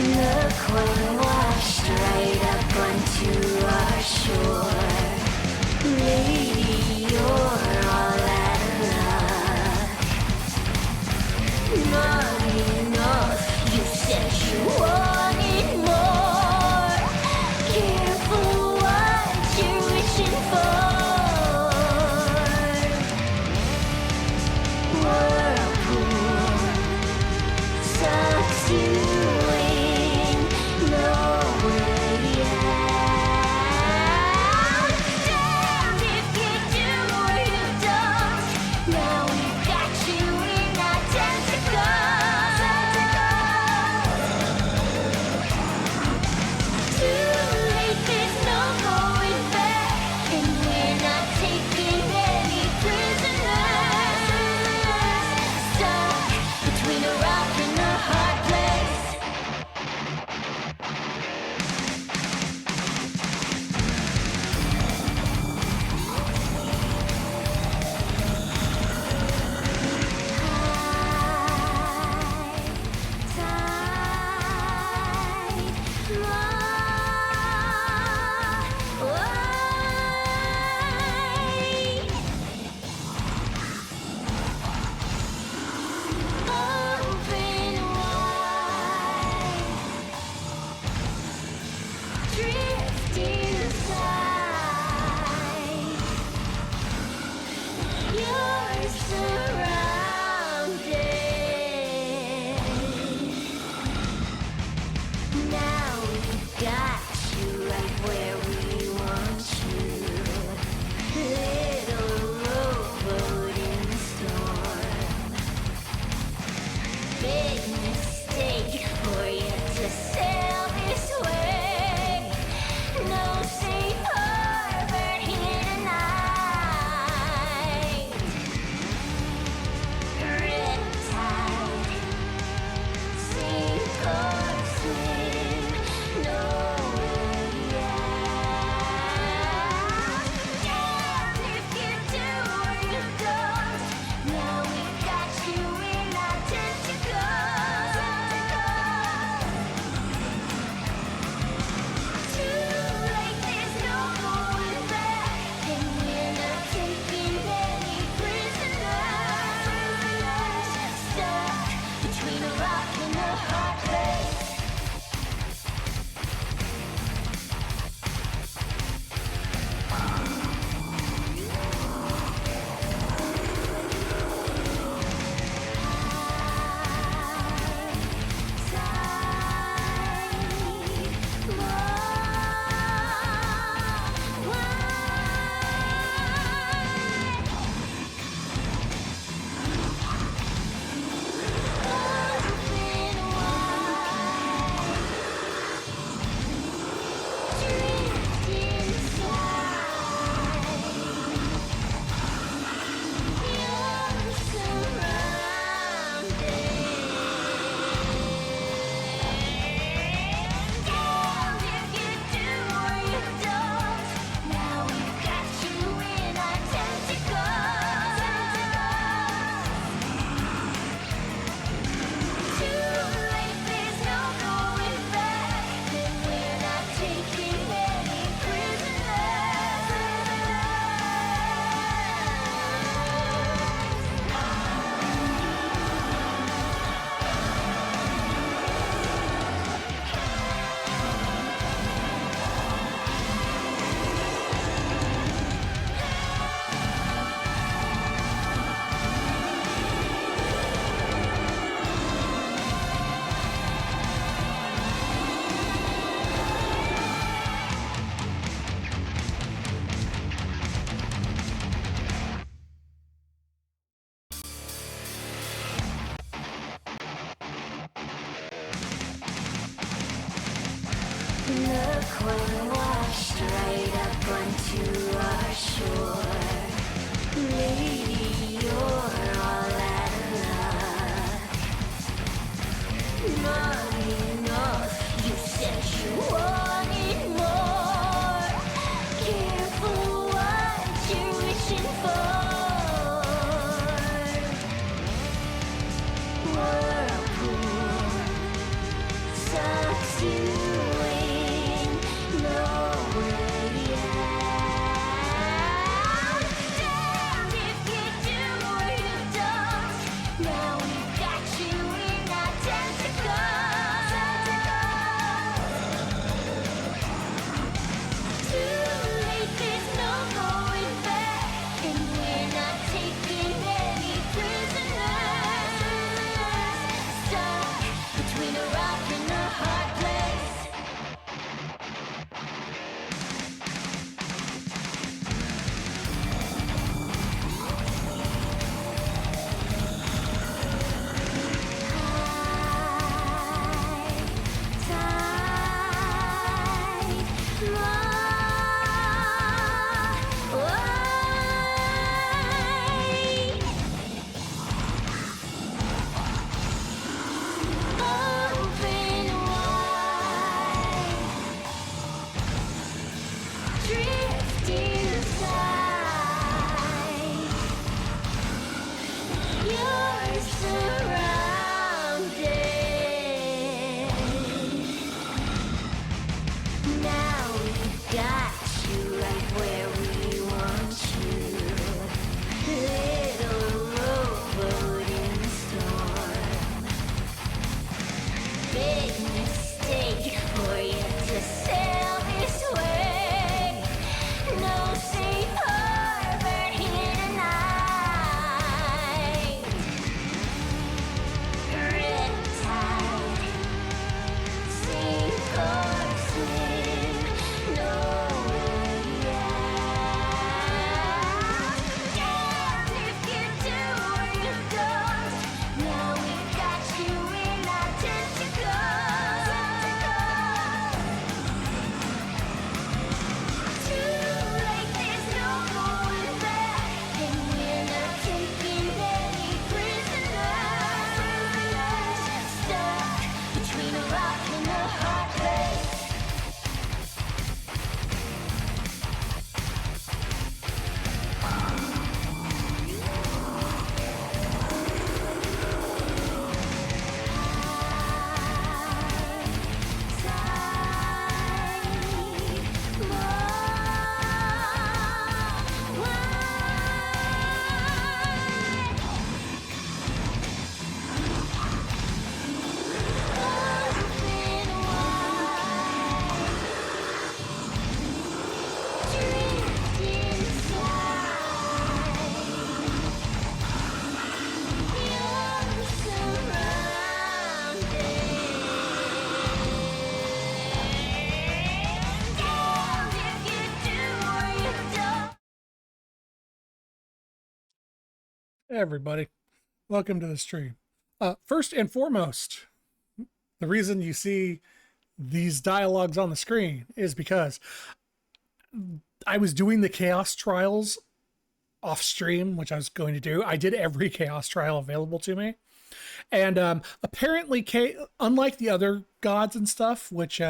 Look what washed right up onto our shore. Lady, you're all out of luck. Not enough, you said you wanted more. Careful what you're wishing for. Whirlpool sucks you in, nowhere out. Damned if you do or you don't. Now we've got you in our tentacles. Too late, there's no going back, and we're not taking any prisoners. Stuck between a rock and a hard place. You're surrounded. Now we've got you right where we want you. Little rowboat in the storm. Big mistake for you to sail this way. No safe harbor here tonight. Riptide, sink or swim, nowhere out. Damned if you do or you don't. Now we've got you in our tentacles. Too late, there's no going back, and we're not taking any prisoners. Stuck between a rock and a hard place. Look what washed right up onto our shore. Lady, you're all out of luck. Not enough, you said you wanted more. Careful what you're wishing for. Whirlpool sucks doing? No way out. Damned if you do or you don't. Now we've got you in our tentacles. Too late, there's no going back, and we're not taking any prisoners. Stuck between a rock and a hard place. You're surrounded. Now we've got you right where we want you. Little rowboat in the storm. Big mistake for you to sail this way. No safe harbor here tonight. Riptide, sink or swim, no way out. Damned if you do or you don't. Now we've got you in our tentacles. Too late, there's no going back, and we're not taking any prisoners. Stuck between a rock and a hard place. Hey everybody, welcome to the stream. First and foremost, the reason you see these dialogues on the screen is because I was doing the Chaos Trials off stream, which I was going to do. I did every Chaos Trial available to me. And apparently, unlike the other gods and stuff, which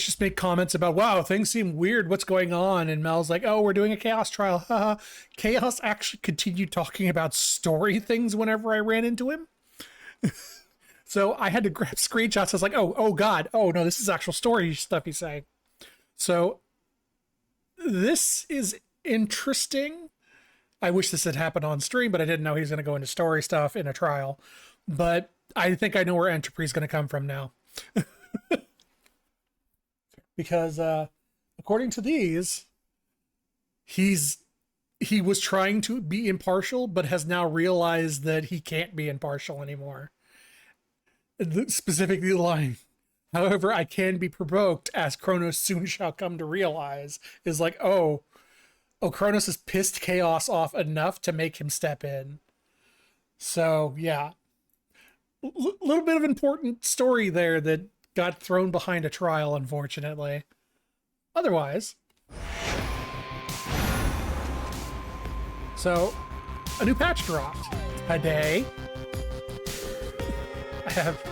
just make comments about, wow, things seem weird, what's going on? And Mel's like, oh, we're doing a Chaos Trial. Haha. Chaos actually continued talking about story things whenever I ran into him. So I had to grab screenshots. I was like, oh God, oh no, this is actual story stuff he's saying. So this is interesting. I wish this had happened on stream, but I didn't know he was going to go into story stuff in a trial. But I think I know where entropy is going to come from now. Because according to these, he was trying to be impartial, but has now realized that he can't be impartial anymore. Specifically the line, however, I can be provoked, as Kronos soon shall come to realize, is like, oh, Kronos has pissed Chaos off enough to make him step in. So, yeah. Little bit of important story there that got thrown behind a trial, unfortunately. Otherwise, so a new patch dropped today. I have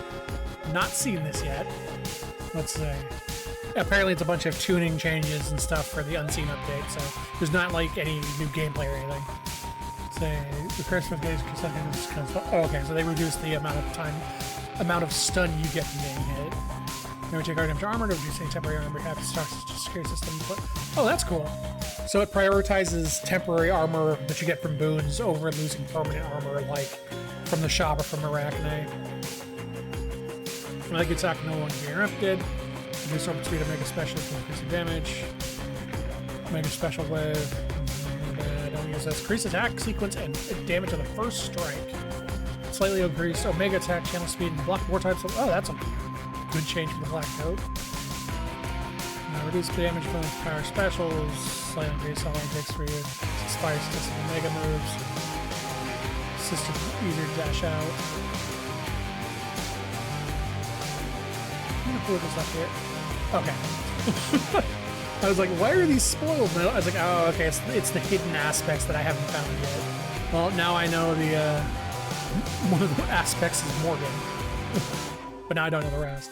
not seen this yet. Let's see. Apparently it's a bunch of tuning changes and stuff for the Unseen update, so there's not like any new gameplay or anything. Say the Christmas days consecutive. Oh, okay, so they reduced the amount of time amount of stun you get from being hit. Never take guard damage armor to reduce any temporary armor you have to start security system. But, oh, that's cool. So it prioritizes temporary armor that you get from boons over losing permanent armor, like from the shop or from Arachne. Like attack no longer be interrupted. Reduce orbit speed of Mega Special to increase the damage. Mega Special Wave. Don't use this. Increase attack sequence and damage on the first strike. Slightly increase Omega attack channel speed and block more types. Oh, that's a good change from the Black Coat. Reduce damage from power specials. Slightly increase how long it takes for you to expire system Omega moves. System easier to dash out. I'm gonna pull this up here. Okay. I was like, why are these spoiled? And I was like, oh, okay, it's the hidden aspects that I haven't found yet. Well, now I know the one of the aspects is Morgan, but now I don't know the rest.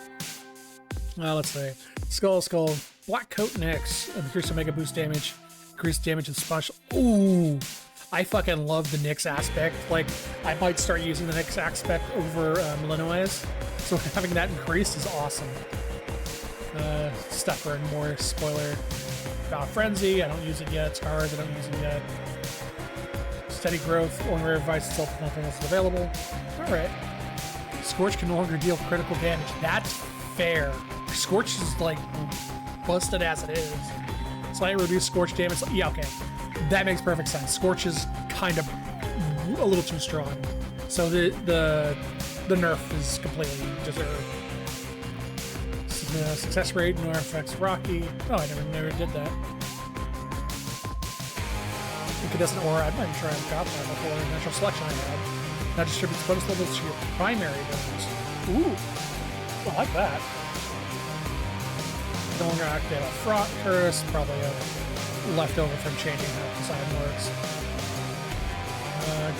Let's see. Skull, Black Coat Nyx, increase Omega boost damage, increase damage and special. Ooh, I fucking love the Nyx aspect. Like, I might start using the Nyx aspect over Linoes, so having that increased is awesome. Stuffer and more spoiler. Frenzy, I don't use it yet. Scars, I don't use it yet. Steady growth, only rare device itself, nothing else is available. Alright. Scorch can no longer deal critical damage. That's fair. Scorch is like busted as it is. Slightly reduced Scorch damage. Yeah, okay. That makes perfect sense. Scorch is kind of a little too strong. So the nerf is completely deserved. Success rate, no affects Rocky. Oh, I never did that. Incandescent aura, I'm not even sure I've got that before. Natural selection I had. Now distributes bonus levels to your primary bonus. Ooh, I like that. No longer activate a Fraught Curse, probably a leftover from changing how design works.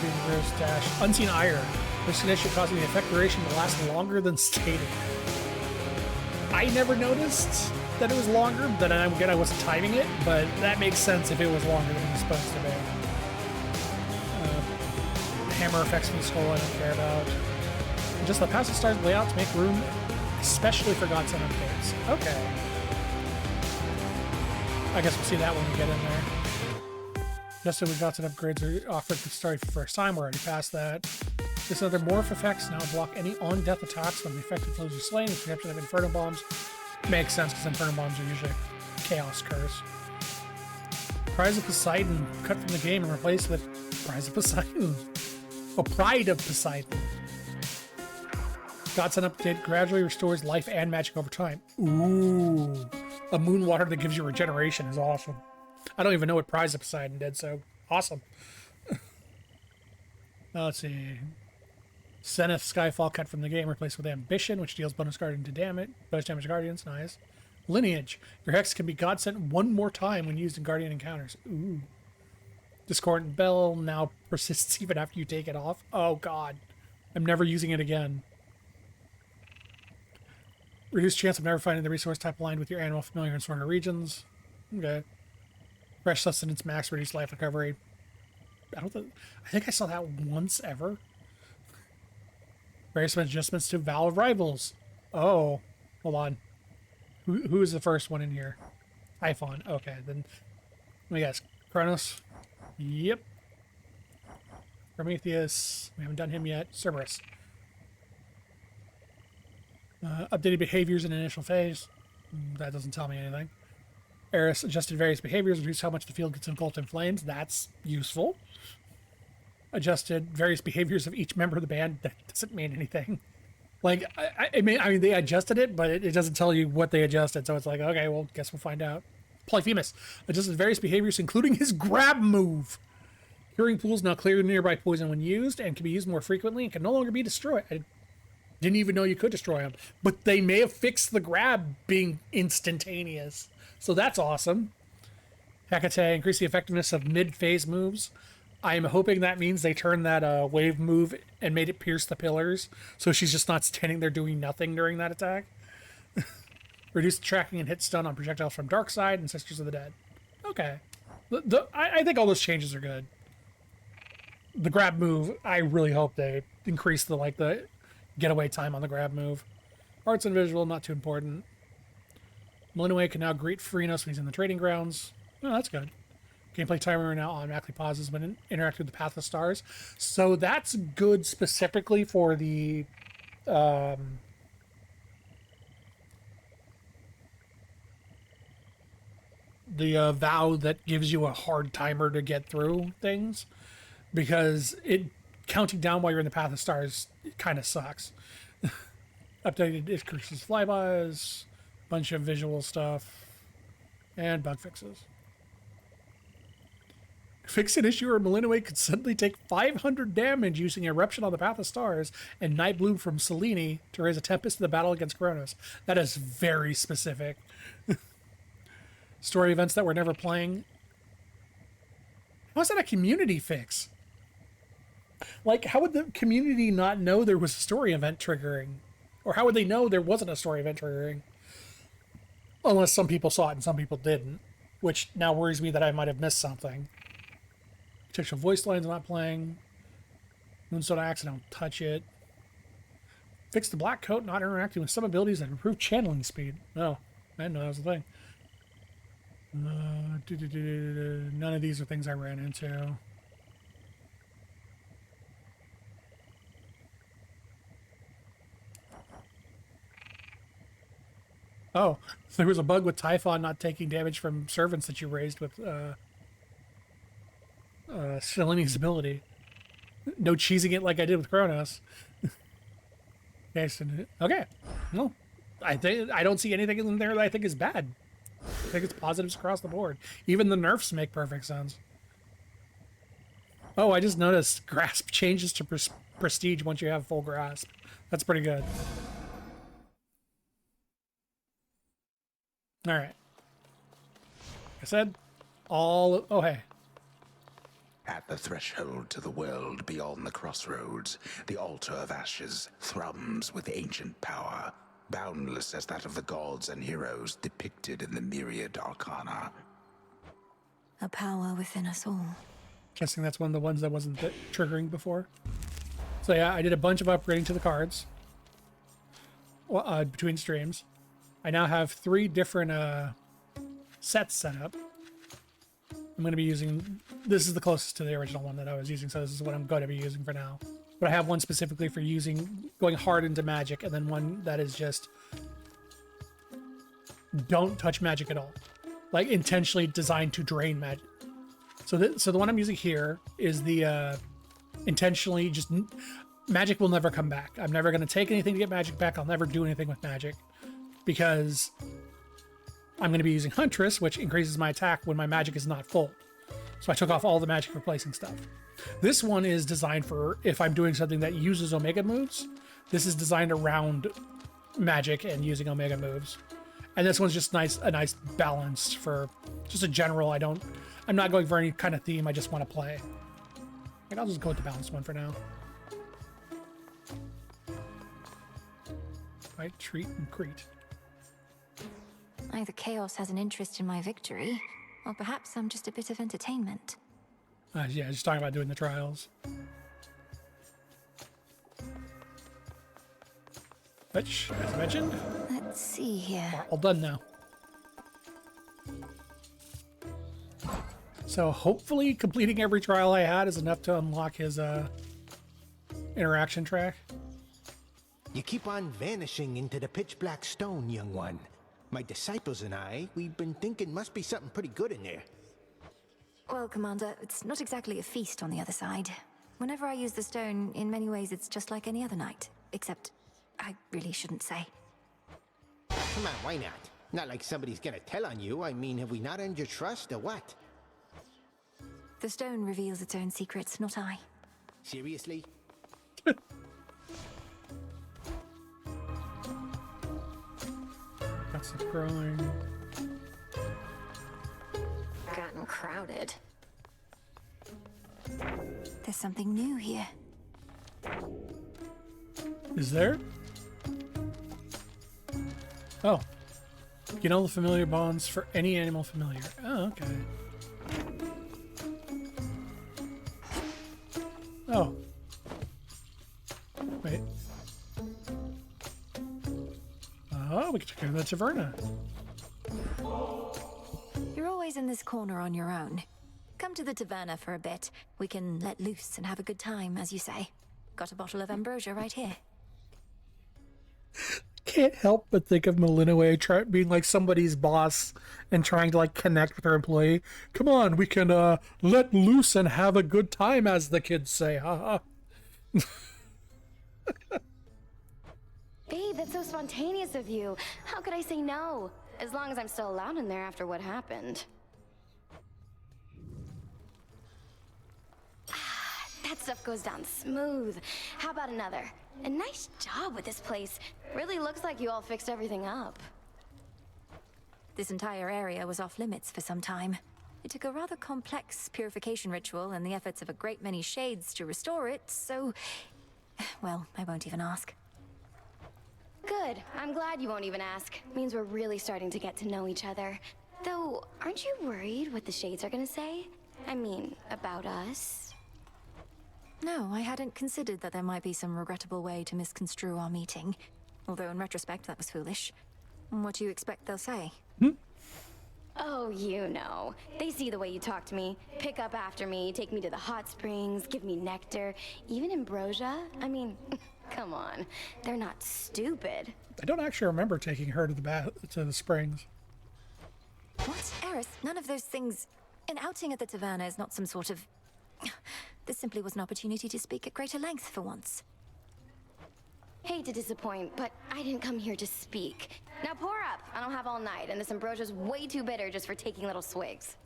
Green Gross Dash. Unseen Ire. This condition causing the effect duration to last longer than stated. I never noticed that it was longer. Then again, I wasn't timing it, but that makes sense if it was longer than it was supposed to be. Hammer effects from the skull I don't care about. And just the passive stars layout to make room, especially for Godsend updates. Okay. I guess we'll see that when we get in there. Just so we got some upgrades are offered to start for the first time. We're already past that. This other morph effects now block any on-death attacks when the affected foes are slain, with the exception of Inferno Bombs. Makes sense because Inferno Bombs are usually Chaos Curse. Prize of Poseidon, cut from the game and replaced with Prize of Poseidon. Oh, Pride of Poseidon. Godsend update gradually restores life and magic over time. Ooh. A moon water that gives you regeneration is awesome. I don't even know what Prize of Poseidon did, so awesome. Let's see. Zenith Skyfall cut from the game, replaced with Ambition, which deals bonus guardian to damage. Bonus damage to Guardians, nice. Lineage. Your Hex can be Godsent one more time when used in Guardian encounters. Ooh. Discordant Bell now persists even after you take it off. Oh god. I'm never using it again. Reduced chance of never finding the resource type aligned with your animal familiar in stronger regions. Okay. Fresh sustenance max, reduced life recovery. I think I saw that once ever. Various adjustments to Valve Rivals. Oh, hold on. Who is the first one in here? Typhon. Okay, then let me guess. Kronos. Yep. Prometheus. We haven't done him yet. Cerberus. Updated behaviors in initial phase. That doesn't tell me anything. Eris adjusted various behaviors, reduced how much the field gets engulfed in flames. That's useful. Adjusted various behaviors of each member of the band. That doesn't mean anything. Like, I mean, they adjusted it, but it doesn't tell you what they adjusted. So it's like, okay, well, guess we'll find out. Polyphemus adjusted various behaviors, including his grab move. Curing pools now clear nearby poison when used and can be used more frequently and can no longer be destroyed. I didn't even know you could destroy them, but they may have fixed the grab being instantaneous. So that's awesome. Hecate, increase the effectiveness of mid-phase moves. I'm hoping that means they turned that wave move and made it pierce the pillars, so she's just not standing there doing nothing during that attack. Reduce the tracking and hit stun on projectiles from Darkside and Sisters of the Dead. Okay. I think all those changes are good. The grab move, I really hope they increase the getaway time on the grab move. Arts and visual, not too important. Malinoway can now greet Farinos when he's in the trading grounds. Oh, that's good. Gameplay timer now automatically pauses when interacting with the Path of Stars. So that's good specifically for the vow that gives you a hard timer to get through things, because it counting down while you're in the Path of Stars kind of sucks. Updated increases flybys, bunch of visual stuff, and bug fixes. Fix an issue where Malinoway could suddenly take 500 damage using Eruption on the Path of Stars and Night Bloom from Selene to raise a Tempest in the battle against Kronos. That is very specific. Story events that we're never playing. How is that a community fix? Like, how would the community not know there was a story event triggering? Or how would they know there wasn't a story event triggering? Unless some people saw it and some people didn't. Which now worries me that I might have missed something. Potential voice lines not playing. Moonstone Axe, I don't touch it. Fix the black coat, not interacting with some abilities that improve channeling speed. No, I didn't know that was a thing. None of these are things I ran into. Oh, there was a bug with Typhon not taking damage from servants that you raised with Selene's ability. No cheesing it like I did with Kronos. Okay. No. I don't see anything in there that I think is bad. I think it's positives across the board. Even the nerfs make perfect sense. Oh, I just noticed grasp changes to prestige once you have full grasp. That's pretty good. All right. Like I said, oh, hey. At the threshold to the world beyond the crossroads, the altar of ashes thrums with ancient power, boundless as that of the gods and heroes depicted in the myriad arcana. A power within us all. Guessing that's one of the ones that wasn't triggering before. So yeah, I did a bunch of upgrading to the cards between streams. I now have 3 different sets set up. I'm going to be using, this is the closest to the original one that I was using, so this is what I'm going to be using for now. But I have one specifically for going hard into magic, and then one that is just don't touch magic at all. Like, intentionally designed to drain magic. So the one I'm using here is the intentionally just, magic will never come back. I'm never going to take anything to get magic back. I'll never do anything with magic, because I'm going to be using Huntress, which increases my attack when my magic is not full. So I took off all the magic replacing stuff. This one is designed for if I'm doing something that uses Omega moves. This is designed around magic and using Omega moves. And this one's just a nice balance for just a general. I'm not going for any kind of theme. I just want to play. Like, I'll just go with the balanced one for now. Right, treat and create. Either Chaos has an interest in my victory, or perhaps I'm just a bit of entertainment. Yeah, just talking about doing the trials. Which, as I mentioned, Let's see here. are all done now. So hopefully completing every trial I had is enough to unlock his interaction track. You keep on vanishing into the pitch black stone, young one. My disciples and I, we've been thinking must be something pretty good in there. Well, Commander, it's not exactly a feast on the other side. Whenever I use the stone, in many ways it's just like any other night. Except, I really shouldn't say. Come on, why not? Not like somebody's gonna tell on you. I mean, have we not earned your trust, or what? The stone reveals its own secrets, not I. Seriously? Got some growing. Gotten crowded. There's something new here. Is there? Oh. Get all the familiar bonds for any animal familiar. Oh, okay. Oh. Wait. Oh, we can go to the taverna. You're always in this corner on your own. Come to the taverna for a bit. We can let loose and have a good time, as you say. Got a bottle of ambrosia right here. Can't help but think of Malinois being like somebody's boss and trying to like connect with her employee. Come on, we can let loose and have a good time, as the kids say. Haha. Babe, that's so spontaneous of you. How could I say no? As long as I'm still allowed in there after what happened. That stuff goes down smooth. How about another? And nice job with this place. Really looks like you all fixed everything up. This entire area was off limits for some time. It took a rather complex purification ritual and the efforts of a great many shades to restore it, so... Well, I won't even ask. Good. I'm glad you won't even ask. Means we're really starting to get to know each other. Though, aren't you worried what the shades are gonna say? I mean, about us? No, I hadn't considered that there might be some regrettable way to misconstrue our meeting. Although in retrospect, that was foolish. What do you expect they'll say? Oh, you know. They see the way you talk to me, pick up after me, take me to the hot springs, give me nectar, even ambrosia. I mean, come on. They're not stupid. I don't actually remember taking her to the springs. What? Eris, none of those things... An outing at the taverna is not some sort of... This simply was an opportunity to speak at greater length for once. Hate to disappoint, but I didn't come here to speak. Now pour up. I don't have all night, and this ambrosia's way too bitter just for taking little swigs.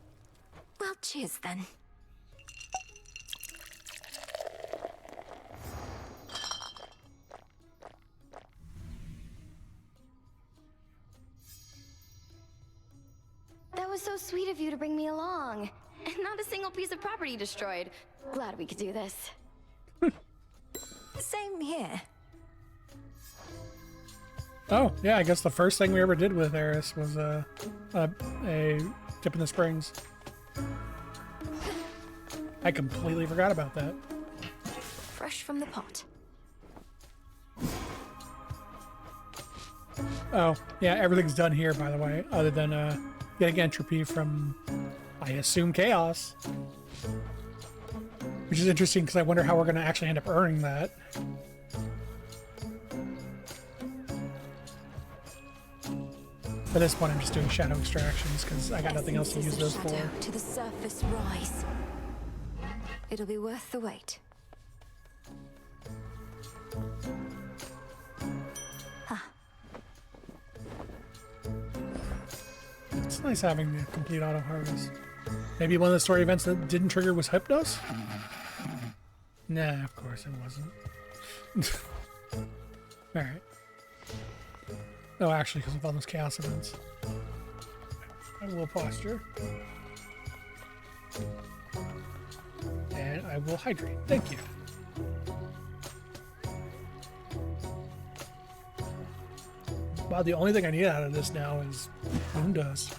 Well, cheers then. That was so sweet of you to bring me along. And not a single piece of property destroyed. Glad we could do this. Same here. Oh, yeah, I guess the first thing we ever did with Eris was a dip in the springs. I completely forgot about that. Fresh from the pot. Oh, yeah, everything's done here, by the way, other than getting entropy from, I assume, Chaos. Which is interesting, because I wonder how we're going to actually end up earning that. At this point, I'm just doing shadow extractions, because I got nothing else to use those for. Shadow to the surface rise. It'll be worth the wait. It's nice having the complete auto harvest. Maybe one of the story events that didn't trigger was Hypnos? Nah, of course it wasn't. Alright. Oh, actually, because of all those chaos events. I will posture. And I will hydrate. Thank you. Wow, the only thing I need out of this now is moon dust.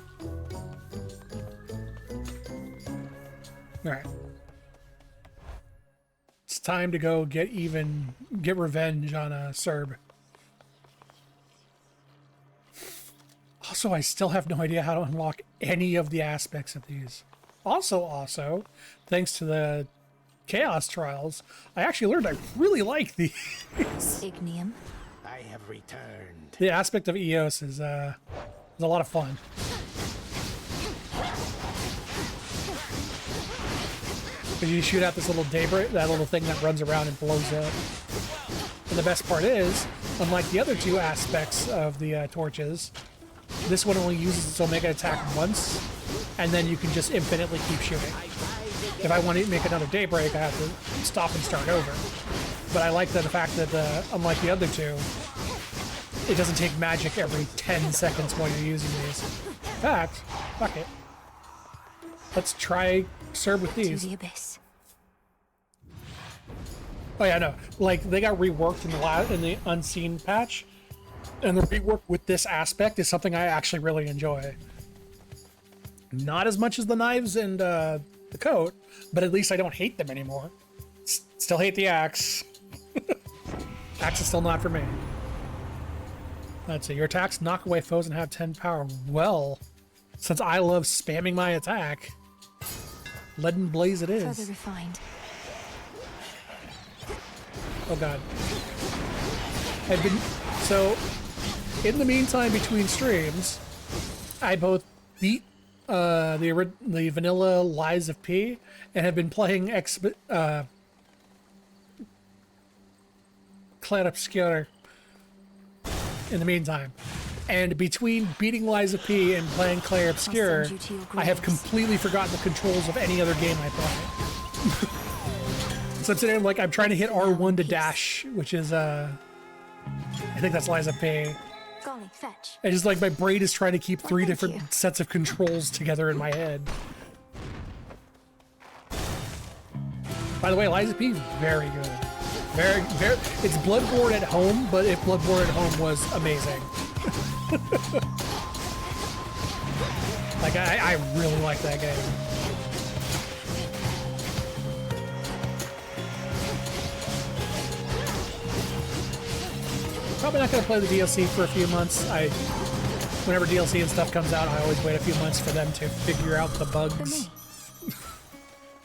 Alright. It's time to go get revenge on Serb. Also, I still have no idea how to unlock any of the aspects of these. Also, thanks to the Chaos Trials, I actually learned I really like these. Ignium. I have returned. The aspect of Eos is a lot of fun. Because you shoot out this little daybreak, that little thing that runs around and blows up. And the best part is, unlike the other two aspects of the torches, this one only uses its Omega attack once, and then you can just infinitely keep shooting. If I want to make another daybreak, I have to stop and start over. But I like the fact that, unlike the other two, it doesn't take magic every 10 seconds while you're using these. In fact, fuck it. Let's try Serb with To these. the abyss. Oh yeah, no. Like, they got reworked in the Unseen patch, and the rework with this aspect is something I actually really enjoy. Not as much as the knives and the coat, but at least I don't hate them anymore. Still hate the axe. Axe is still not for me. Let's see. Your attacks knock away foes and have 10 power. Well, since I love spamming my attack, Leaden Blaze it Further is. refined. Oh god. I've been so in the meantime between streams, I both beat the vanilla Lies of P and have been playing Clair Obscur in the meantime. And between beating Lies of P and playing Clair Obscur, send you to your I have graves. completely forgotten the controls of any other game I play. So today I'm trying to hit R1 to dash, which is I think that's Lies of P. Golly, fetch. I just like my brain is trying to keep three thank different you. sets of controls together in my head. By the way, Lies of P, very good. Very, very. It's Bloodborne at home, but if Bloodborne at home was amazing. Like, I really like that game. Probably not going to play the DLC for a few months. Whenever DLC and stuff comes out, I always wait a few months for them to figure out the For bugs. me.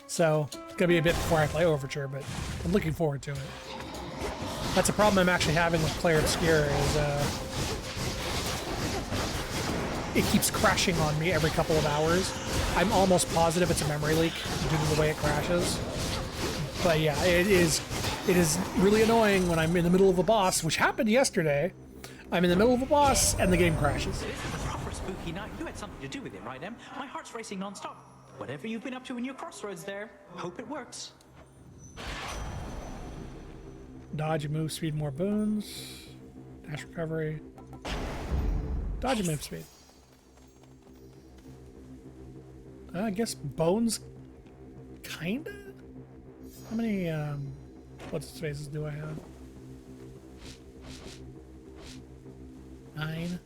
So it's gonna be a bit before I play Overture, but I'm looking forward to it. That's a problem I'm actually having with Clair Obscur is it keeps crashing on me every couple of hours. I'm almost positive it's a memory leak due to the way it crashes. But yeah, it is really annoying when I'm in the middle of a boss, which happened yesterday. I'm in the middle of a boss and the game crashes. This is a proper spooky night. You had something to do with it, right, Em? My heart's racing non-stop. Whatever you've been up to in your crossroads there, hope it works. Dodge and move speed, more boons. Dash recovery. Dodge and move speed. I guess bones, kinda? How many, what's its faces do I have? 9.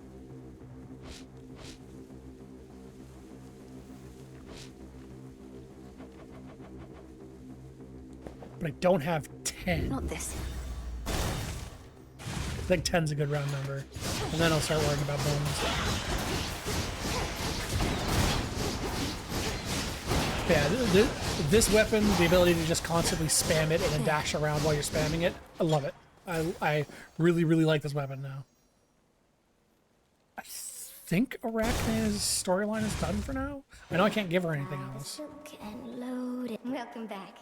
But I don't have 10. Not this. I think 10's a good round number. And then I'll start worrying about bones. Yeah, this weapon, the ability to just constantly spam it and then dash around while you're spamming it, I love it. I really, really like this weapon now. I think Arachne's storyline is done for now. I know I can't give her anything else. Silk and loaded. Welcome back.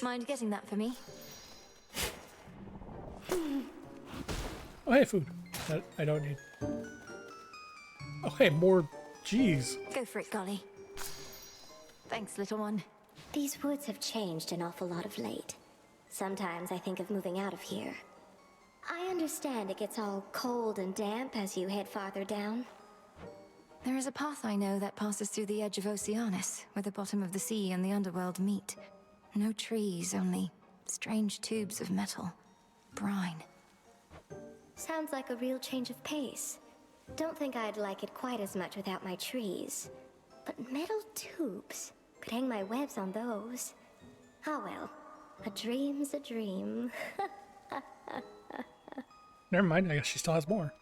Mind getting that for me? Oh, hey, food. That I don't need. Oh, hey, more. Jeez. Go for it, Golly. Thanks, little one. These woods have changed an awful lot of late. Sometimes I think of moving out of here. I understand it gets all cold and damp as you head farther down. There is a path I know that passes through the edge of Oceanus, where the bottom of the sea and the underworld meet. No trees, only strange tubes of metal. Brine. Sounds like a real change of pace. Don't think I'd like it quite as much without my trees. But metal tubes. Could hang my webs on those. Ah well. A dream's a dream. Never mind, I guess she still has more.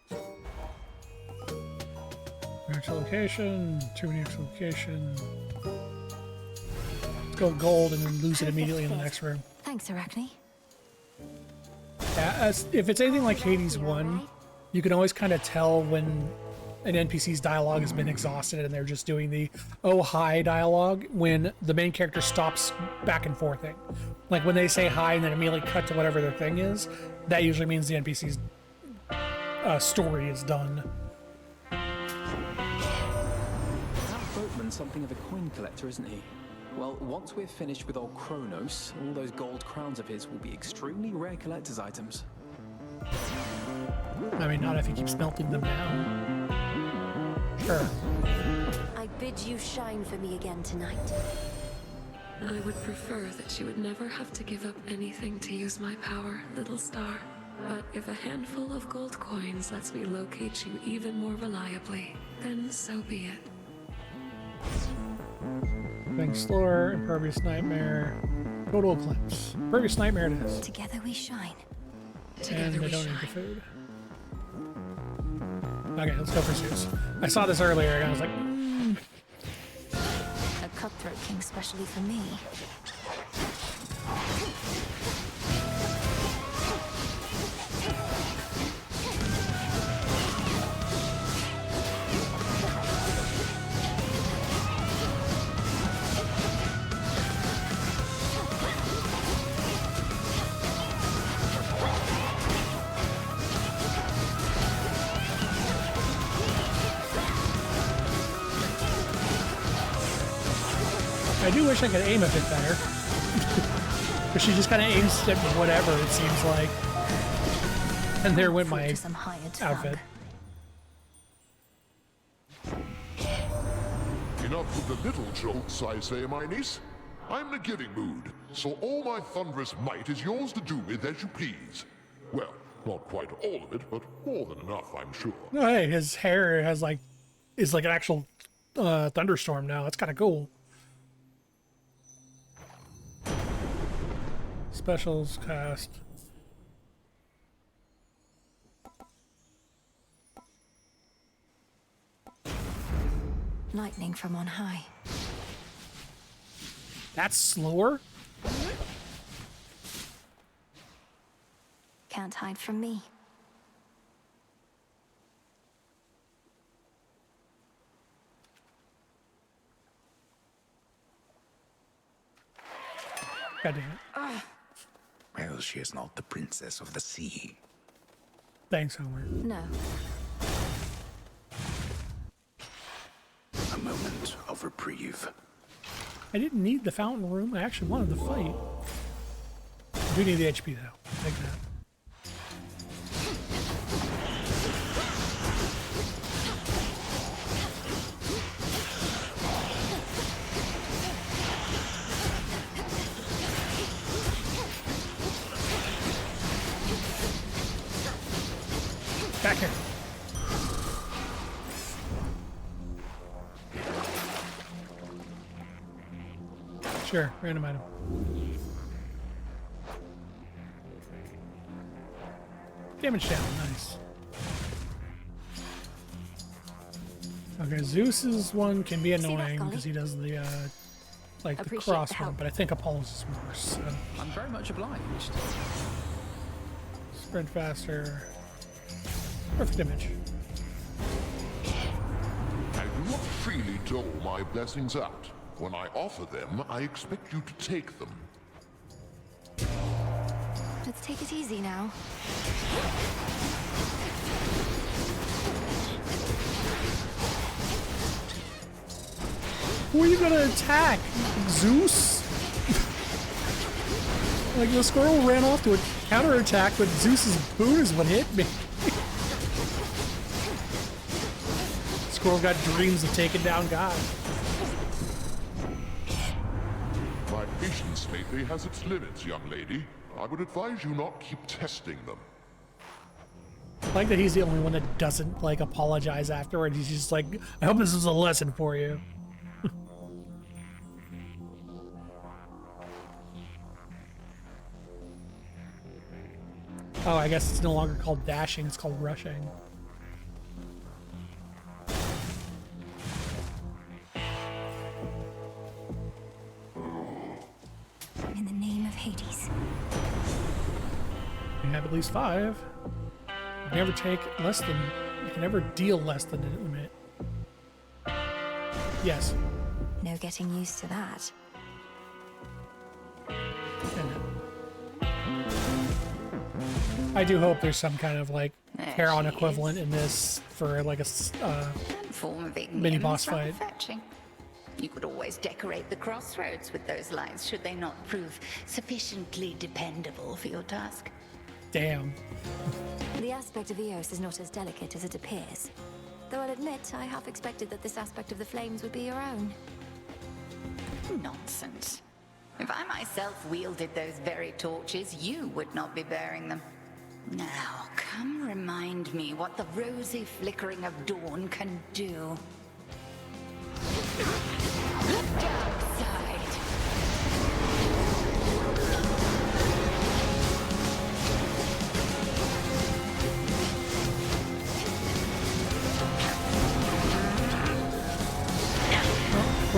Neutral location, 2 neutral location. Let's go gold and then lose it immediately in the next room. Thanks, Arachne. Yeah, if it's anything like Hades 1, you can always kind of tell when an NPC's dialogue has been exhausted and they're just doing the oh hi dialogue when the main character stops back and forthing. Like when they say hi and then immediately cut to whatever their thing is, that usually means the NPC's story is done. That boatman's something of a coin collector, isn't he? Well, once we're finished with old Kronos, all those gold crowns of his will be extremely rare collector's items. I mean, not if he keeps melting them down. Sure. I bid you shine for me again tonight. I would prefer that she would never have to give up anything to use my power, little star. But if a handful of gold coins lets me locate you even more reliably, then so be it. Being slower, Impervious Nightmare, Total Eclipse. Impervious Nightmare it is. Together we shine. Together And I we don't need the shine. food. Okay, let's go for Zeus. I saw this earlier and I was like, A cutthroat king specially for me. I do wish I could aim a bit better. But she just kind of aims at whatever, it seems like. And there went my To some hired outfit. thug. Enough with the little jolts, I say, my niece. I'm in a giving mood, so all my thunderous might is yours to do with as you please. Well, not quite all of it, but more than enough, I'm sure. Oh, hey, his hair has like is like an actual thunderstorm now. That's kind of cool. Specials cast. Lightning from on high. That's slower? Can't hide from me. God damn it. Well, she is not the princess of the sea. Thanks, Homer. No. A moment of reprieve. I didn't need the fountain room. I actually wanted the fight. I do need the HP though. Take that. Back here. Sure, random item. Damage down, nice. Okay, Zeus's one can be See that, annoying Golly? because he does the like the Appreciate the cross one, help. but I think Apollo's is worse. So. I'm very much obliged. Sprint faster. Perfect image. I do not freely dole my blessings out. When I offer them, I expect you to take them. Let's take it easy now. Who are you gonna attack? Zeus? Like the squirrel ran off to a counterattack, but Zeus's boot is what hit me. Squirrel got dreams of taking down God. My patience lately has its limits, young lady. I would advise you not keep testing them. I like that he's the only one that doesn't like apologize afterward. He's just like, I hope this is a lesson for you. Oh, I guess it's no longer called dashing, it's called rushing. In the name of Hades. You have at least 5. You can never take less than, you can never deal less than the limit. Yes. No getting used to that. I do hope there's some kind of like Charon equivalent in this for like a Form of mini boss ignorance, rather fight. fetching. You could always decorate the crossroads with those lines should they not prove sufficiently dependable for your task. Damn. The aspect of Eos is not as delicate as it appears. Though I'll admit, I half expected that this aspect of the flames would be your own. Nonsense. If I myself wielded those very torches, you would not be bearing them. Now, come remind me what the rosy flickering of dawn can do. Dark side.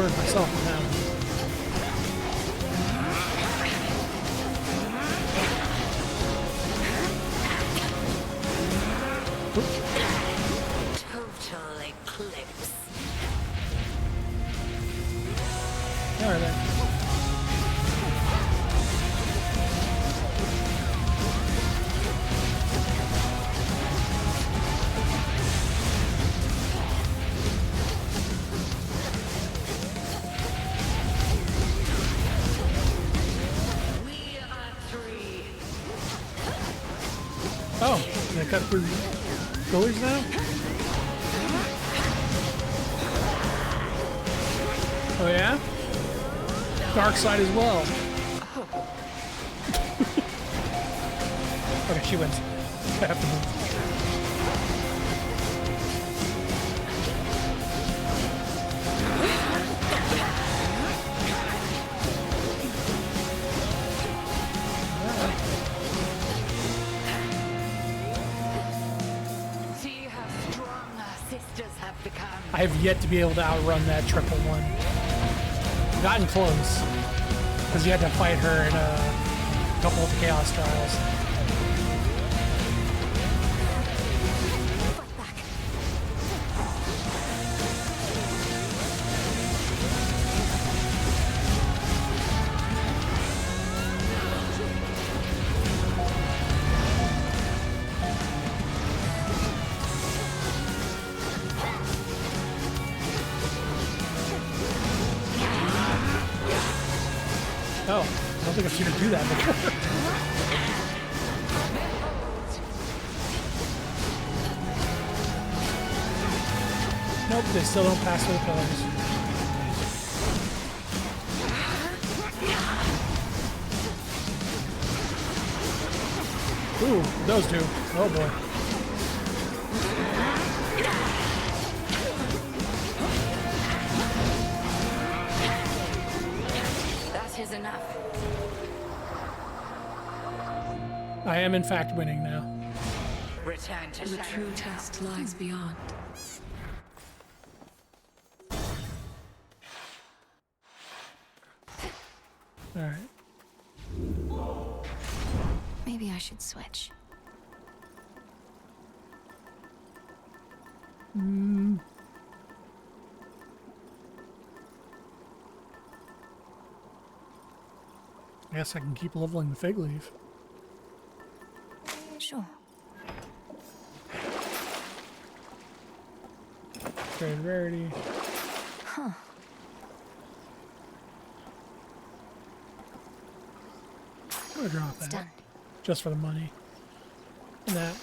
heard myself in that one. Total eclipse. All right, then. We are three. Oh, they cut through pillars now? Oh yeah? Dark side as well. Okay, she wins. I have to move. See how strong our sisters have become. I have yet to be able to outrun that triple one. Gotten close. Because you had to fight her in a couple of the Chaos Trials. Oh, I don't think I've seen her do that before. Nope, they still don't pass through the pillars. Ooh, those two. Oh boy. That is enough. I am in fact winning now. Return to The true test lies beyond. Alright. Maybe I should switch. I guess I can keep leveling the fig leaf. Sure. Trade rarity. Huh. I'm gonna drop It's that. done. Just for the money. And that.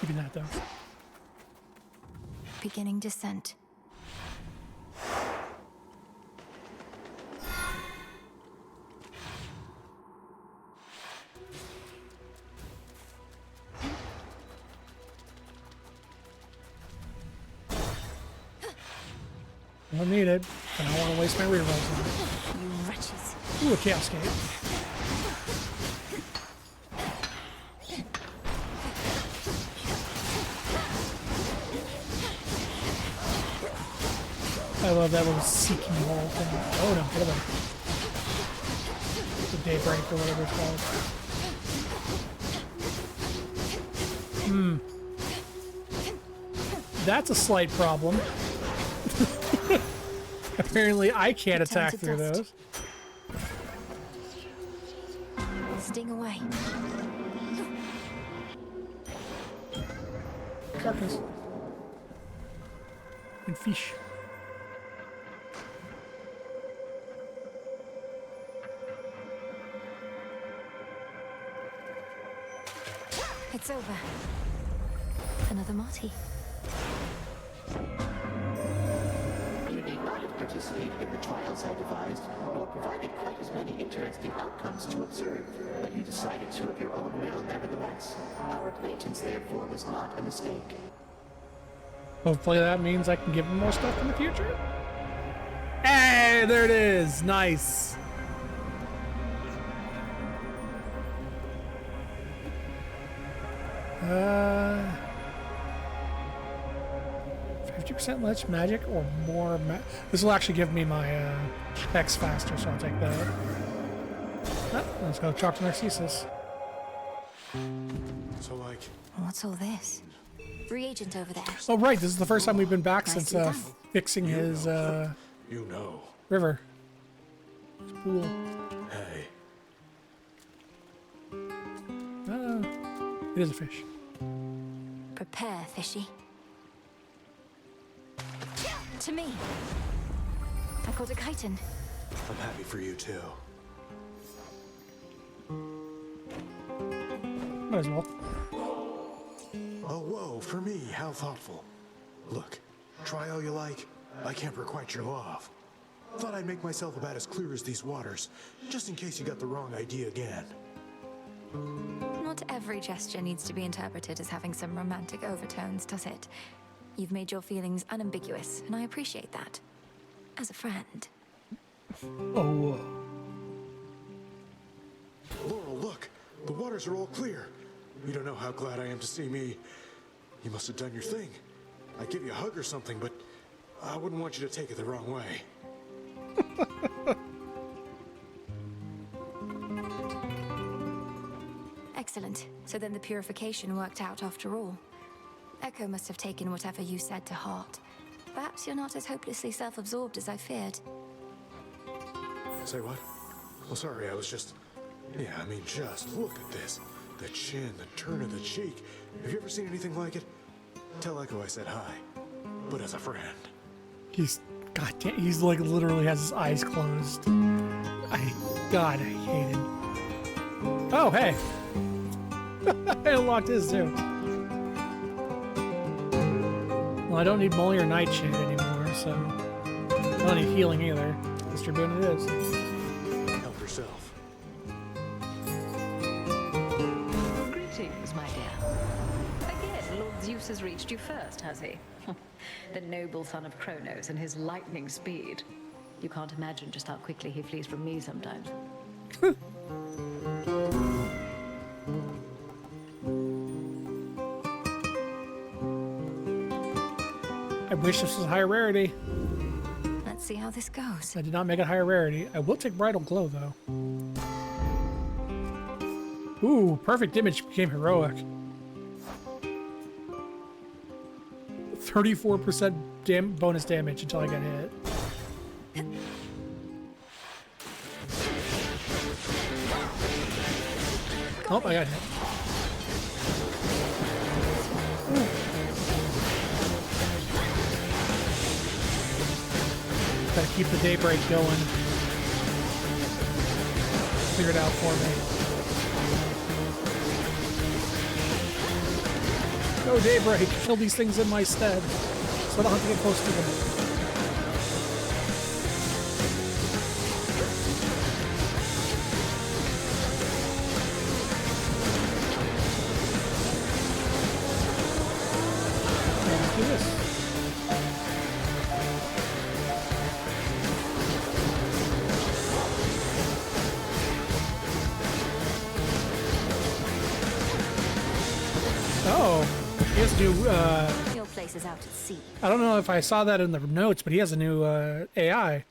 Keeping that though. Beginning descent. Don't need it. I don't want to waste my rerolls on it. You wretches. Ooh, a Chaos Gate. I love that little seeking hole thing. Oh no, get away. The daybreak or whatever it's called. That's a slight problem. Apparently I can't attack through those. Sting away. Carcass. And fish. It's over. Another Marty. You need not have participated in the trials I devised, nor provided quite as many interesting outcomes to observe, but you decided to of your own will nevertheless. Our acquaintance therefore was not a mistake. Hopefully that means I can give him more stuff in the future. Hey, there it is. Nice. 50% less magic or more this will actually give me my X faster, so I'll take that. Ah, let's go talk to Narcissus. So, like, What's all this? Reagent over there. Oh, right, this is the first time we've been back since Nicely done. fixing his you know. river. His pool. Hey. It is a fish. Prepare, fishy. To me. I caught a chitin. I'm happy for you, too. Might as well. Oh, whoa, for me, how thoughtful. Look, try all you like. I can't requite your love. Thought I'd make myself about as clear as these waters, just in case you got the wrong idea again. Not every gesture needs to be interpreted as having some romantic overtones, does it? You've made your feelings unambiguous, and I appreciate that. As a friend. Oh. Laurel, look! The waters are all clear. You don't know how glad I am to see me. You must have done your thing. I'd give you a hug or something, but I wouldn't want you to take it the wrong way. Excellent. So then the purification worked out after all. Echo must have taken whatever you said to heart. Perhaps you're not as hopelessly self-absorbed as I feared. Say what? Oh, sorry, I was just... Yeah, I mean, just look at this. The chin, the turn of the cheek. Have you ever seen anything like it? Tell Echo I said hi. But as a friend. He's... goddamn, he's like literally has his eyes closed. I hate him. Oh, hey. I unlocked his too. Well, I don't need Molly or Nightshade anymore, so I don't need healing either. Mr. Boone it is. Help yourself. Greetings, my dear. Again, Lord Zeus has reached you first, has he? The noble son of Kronos and his lightning speed. You can't imagine just how quickly he flees from me sometimes. I wish this was higher rarity. Let's see how this goes. I did not make it higher rarity. I will take Bridal Glow, though. Ooh, perfect image became heroic. 34% bonus damage until I get hit. Oh, I got hit. Gotta keep the daybreak going. Figure it out for me. Go daybreak! Kill these things in my stead, so I don't have to get close to them. Let's do this. Oh, he has new, Your place is out at sea. I don't know if I saw that in the notes, but he has a new AI.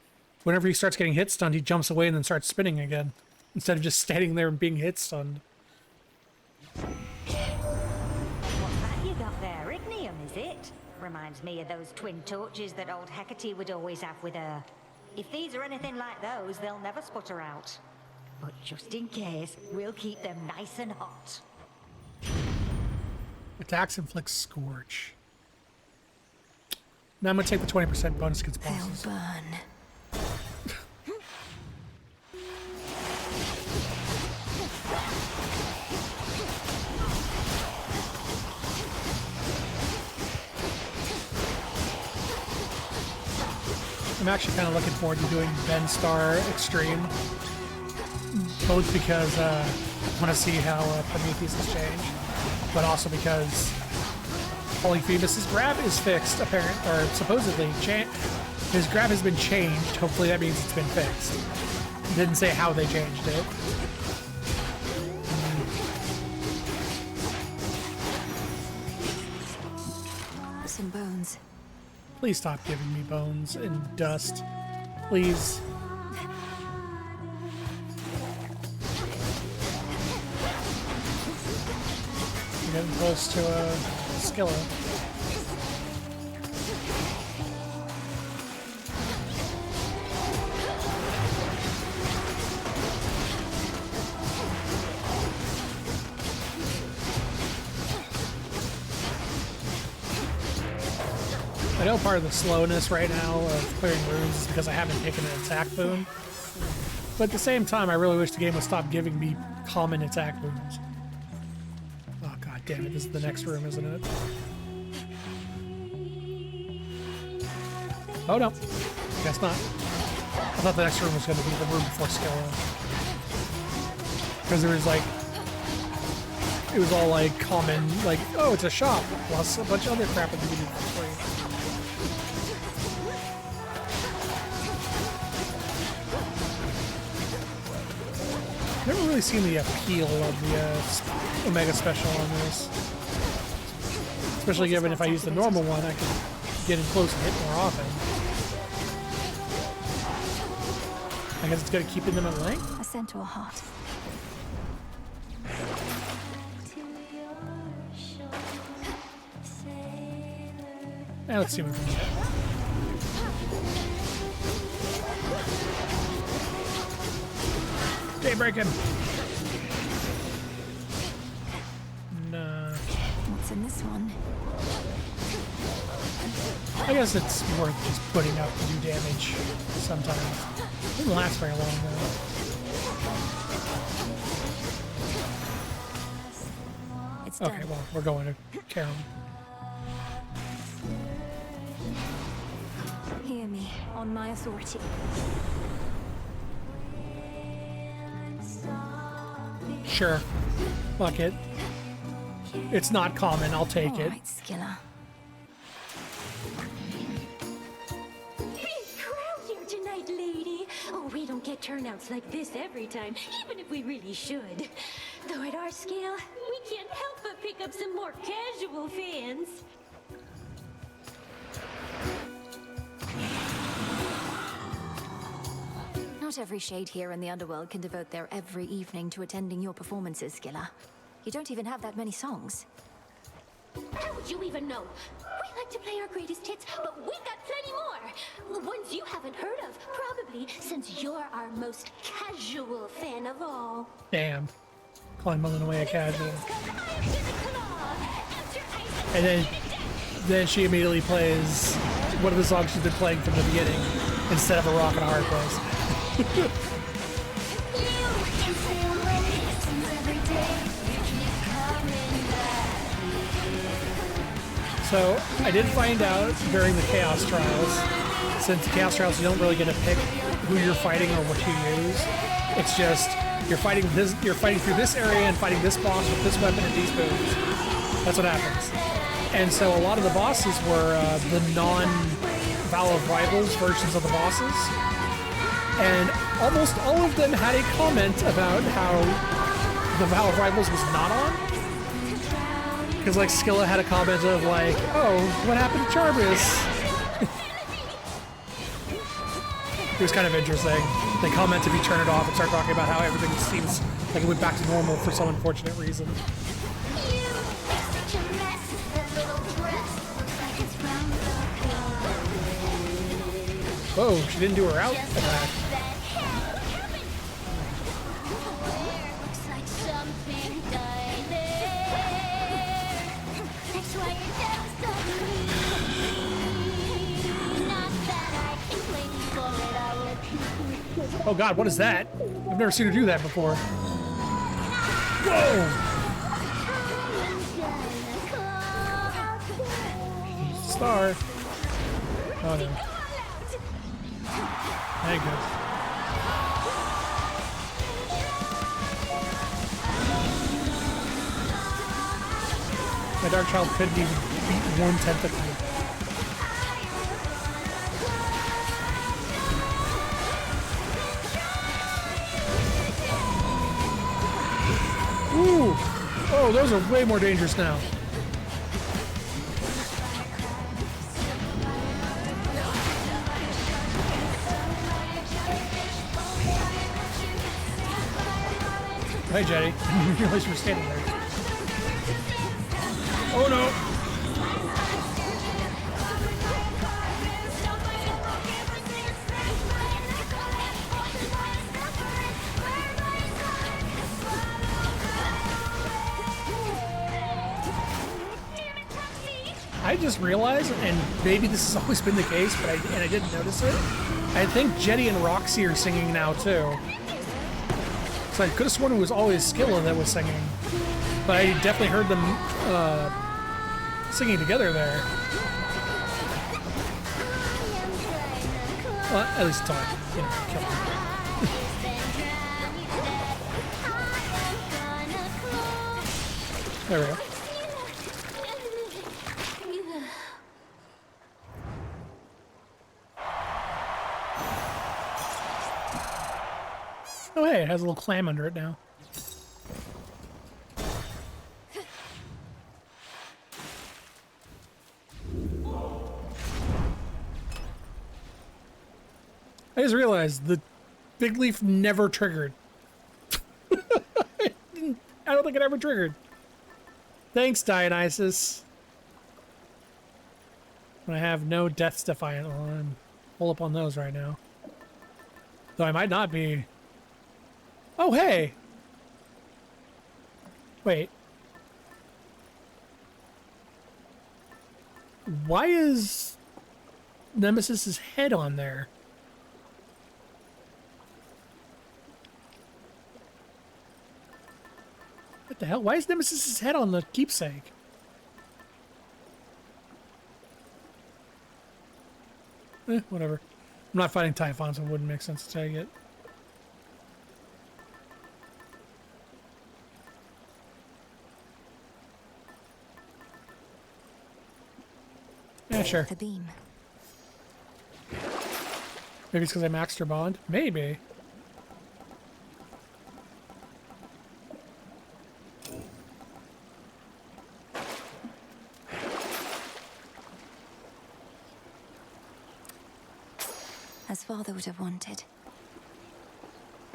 Whenever he starts getting hit stunned, he jumps away and then starts spinning again, instead of just standing there and being hit stunned. What's that you got there? Ignium, is it? Reminds me of those twin torches that old Hecate would always have with her. If these are anything like those, they'll never sputter out. But just in case, we'll keep them nice and hot. Attacks inflict Scorch. Now I'm gonna take the 20% bonus against bosses. They'll burn. I'm actually kind of looking forward to doing Ben Star Extreme, both because I want to see how Prometheus has changed, but also because Polyphemus's grab is fixed, apparently, or supposedly. His grab has been changed. Hopefully that means it's been fixed. It didn't say how they changed it. Some bones. Please stop giving me bones and dust. Please. I'm getting close to a Skilla. I know part of the slowness right now of clearing runes is because I haven't taken an attack boon. But at the same time, I really wish the game would stop giving me common attack boons. Oh god damn it, this is the next room, isn't it? Oh no, guess not. I thought the next room was going to be the room before Skilla. Because there was like, it was all like common, like, oh, it's a shop, plus a bunch of other crap that you can do for free. Never really seen the appeal of the Omega Special on this. Especially given if I use the normal one, I can get in close and hit more often. I guess it's good at keeping them at length. A centaur heart. Now let's see what we can get. Daybreak him! Nah. What's in this one? I guess it's worth just putting up to do damage sometimes. It doesn't last very long though. It's done. Okay, well, we're going to Karam. Hear me, on my authority. Sure. Fuck it. It's not common, I'll take it. Alright, Skilla. Big crowd here tonight, lady. Oh, we don't get turnouts like this every time, even if we really should. Though at our scale, we can't help but pick up some more casual fans. Not every shade here in the underworld can devote their every evening to attending your performances, Skilla. You don't even have that many songs. How would you even know? We like to play our greatest hits, but we've got plenty more. Ones you haven't heard of, probably, since you're our most casual fan of all. Damn. Calling Mullen away a casual. And then she immediately plays one of the songs she's been playing from the beginning instead of a rock and a hard place. So, I did find out during the Chaos Trials, since the Chaos Trials you don't really get to pick who you're fighting or what you use. It's just you're fighting through this area and fighting this boss with this weapon and these boons. That's what happens. And so a lot of the bosses were the non-Vow of Rivals versions of the bosses. And almost all of them had a comment about how the Vow of Rivals was not on. Because, like, Skilla had a comment of, like, oh, what happened to Charmus? It was kind of interesting. They comment if you turn it off and start talking about how everything seems like it went back to normal for some unfortunate reason. Whoa, she didn't do her out attack. Oh god, what is that? I've never seen her do that before. Whoa! Star. Oh no. Thank you. My Dark Child couldn't even beat one tentacle. Ooh! Oh, those are way more dangerous now. Hi, Jetty. I didn't realize you were standing there. Oh no! I just realized, and maybe this has always been the case, but I didn't notice it. I think Jetty and Roxy are singing now too. So I could have sworn it was always Skilla that was singing, but I definitely heard them singing together there. Well, at least until I, killed them. There we go. Oh hey, it has a little clam under it now. I just realized the big leaf never triggered. I don't think it ever triggered. Thanks, Dionysus. I have no Death's Defiant on. Pull up on those right now. Though I might not be. Oh, hey! Wait. Why is Nemesis's head on there? What the hell? Why is Nemesis's head on the keepsake? Whatever. I'm not fighting Typhon, so it wouldn't make sense to take it. Yeah, sure. The beam. Maybe it's because I maxed her bond? Maybe. As father would have wanted.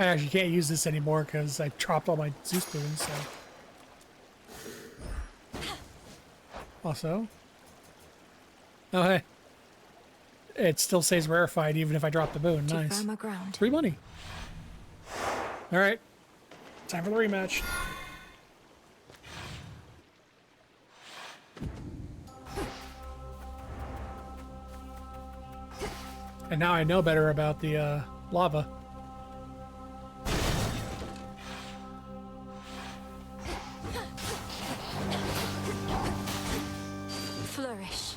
I actually can't use this anymore because I dropped all my Zeus boons, so. Also. Oh, hey. It still stays rarefied even if I drop the boon. Nice. Firmer ground. 3 money. Alright. Time for the rematch. And now I know better about the lava. Flourish.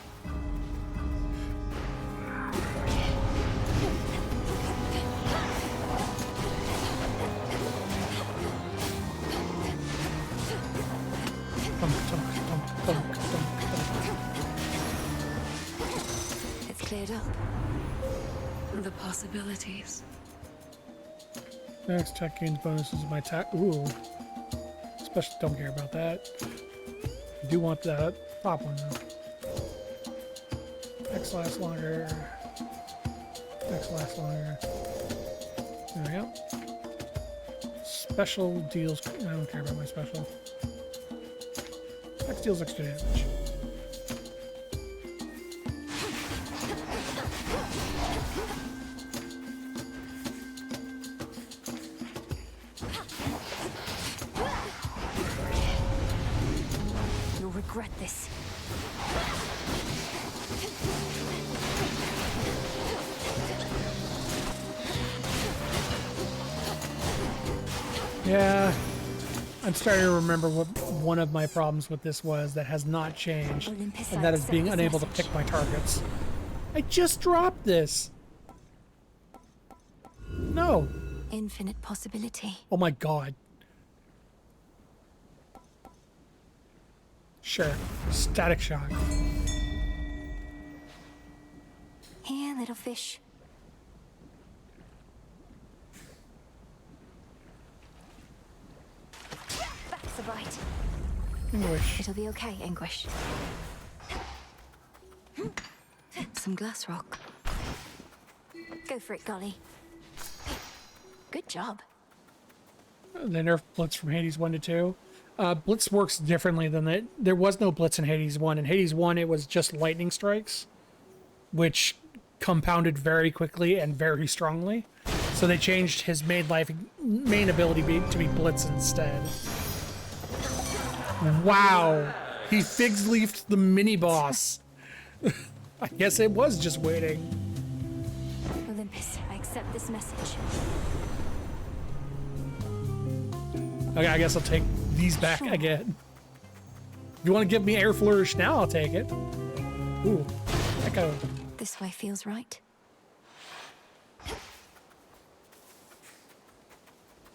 It's cleared up. The possibilities. Next tech gains bonuses my attack. Ooh. Especially don't care about that. I do want that top one though. X lasts longer. X lasts longer. There we go. Special deals. I don't care about my special. X deals extra damage. You'll regret this. Yeah, I'm starting to remember what one of my problems with this was that has not changed, and that is being unable to pick my targets. I just dropped this. No. Infinite possibility. Oh my god. Sure. Static shock. Here, little fish. That's a bite. Anguish. It'll be okay, Anguish. Some glass rock. Go for it, Golly. Good job. They nerfed Blitz from Hades 1 to 2. Blitz works differently than that. There was no Blitz in Hades 1. In Hades 1, it was just lightning strikes, which compounded very quickly and very strongly. So they changed his main ability to be Blitz instead. Wow. He figs leafed the mini boss. I guess it was just waiting. Olympus, I accept this message. Okay, I guess I'll take these back again. If you want to give me Air Flourish now, I'll take it. Ooh, Echo. This way feels right.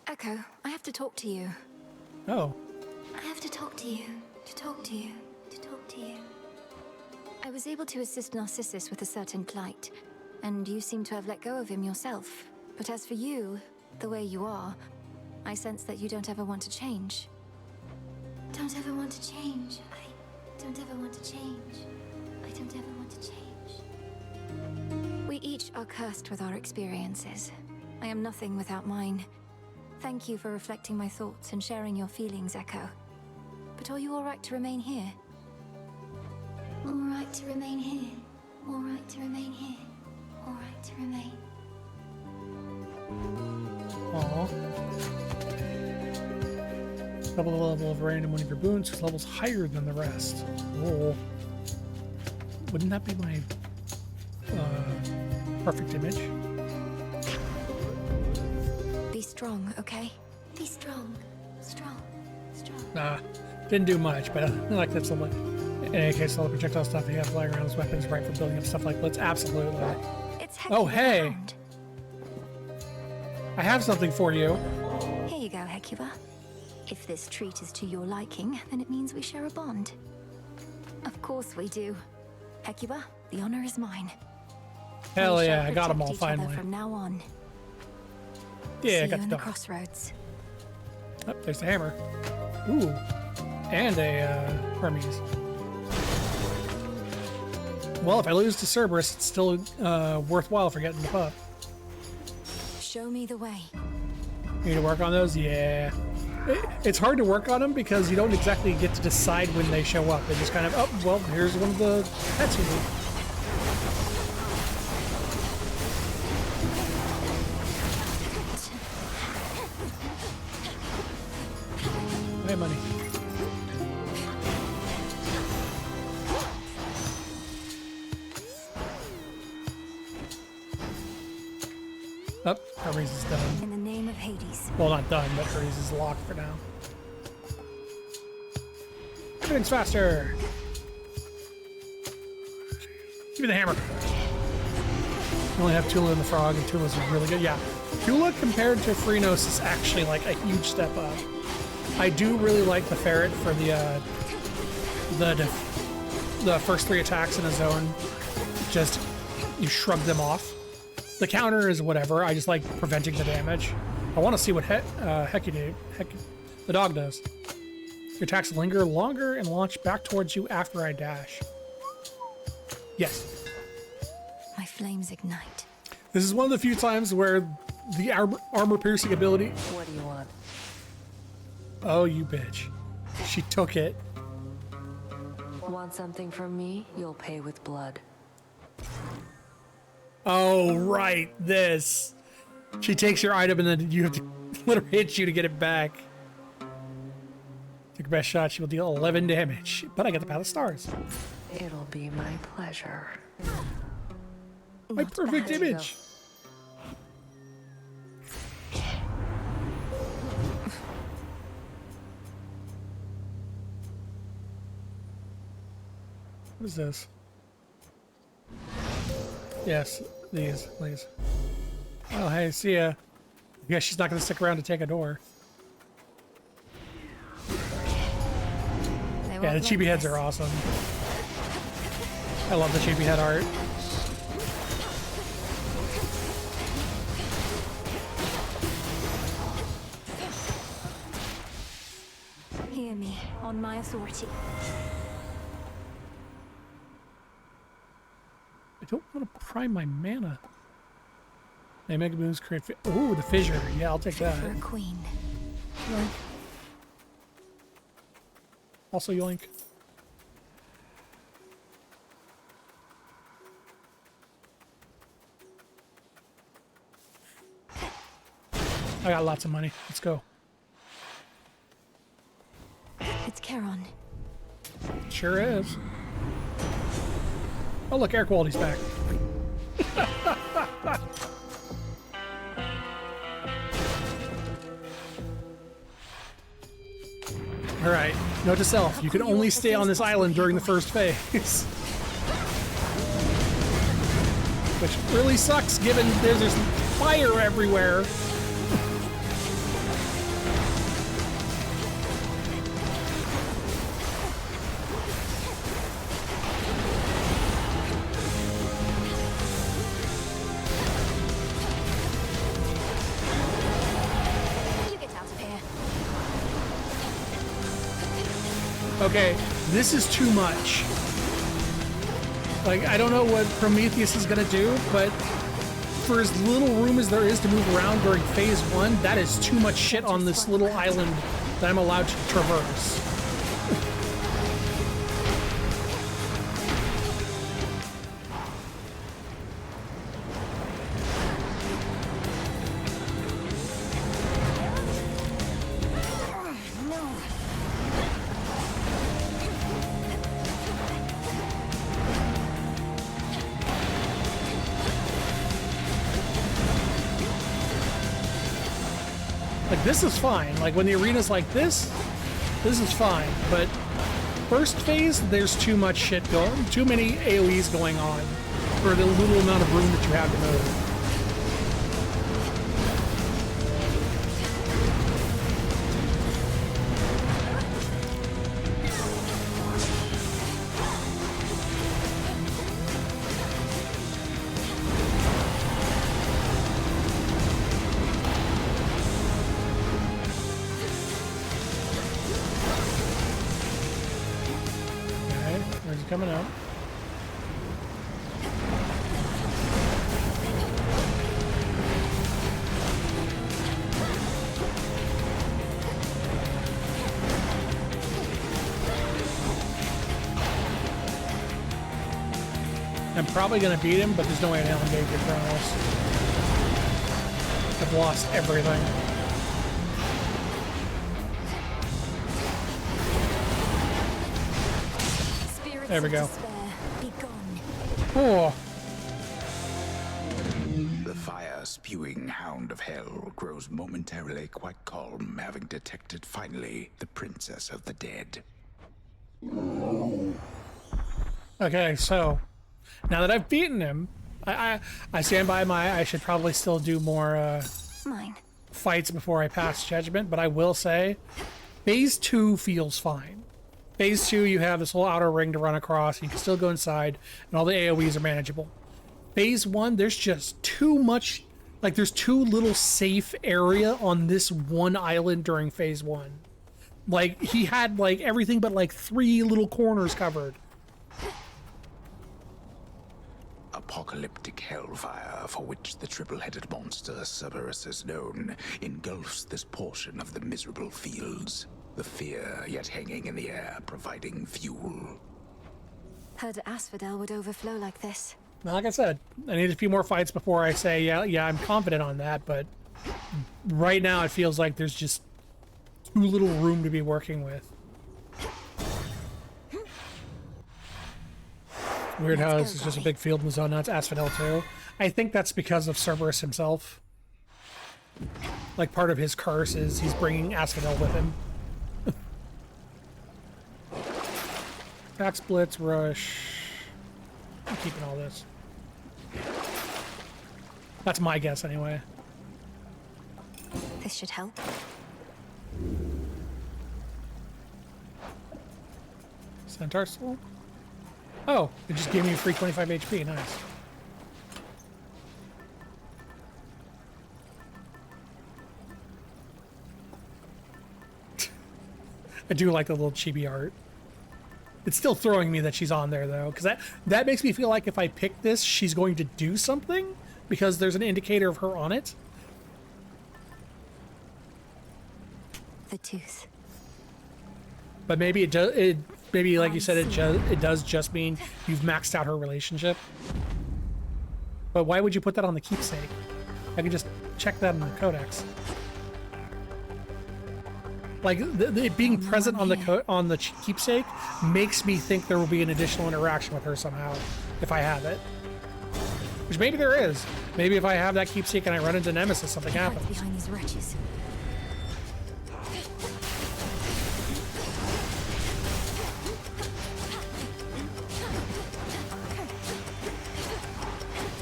Echo, I have to talk to you. Oh. I have to talk to you. To talk to you. To talk to you. I was able to assist Narcissus with a certain plight, and you seem to have let go of him yourself. But as for you, the way you are, I sense that you don't ever want to change. Don't ever want to change. I don't ever want to change. I don't ever want to change. We each are cursed with our experiences. I am nothing without mine. Thank you for reflecting my thoughts and sharing your feelings, Echo. But are you all right to remain here? All right to remain here. All right to remain here. All right to remain. Aww. Double the level of random one of your boons, whose level's higher than the rest. Oh. Wouldn't that be my perfect image? Be strong, okay? Be strong. Strong. Strong. Nah, didn't do much, but I like that so much. In any case, all the projectile stuff he has flying around his weapons right for building up stuff like Blitz. Absolutely. It's Oh, Hecuba hey! the Hound. I have something for you. Here you go, Hecuba. If this treat is to your liking, then it means we share a bond. Of course we do. Hecuba, the honor is mine. Hell We yeah, shall I got them all protect each other finally. From now on. Yeah, I See got you the in the dog. crossroads. Oh, there's the hammer. Ooh. And a Hermes. Well, if I lose to Cerberus, it's still worthwhile for getting the pup. Show me the way. You need to work on those? Yeah. It's hard to work on them because you don't exactly get to decide when they show up. They just kind of, oh, well, here's one of the pets you need. Hey, money. Oh, Hermes is done. In the name of Hades. Well, not done, but Hermes is locked for now. Everything's faster. Give me the hammer. We only have Tula and the Frog, and Tula's really good. Yeah, Tula compared to Phrynos is actually like a huge step up. I do really like the Ferret for the first 3 attacks in a zone. Just you shrug them off. The counter is whatever. I just like preventing the damage. I want to see what the dog does. Your attacks linger longer and launch back towards you after I dash. Yes. My flames ignite. This is one of the few times where the armor-piercing ability... What do you want? Oh, you bitch. She took it. Want something from me? You'll pay with blood. Oh, right. This. She takes your item and then you have to let her hit you to get it back. Take her best shot. She will deal 11 damage. But I get the Path of Stars. It'll be my pleasure. My perfect image. What is this? Yes, these, please. Oh, hey, see ya. I guess she's not going to stick around to take a door. Yeah, the chibi heads are awesome. I love the chibi head art. Hear me, on my authority. I don't want to prime my mana. Hey, Mega Moons create... Ooh, the fissure. Yeah, I'll take that. For a queen. Yoink. Also yoink. I got lots of money. Let's go. It's Charon. Sure is. Oh, look, air quality's back. All right, note to self, you can only stay on this island during the first phase. Which really sucks given there's fire everywhere. You get out of here. Okay, this is too much. Like, I don't know what Prometheus is gonna do, but for as little room as there is to move around during phase 1, that is too much shit on this little island that I'm allowed to traverse. Like, this is fine. Like, when the arena's like this is fine. But first phase, there's too much shit going, too many AoEs going on for the little amount of room that you have to move. Coming out. I'm probably gonna beat him, but there's no way in hell I'm gonna get Kronos. I've lost everything. There we go. Oh. The fire-spewing hound of hell grows momentarily quite calm, having detected finally the princess of the dead. Okay, so now that I've beaten him, I stand by my I should probably still do more fights before I pass judgment, but I will say phase 2 feels fine. Phase 2, you have this whole outer ring to run across. You can still go inside, and all the AoEs are manageable. Phase 1, there's just too much. Like, there's too little safe area on this one island during phase 1. Like, he had, like, everything but, like, 3 little corners covered. Apocalyptic hellfire, for which the triple-headed monster Cerberus is known, engulfs this portion of the miserable fields. The fear yet hanging in the air, providing fuel. Heard Asphodel would overflow like this. Now, like I said, I need a few more fights before I say, yeah, I'm confident on that, but right now it feels like there's just too little room to be working with. Weird how this is just a big field in the zone. Now it's Asphodel too. I think that's because of Cerberus himself. Like, part of his curse is he's bringing Asphodel with him. Back splits, rush. I'm keeping all this. That's my guess anyway. This should help. Centaur Soul? Oh, it just gave me a free 25 HP. Nice. I do like the little chibi art. It's still throwing me that she's on there, though, because that makes me feel like if I pick this, she's going to do something, because there's an indicator of her on it. the tooth. But maybe it does. Maybe, like you said, it does just mean you've maxed out her relationship. But why would you put that on the keepsake? I can just check that in the codex. Like it being present on the keepsake makes me think there will be an additional interaction with her somehow if I have it. Which maybe there is. Maybe if I have that keepsake and I run into Nemesis, something happens. Behind these wretches.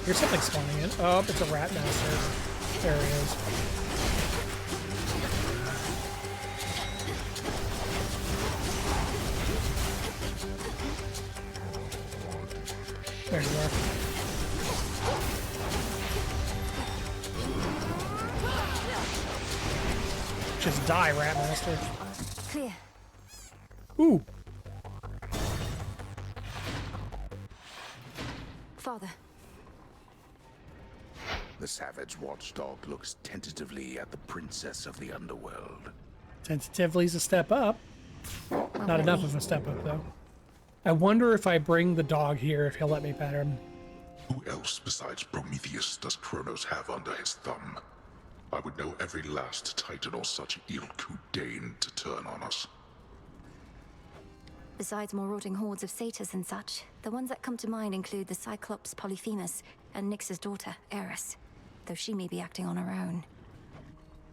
Here's something spawning in. Oh, it's a rat master. There he is. There you are. Just die, rat master. Clear. Ooh. Father. The savage watchdog looks tentatively at the princess of the underworld. Tentatively is a step up. Not enough of a step up, though. I wonder if I bring the dog here, if he'll let me pet him. Who else besides Prometheus does Kronos have under his thumb? I would know every last titan or such ilk who deigned to turn on us. Besides marauding hordes of satyrs and such, the ones that come to mind include the Cyclops Polyphemus and Nyx's daughter, Eris, though she may be acting on her own.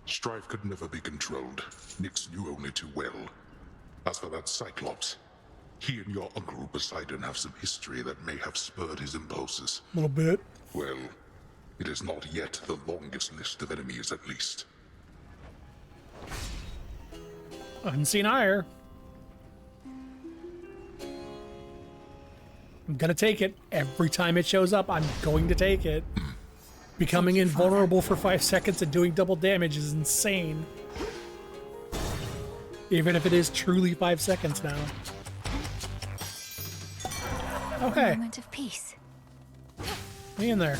Strife could never be controlled. Nyx knew only too well. As for that Cyclops, he and your uncle Poseidon have some history that may have spurred his impulses. A little bit. Well, it is not yet the longest list of enemies, at least. Unseen ire. I'm gonna take it. Every time it shows up, I'm going to take it. Becoming invulnerable for 5 seconds and doing double damage is insane. Even if it is truly 5 seconds now. Okay. Moment of peace. Me in there.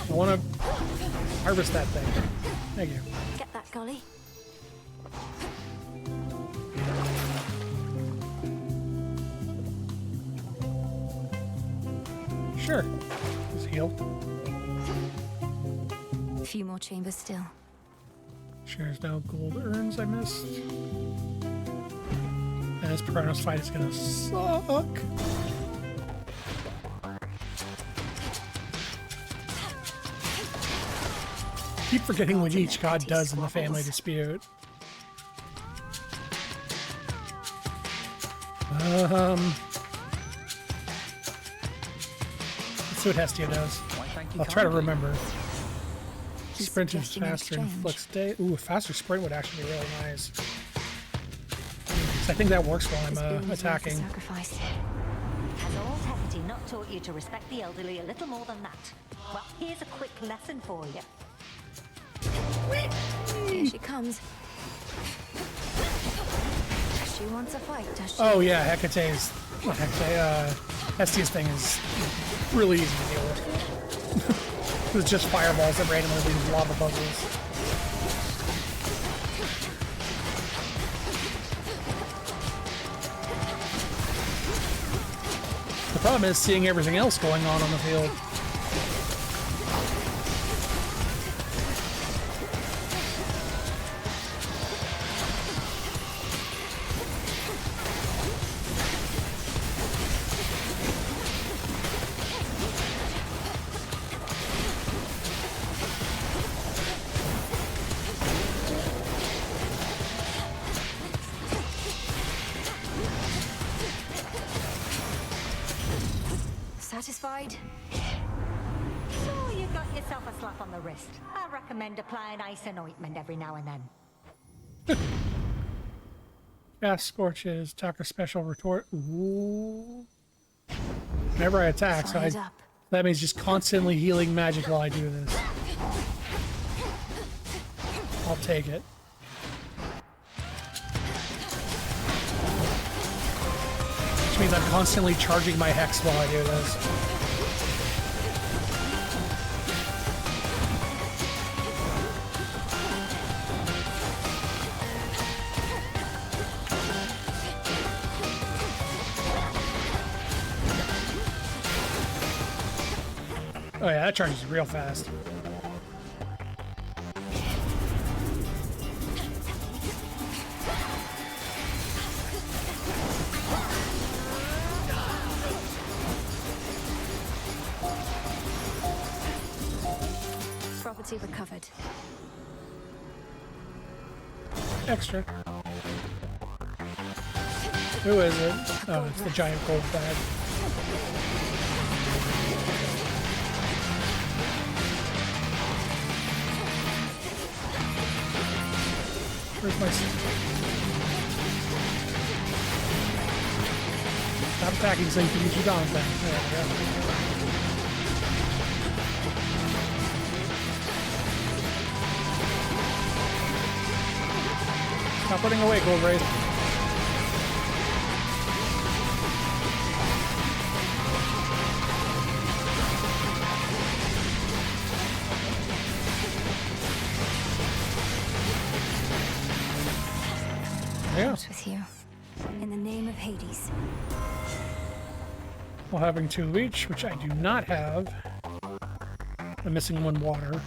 I want to harvest that thing. Thank you. Get that, Golly. Sure. Just heal. A few more chambers still. There's no gold urns I missed. And this Kronos fight is gonna suck. Keep forgetting what each god does in the family dispute. Let's see what Hestia does. I'll try to remember. Sprint is faster and flex day. Ooh, a faster sprint would actually be really nice. So I think that works while I'm attacking. Has old Hecate not taught you to respect the elderly a little more than that? Well, here's a quick lesson for you. Here she comes. She wants a fight, does she? Oh yeah, Hecate's... Not Hecate, Hestia's thing is really easy to deal with. It's just fireballs that randomly leave lava bubbles. The problem is seeing everything else going on the field. Satisfied? So you got yourself a slap on the wrist. I recommend applying ice and ointment every now and then. Fast scorches, attacker special retort. Ooh. Whenever I attack, so that means just constantly healing magic while I do this. I'll take it. Which means I'm constantly charging my hex while I do this. Oh yeah, that charges real fast. Property recovered. Extra. Who is it? Oh, it's the giant gold bag. Where's my... Stop attacking so you can use your down thing. There we go. Stop running away, Gold Wraith. Yeah. Out with you. In the name of Hades. While having 2 of each, which I do not have. I'm missing 1 water.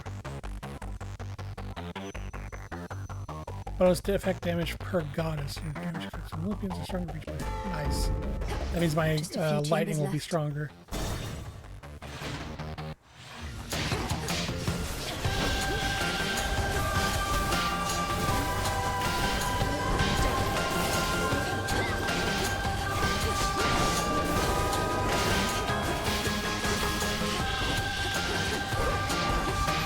Bonus to effect damage per goddess. Damage effects on Olympians are stronger for each player. Nice. That means my lightning will be stronger.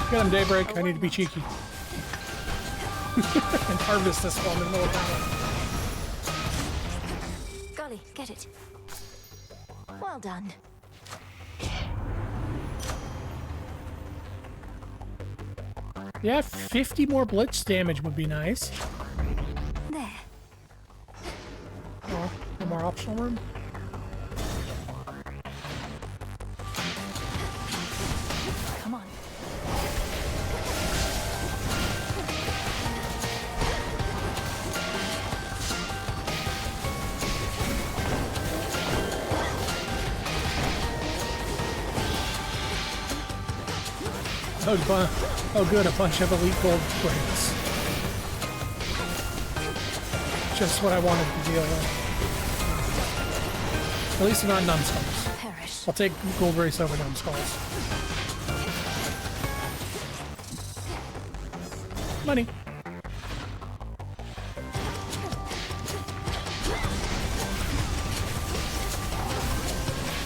Get him, Daybreak. I need to be cheeky. And harvest this one in the middle of battle. Golly, get it. Well done. Yeah, 50 more blitz damage would be nice. There. Oh, no more optional room. Come on. Oh, good, a bunch of elite gold grades. Just what I wanted to deal with. At least they're not numbskulls. Perish. I'll take gold race over numbskulls. Money.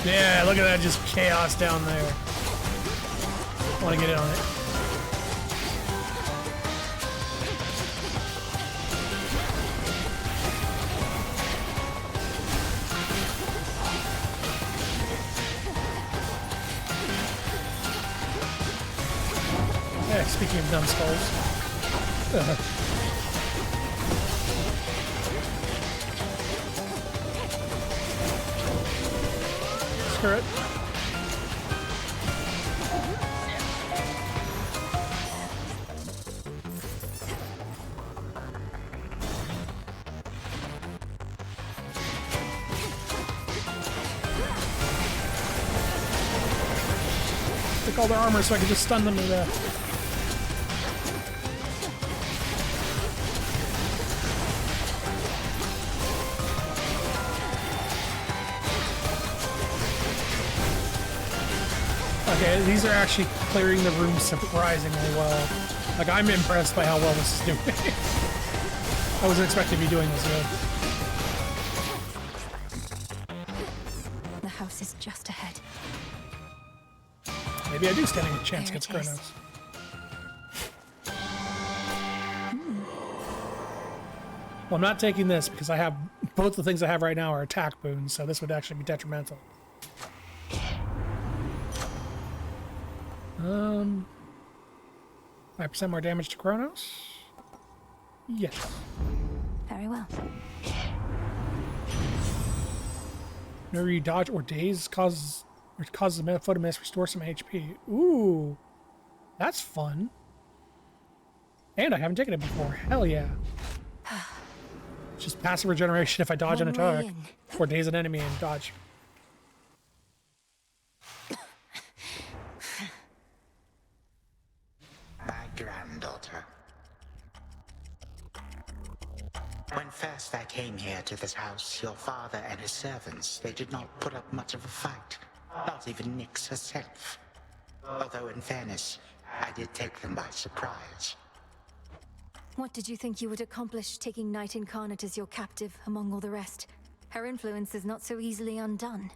Yeah, look at that, just chaos down there. I want to get in on it. Yeah, speaking of numbskulls. Screw it. Take all their armor so I can just stun them to death. Okay, these are actually clearing the room surprisingly well. Like, I'm impressed by how well this is doing. I wasn't expecting to be doing this good. The house is just ahead. Maybe I do stand a chance against There it is. Kronos. Well, I'm not taking this because I have both the things I have right now are attack boons, so this would actually be detrimental. 5% more damage to Kronos? Yes. Very well. Whenever you dodge or daze causes the foe to miss, restore some HP. Ooh. That's fun. And I haven't taken it before. Hell yeah. Just passive regeneration if I dodge an One way attack. in. Or daze an enemy and dodge. first I came here to this house, your father and his servants, they did not put up much of a fight. Not even Nyx herself. Although, in fairness, I did take them by surprise. What did you think you would accomplish taking Night Incarnate as your captive among all the rest? Her influence is not so easily undone.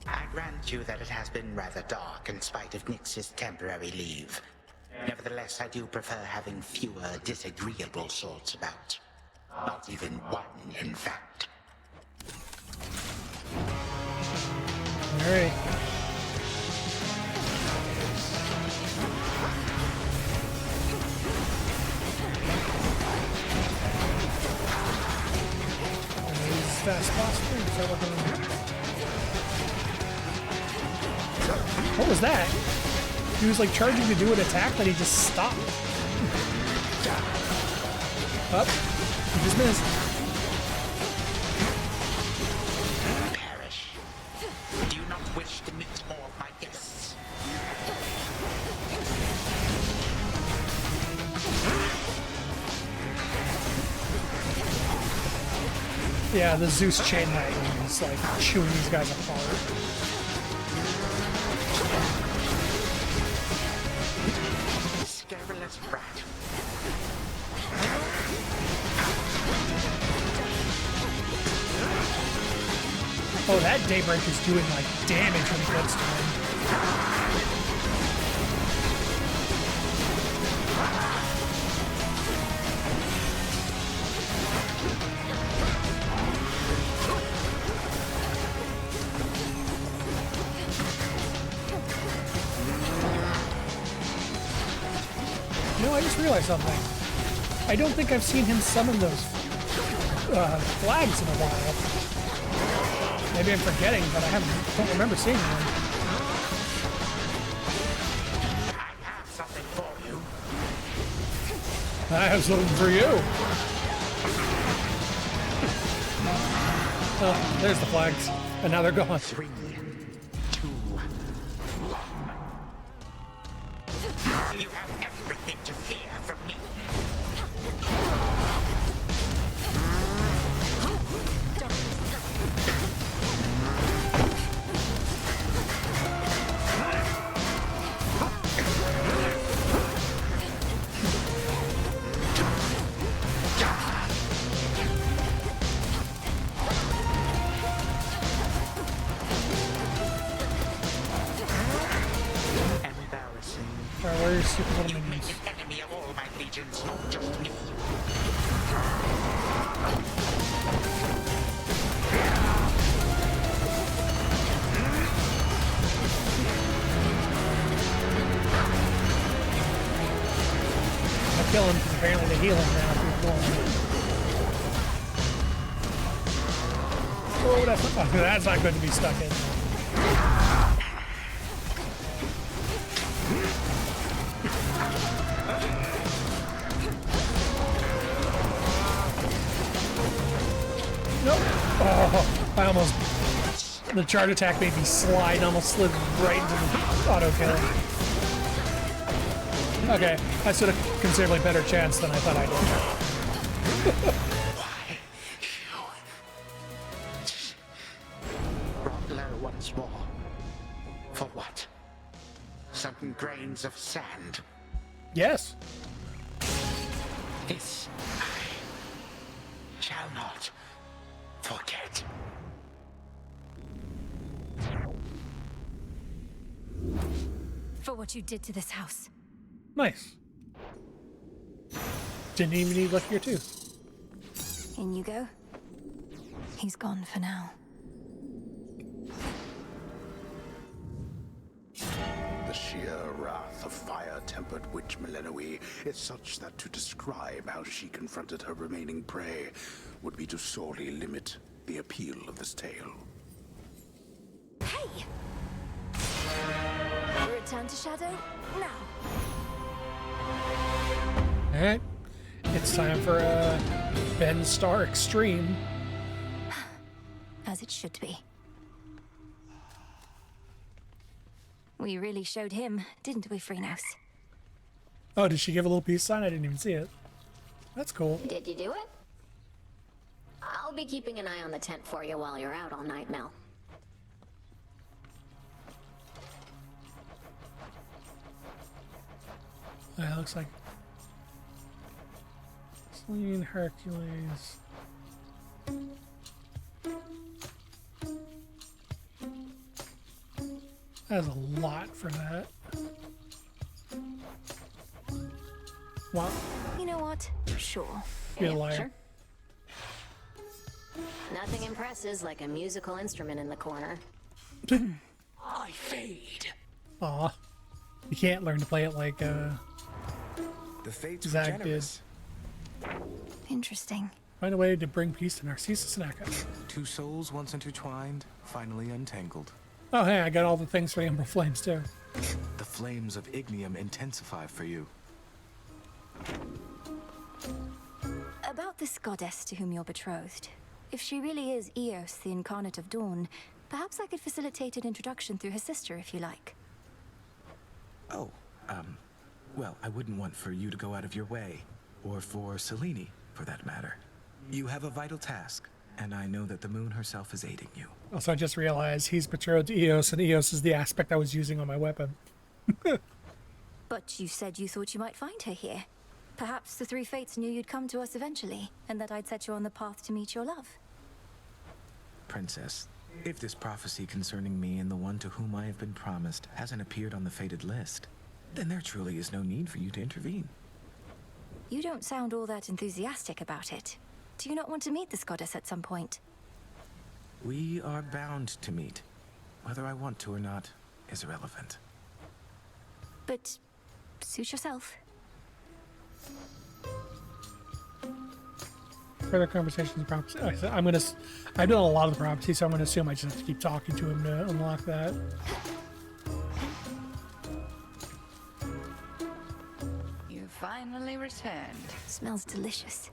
I grant you that it has been rather dark in spite of Nyx's temporary leave. Nevertheless, I do prefer having fewer disagreeable sorts about. Not even one, in fact. Alright. Fast possible. What was that? He was like charging to do an attack, but he just stopped. Up. He just missed. Perish. Do you not wish to meet more of my guests? Yeah, the Zeus chain lightning is like chewing these guys apart. Scurrilous rat. Oh, that Daybreak is doing like damage when it gets to him. No, I just realized something. I don't think I've seen him summon those flags in a while. Maybe I'm forgetting, but I don't remember seeing one. I have something for you. I have something for you. Oh, there's the flags. And now they're gone. 3, 2, 1. You have everything to fear from me. Alright, where are your super little minions? Enemy of all my legions, not just me. I'll kill him because apparently they heal him now through the wall. Oh, that's not good to be stuck in. Nope. Oh, I almost... The charge attack made me slide and almost slid right into the auto kill. Okay, I stood a considerably better chance than I thought I did. Brought low once more. For what? Some grains of sand. Yes. This I shall not forget. For what you did to this house. Nice. Didn't even need Lick Your Tooth. In you go. He's gone for now. The sheer wrath of fire-tempered witch Melinoe is such that to describe how she confronted her remaining prey would be to sorely limit the appeal of this tale. Hey! Return to Shadow now. Alright. It's time for Ben Star Extreme. As it should be. We really showed him, didn't we, Freenhouse? Oh, did she give a little peace sign? I didn't even see it. That's cool. Did you do it? I'll be keeping an eye on the tent for you while you're out all night, Mel. That looks like Selene, Hercules. That's a lot for that. Wow. You know what? Sure. You're a liar. Nothing impresses like a musical instrument in the corner. I fade. Aw. You can't learn to play it like The fates were Zach did. generous. Interesting. Find a way to bring peace to Narcissus and Echo. Two souls once intertwined, finally untangled. Oh, hey, I got all the things for the Emerald Flames, too. The flames of Ignium intensify for you. About this goddess to whom you're betrothed. If she really is Eos, the incarnate of dawn, perhaps I could facilitate an introduction through her sister, if you like. Oh, well, I wouldn't want for you to go out of your way. Or for Selene, for that matter. You have a vital task, and I know that the moon herself is aiding you. Also, I just realized he's betrothed to Eos, and Eos is the aspect I was using on my weapon. But you said you thought you might find her here. Perhaps the three fates knew you'd come to us eventually, and that I'd set you on the path to meet your love. Princess, if this prophecy concerning me and the one to whom I have been promised hasn't appeared on the fated list, then there truly is no need for you to intervene. You don't sound all that enthusiastic about it. Do you not want to meet this goddess at some point? We are bound to meet. Whether I want to or not is irrelevant. But suit yourself. Further conversations and prophecy. I've done a lot of the prophecy, so I'm gonna assume I just have to keep talking to him to unlock that. You finally returned. Smells delicious.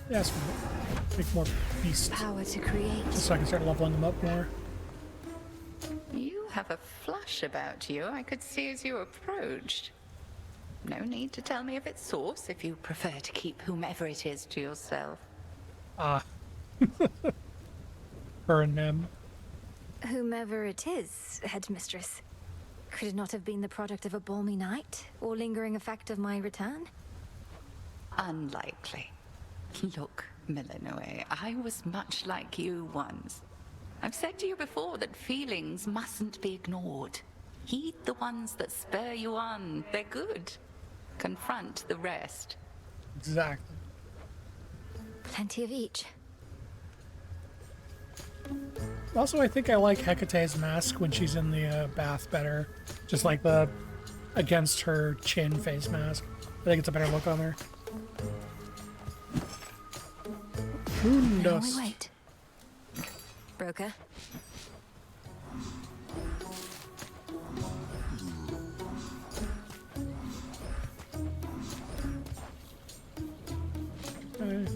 Yes, make more beasts. Power to create. Just so I can start leveling them up more. You have a flush about you I could see as you approached. No need to tell me of its source if you prefer to keep whomever it is to yourself. Ah. Her and them. Whomever it is, headmistress. Could it not have been the product of a balmy night, or lingering effect of my return? Unlikely. Look, Milanoe, I was much like you once. I've said to you before that feelings mustn't be ignored. Heed the ones that spur you on. They're good. Confront the rest. Exactly. Plenty of each. Also, I think I like Hecate's mask when she's in the bath better. Just like the against her chin face mask. I think it's a better look on her. Moon Now dust. we wait. Broker. Okay.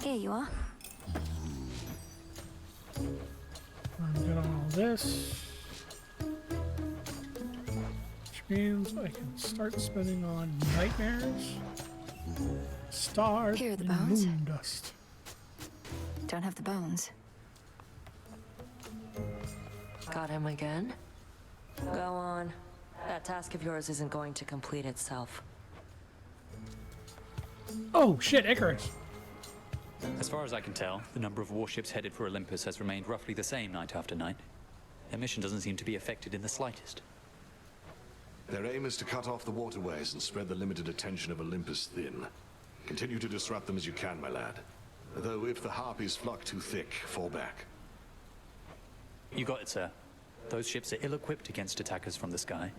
Here you are. I'm good on all this. Which means I can start spending on nightmares, stars, Here are the and bones. moon dust. Don't have the bones. Got him again? Go on. That task of yours isn't going to complete itself. Oh shit, Icarus. As far as I can tell, the number of warships headed for Olympus has remained roughly the same night after night. Their mission doesn't seem to be affected in the slightest. Their aim is to cut off the waterways and spread the limited attention of Olympus thin. Continue to disrupt them as you can, my lad. Though if the Harpies flock too thick, fall back. You got it, sir. Those ships are ill-equipped against attackers from the sky,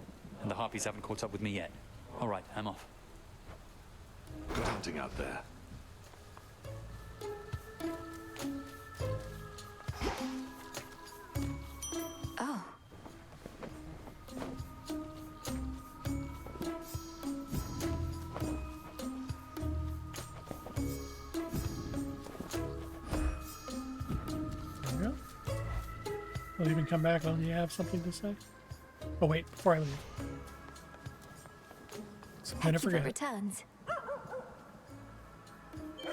and the Harpies haven't caught up with me yet. All right, I'm off. Good hunting out there. Oh. There we go. I'll even come back when you have something to say. Oh wait, before I leave. Some Gonna Hecuba forget. returns.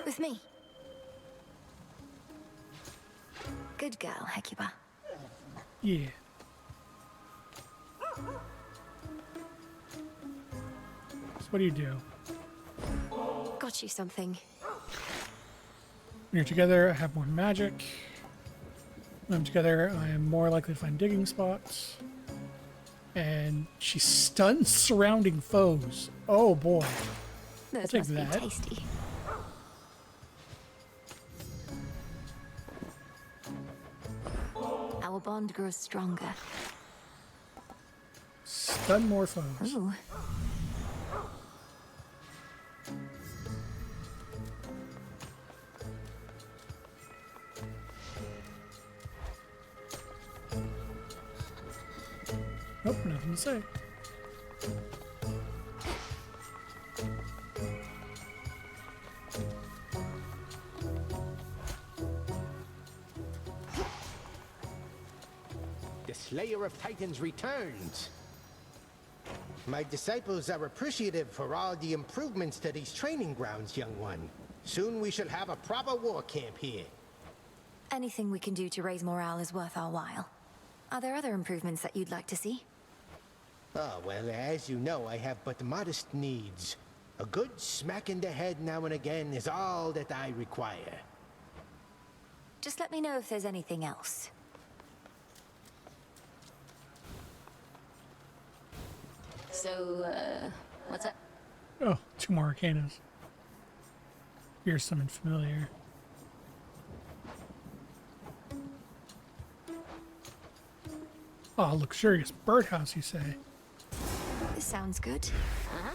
With me. Good girl, Hecuba. Yeah. So what do you do? Got you something. When you're together, I have more magic. When I'm together, I am more likely to find digging spots. And she stuns surrounding foes. Oh boy. I'll Those take must that. be tasty. Our bond grows stronger. Stun more foes. Ooh. Nope, nothing to say. The Slayer of Titans returns. My disciples are appreciative for all the improvements to these training grounds, young one. Soon we shall have a proper war camp here. Anything we can do to raise morale is worth our while. Are there other improvements that you'd like to see? Oh, well, as you know, I have but modest needs. A good smack in the head now and again is all that I require. Just let me know if there's anything else. So, what's up? Oh, 2 more arcanas. Here's something familiar. Oh, luxurious birdhouse, you say? This sounds good. Uh-huh.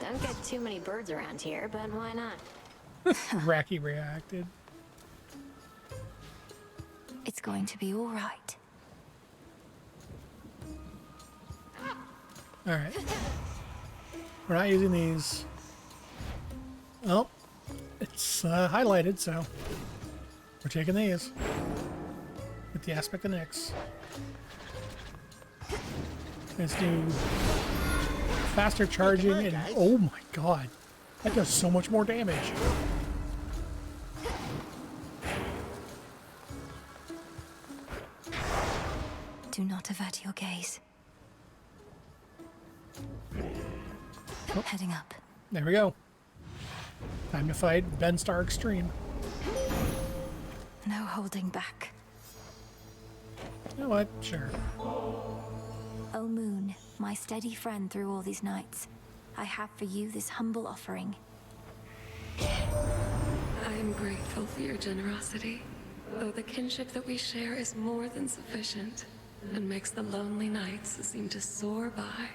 Don't get too many birds around here, but why not? Racky reacted. It's going to be all right. Alright. We're not using these. Oh, it's highlighted, so we're taking these. With the aspect of Nyx. Let's do faster charging and oh my god. That does so much more damage. Do not avert your gaze. Heading up. There we go. Time to fight Ben Star Extreme. No holding back. You know what? Sure. O Moon, my steady friend through all these nights, I have for you this humble offering. I am grateful for your generosity, though the kinship that we share is more than sufficient and makes the lonely nights seem to soar by.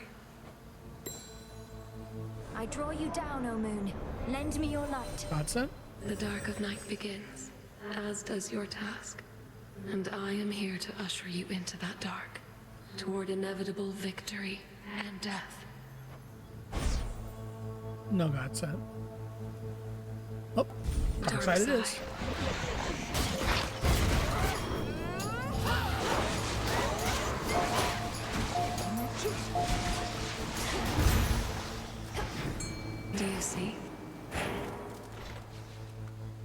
I draw you down, O Moon. Lend me your light. Godsent? The dark of night begins, as does your task. And I am here to usher you into that dark, toward inevitable victory and death. No Godsent. Oh, dark side it is. Do you see?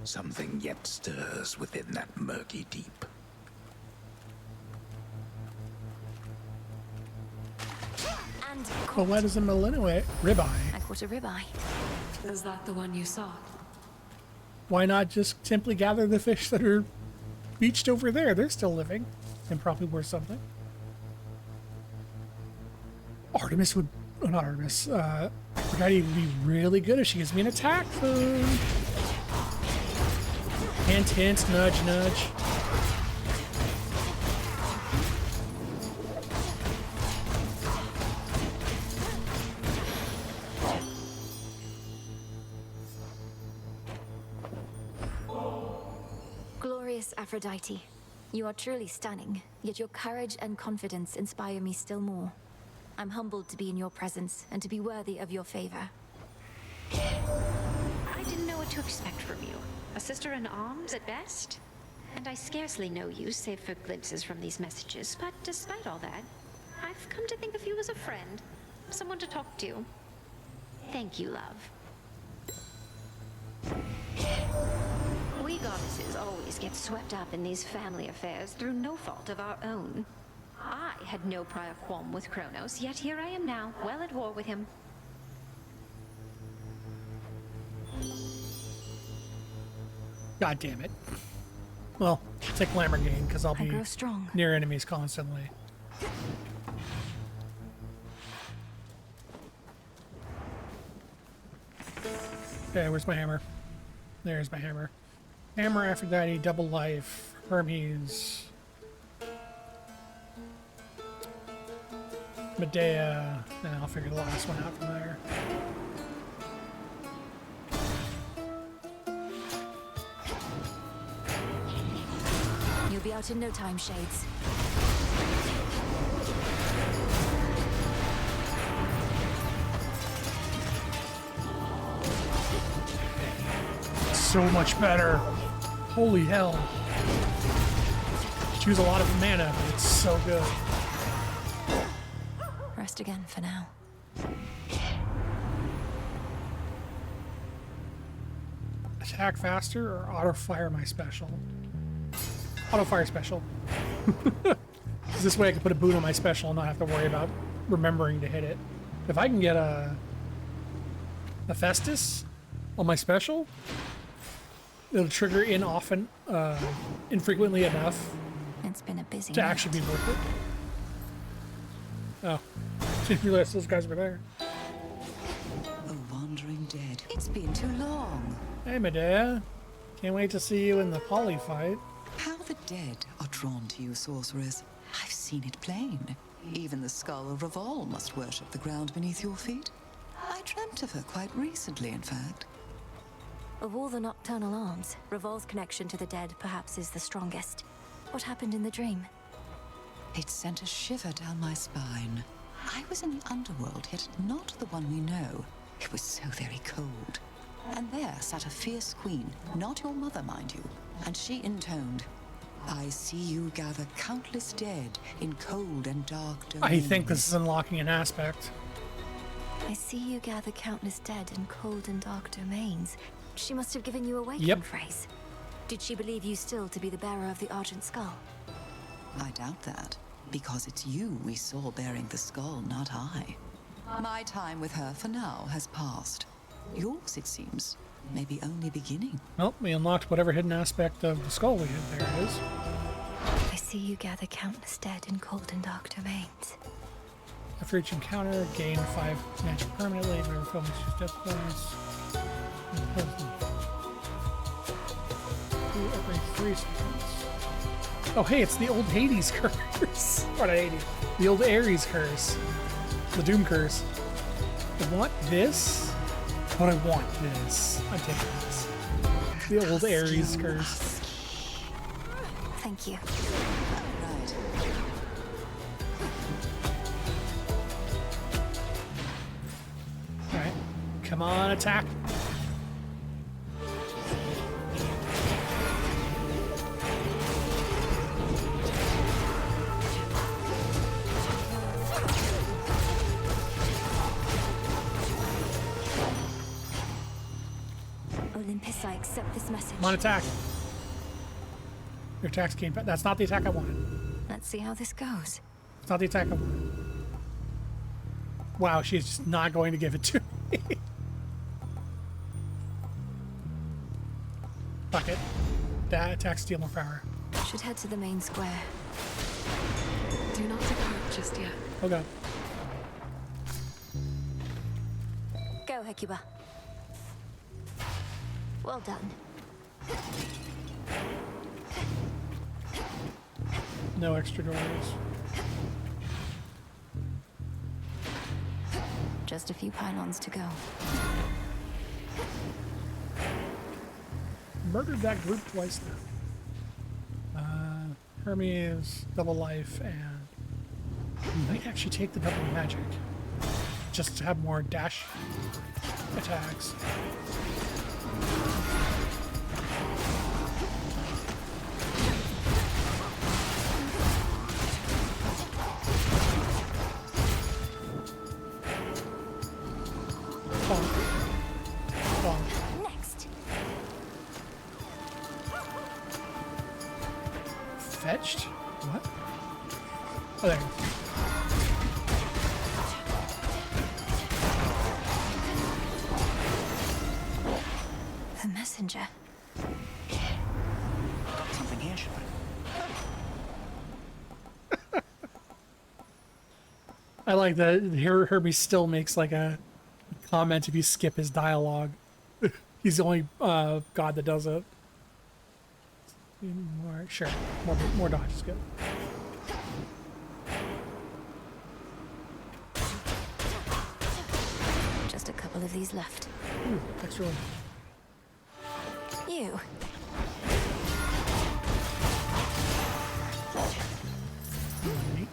Something yet stirs within that murky deep. And Well, why does a Malinois ribeye? I caught a ribeye. Is that the one you saw? Why not just simply gather the fish that are beached over there? They're still living and probably worth something. Artemis would, oh, not Artemis, Aphrodite would be really good if she gives me an attack food. Hint, hint, nudge, nudge. Glorious Aphrodite, you are truly stunning, yet your courage and confidence inspire me still more. I'm humbled to be in your presence and to be worthy of your favor. I didn't know what to expect from you. A sister in arms at best? And I scarcely know you, save for glimpses from these messages, but despite all that, I've come to think of you as a friend. someone to talk to. Thank you, love. We goddesses always get swept up in these family affairs through no fault of our own. I had no prior qualm with Kronos, yet here I am now, well at war with him. God damn it. Well, I'll take Lamborghini because I'll I be grow strong. near enemies constantly. Okay, where's my hammer? There's my hammer. Hammer, Aphrodite, Double Life, Hermes, Medea. Nah, I'll figure the last one out from there. You'll be out in no time, Shades. So much better. Holy hell. Choose a lot of mana, but it's so good. Rest again for now. Attack faster or auto fire my special? Auto fire special. 'Cause this way I can put a boot on my special and not have to worry about remembering to hit it. If I can get a Hephaestus on my special, it'll trigger infrequently enough It's been a busy to night. actually be worth it. Oh, didn't realize those guys were there. A wandering dead. It's been too long. Hey, Medea. Can't wait to see you in the poly fight. How the dead are drawn to you, sorceress. I've seen it plain. Even the skull of Revol must worship the ground beneath your feet. I dreamt of her quite recently, in fact. Of all the nocturnal arms, Revol's connection to the dead perhaps is the strongest. What happened in the dream? It sent a shiver down my spine. I was in the underworld, yet not the one we know. It was so very cold. And there sat a fierce queen, not your mother, mind you. And she intoned, I see you gather countless dead in cold and dark domains. I think this is unlocking an aspect. I see you gather countless dead in cold and dark domains. She must have given you a waking Yep. phrase. Did she believe you still to be the bearer of the Argent Skull? I doubt that, because it's you we saw bearing the skull, not I. My time with her for now has passed. Yours, it seems, may be only beginning. Well, we unlocked whatever hidden aspect of the skull we had. There it is. I see you gather countless dead in cold and dark domains. After each encounter, gain 5 magic permanently. Whenever foe makes use death points. Every 3 seconds. Oh, hey, it's the old Hades curse. Or not Hades. The old Ares curse. The Doom curse. I want this, but I want this. I'm taking this. The old Ares curse. Thank you. Right. Alright. Come on, attack. Olympus, I accept this message. Come on, attack. Your attack's came back. That's not the attack I wanted. Let's see how this goes. It's not the attack I wanted. Wow, she's just not going to give it to me. Fuck it. That attack steal more power. Should head to the main square. Do not depart just yet. Oh god. Go, Hecuba. Well done. No extra doors. Just a few pylons to go. Murdered that group twice now. Hermes, Double Life, and might actually take the double magic. Just to have more dash attacks. What? Oh, there. The messenger. Got something here, should I like that Herbie still makes like a comment if you skip his dialogue. He's the only god that does it. More, sure. More dodge is good. Just a couple of these left. Ooh, extra one. You. Money.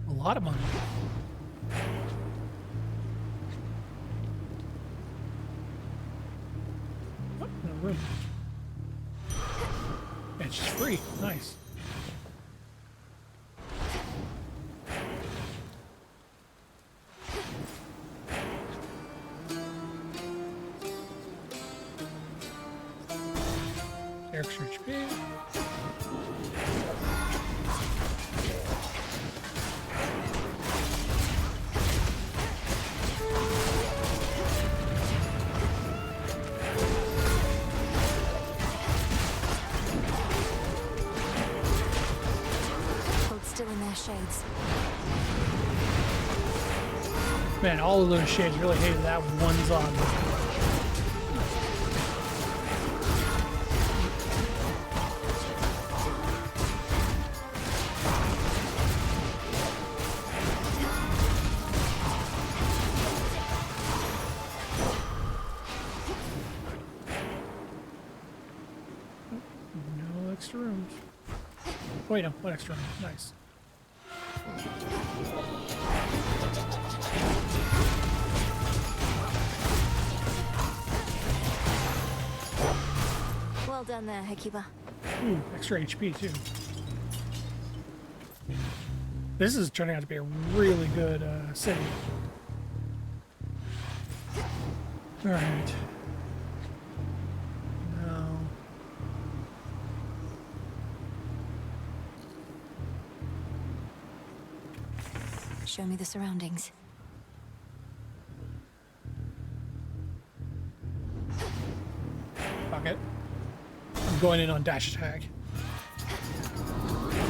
A lot of money. Oh, no room. It's just free. Nice. Extra HP. Hold still in their shades. Man, all of those shades really hated that one zombie. No extra rooms. Wait, no, one extra room. Nice. Well done there, Hekiba. Ooh, extra HP too. This is turning out to be a really good city. All right. Now, Show me the surroundings. fuck it. I'm going in on dash attack.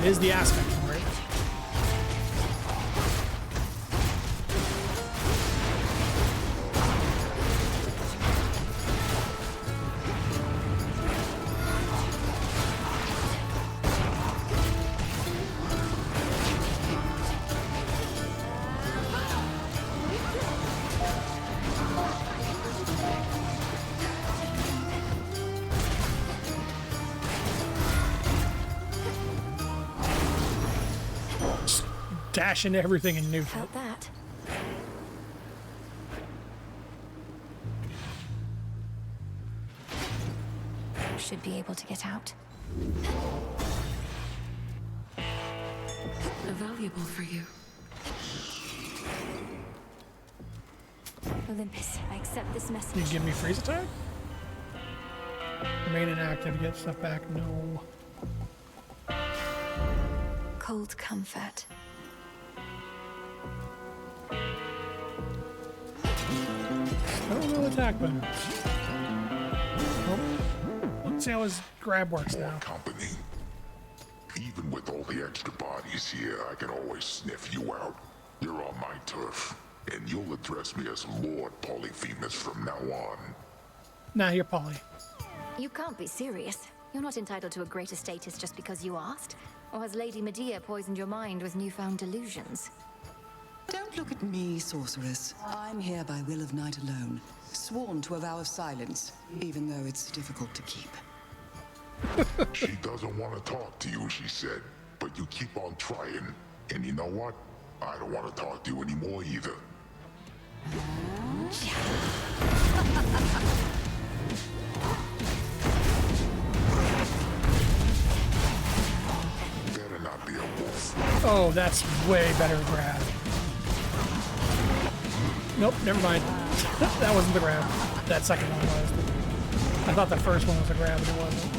It is the aspect for it. Dash into everything and nuke it. Felt that. Should be able to get out. Valuable for you. Olympus, I accept this message. You give me freeze attack? Remain inactive, get stuff back. No. Cold comfort. No attack bonus. Nope. Let's see how his grab works now. Company. Even with all the extra bodies here, I can always sniff you out. You're on my turf, and you'll address me as Lord Polyphemus from now on. Nah, you're Polly. You can't be serious. You're not entitled to a greater status just because you asked. Or has Lady Medea poisoned your mind with newfound delusions? Don't look at me, sorceress. I'm here by will of Night alone, sworn to a vow of silence, even though it's difficult to keep. She doesn't want to talk to you, she said, but you keep on trying. And you know what? I don't want to talk to you anymore either. Better not be a wolf. Oh, that's way better grab. Nope, never mind. That wasn't the grab. That second one was. I thought the first one was a grab, but it wasn't.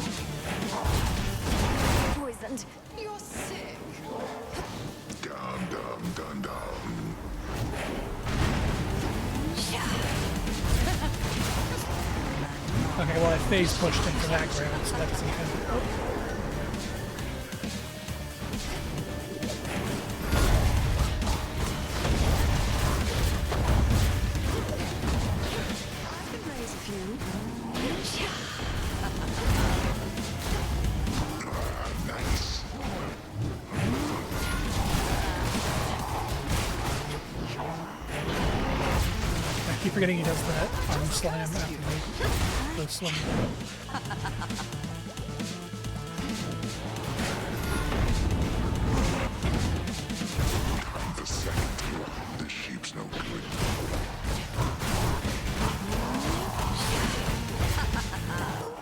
happened. You're sick. Gundam, Gundam. Okay, well I phase pushed into that ground, so that doesn't count. I can raise a few. Nice. I keep forgetting he does that arm slam after he goes slam. The second. This sheep's no good.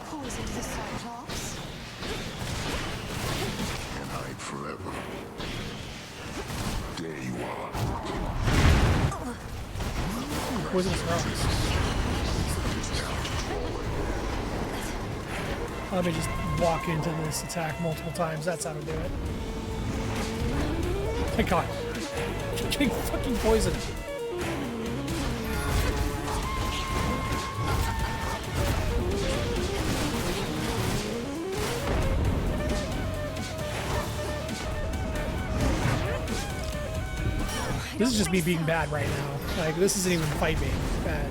Poisoned the Cyclops. Can't hide forever. There you are. Poisonous rocks. Let me just walk into this attack multiple times. That's how to do it. Thank God. Getting fucking poisoned. This is just me being bad right now. Like, this isn't even fight being bad.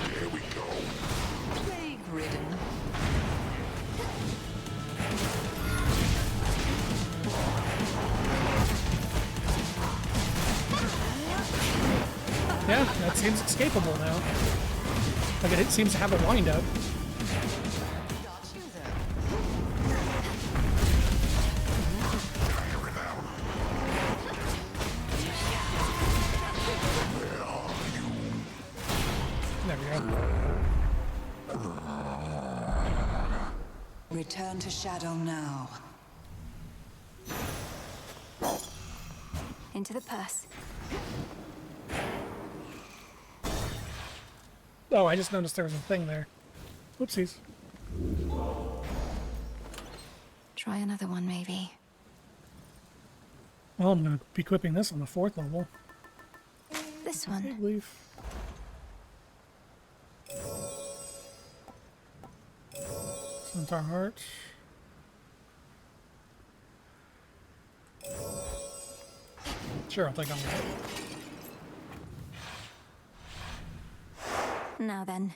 There we go. Plague-ridden. Yeah, that seems escapable now. Like, it seems to have a wind-up. There we go. Return to Shadow now. Into the purse. Oh, I just noticed there was a thing there. Whoopsies. Try another one, maybe. Well, I'm going to be equipping this on the 4th level. This one. Big leaf. Centaur heart. Sure, I'll take on with it. Now then.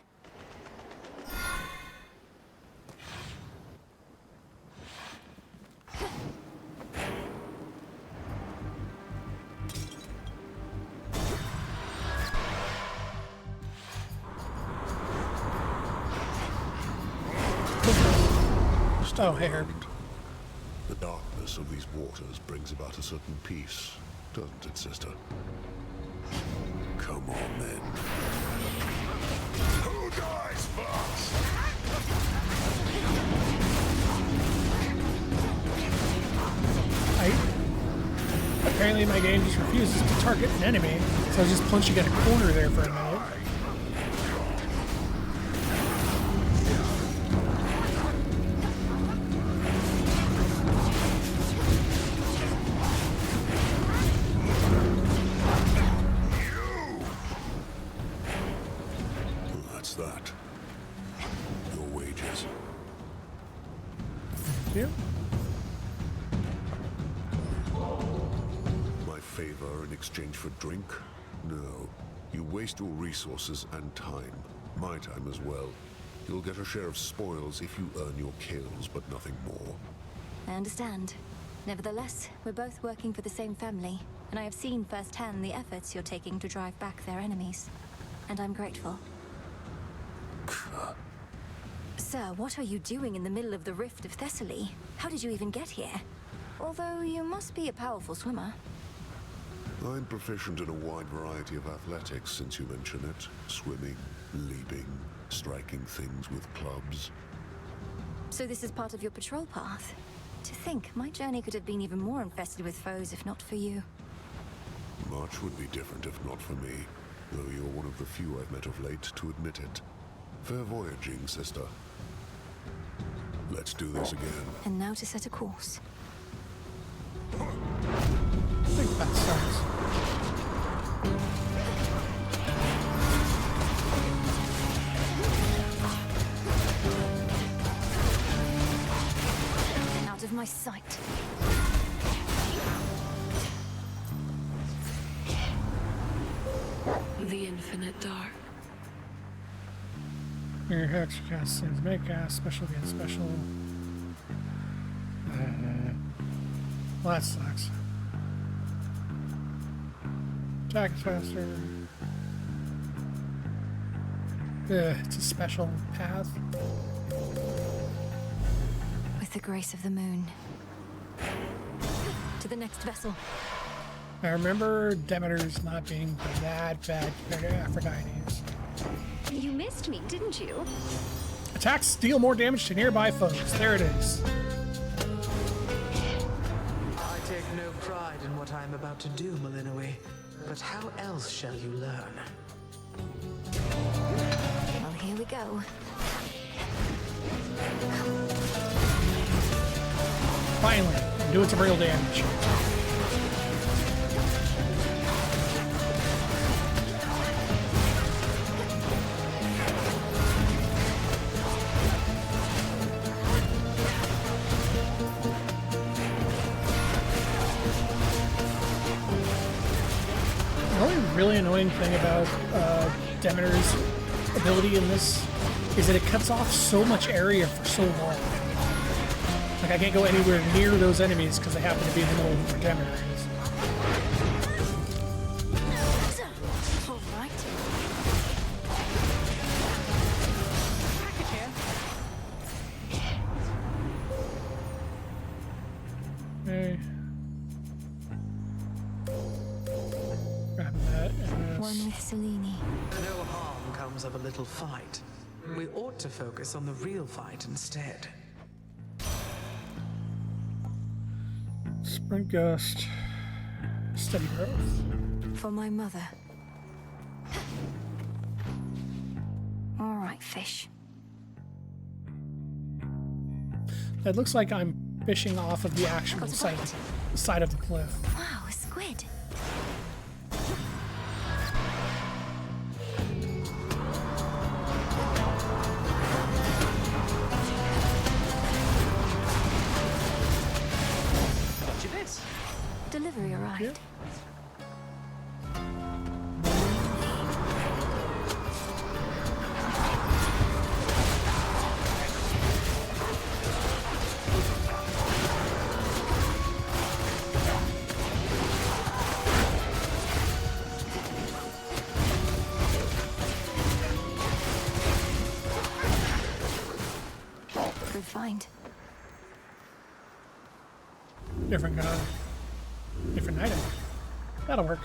Oh, hey, Herb. The darkness of these waters brings about a certain peace, doesn't it, sister? Come on, then. Who dies first? Apparently my game just refuses to target an enemy, so I was just punching at a corner there for a minute. That's that. Your wages. Thank you. My favor in exchange for drink? No. You waste your resources and time. My time as well. You'll get a share of spoils if you earn your kills, but nothing more. I understand. Nevertheless, we're both working for the same family, and I have seen firsthand the efforts you're taking to drive back their enemies. And I'm grateful. Sir, what are you doing in the middle of the Rift of Thessaly? How did you even get here? Although you must be a powerful swimmer. I'm proficient in a wide variety of athletics, since you mention it. Swimming, leaping, striking things with clubs. So this is part of your patrol path. To think, my journey could have been even more infested with foes if not for you. Much would be different if not for me, though you're one of the few I've met of late to admit it. Fair voyaging, sister. Let's do this again. And now to set a course. I think that starts. Out of my sight. The infinite dark. Your hex cast things make cast special against special. Well, that sucks. Attack faster. It's a special path. With the grace of the moon. To the next vessel. I remember Demeter's not being that bad compared to Aphrodite's. You missed me, didn't you? Attacks deal more damage to nearby foes. There it is. I take no pride in what I am about to do, Malinois. But how else shall you learn? Well, here we go. Finally, I'm doing some real damage. The only really annoying thing about Demeter's ability in this is that it cuts off so much area for so long. Like, I can't go anywhere near those enemies because they happen to be in the middle of where Demeter is. All right. Okay. Grab that and One with Selene. No harm comes of a little fight. We ought to focus on the real fight instead. Sprint Gust. Steady growth. For my mother. All right, fish. It looks like I'm fishing off of the actual side of the cliff. Wow, a squid. Got you this. Delivery arrived. Good find. Different item. That'll work.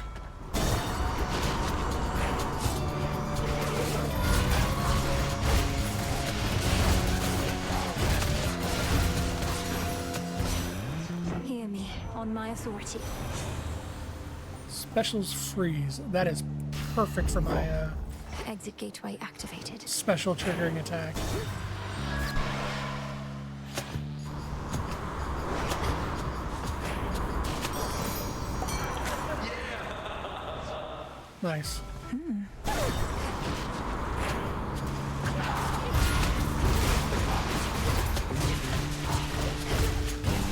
Hear me, on my authority. Specials freeze. That is perfect for my Exit gateway activated. special triggering attack. Nice.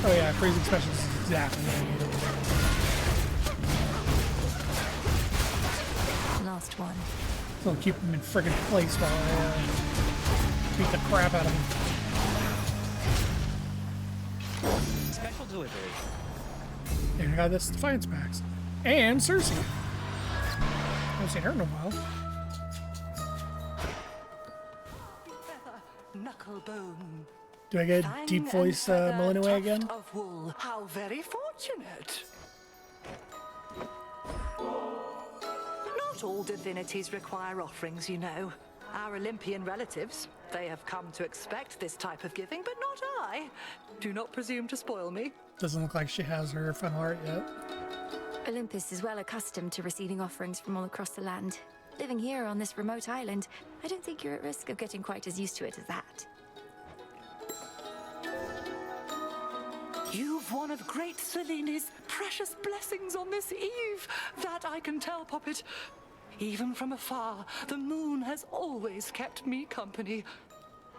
Oh yeah, freezing specials is exactly what I needed. Last one. So I'll keep them in friggin' place while I beat the crap out of them. Special delivery. And I got this Defiance Max. And Cersei. I haven't seen her in a while. Knucklebone. Do I get deep voice Malinois again? Of wool. How very fortunate. Not all divinities require offerings, you know. Our Olympian relatives, they have come to expect this type of giving, but not I. Do not presume to spoil me. Doesn't look like she has her fun heart yet. Olympus is well accustomed to receiving offerings from all across the land. Living here on this remote island, I don't think you're at risk of getting quite as used to it as that. You've one of great Selene's precious blessings on this eve. That I can tell, Poppet. Even from afar, the moon has always kept me company.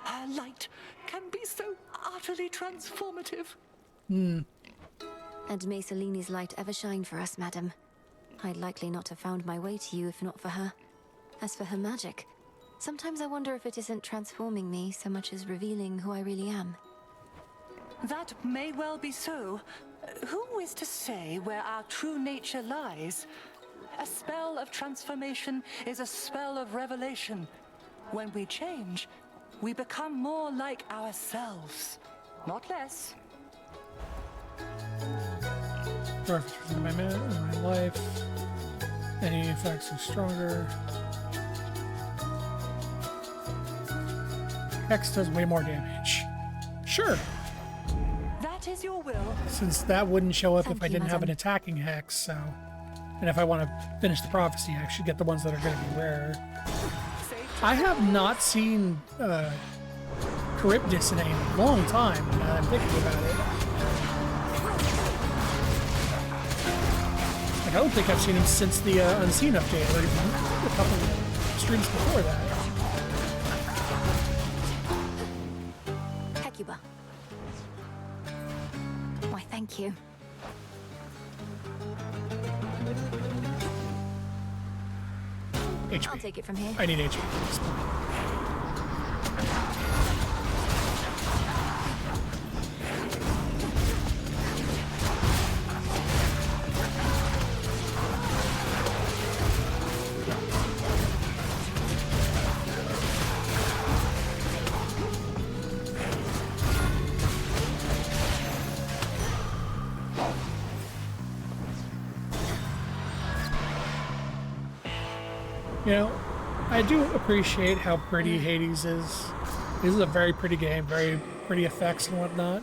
Her light can be so utterly transformative. And may Selene's light ever shine for us, madam. I'd likely not have found my way to you if not for her. As for her magic, sometimes I wonder if it isn't transforming me so much as revealing who I really am. That may well be so. Who is to say where our true nature lies? A spell of transformation is a spell of revelation. When we change, we become more like ourselves, not less. Darkness in my life. Any effects are stronger. Hex does way more damage. Sure. That is your will. Since that wouldn't show up if I you, didn't have an madam. attacking hex, so. And if I want to finish the prophecy, I should get the ones that are going to be rare. I have not seen Charybdis in a long time, now that I'm thinking about it. Like, I don't think I've seen him since the Unseen update, or even a couple of streams before that. Hecuba. Why, thank you. HP. I'll take it from here. I need HP. You know, I do appreciate how pretty Hades is. This is a very pretty game, very pretty effects and whatnot.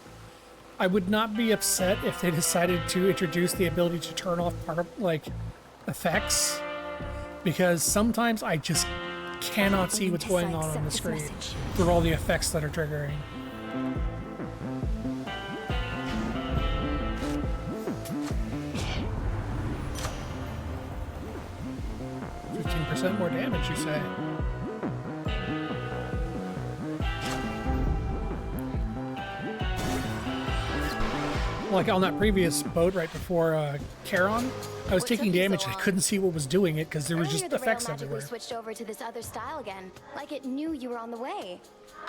I would not be upset if they decided to introduce the ability to turn off part of, like, effects, because sometimes I just cannot see what's going on the screen for all the effects that are triggering. 15% more damage, you say? Like on that previous boat right before Charon, I was taking damage and I couldn't see what was doing it because there was just Earlier, the effects rail magically everywhere. switched over to this other style again, like it knew you were on the way.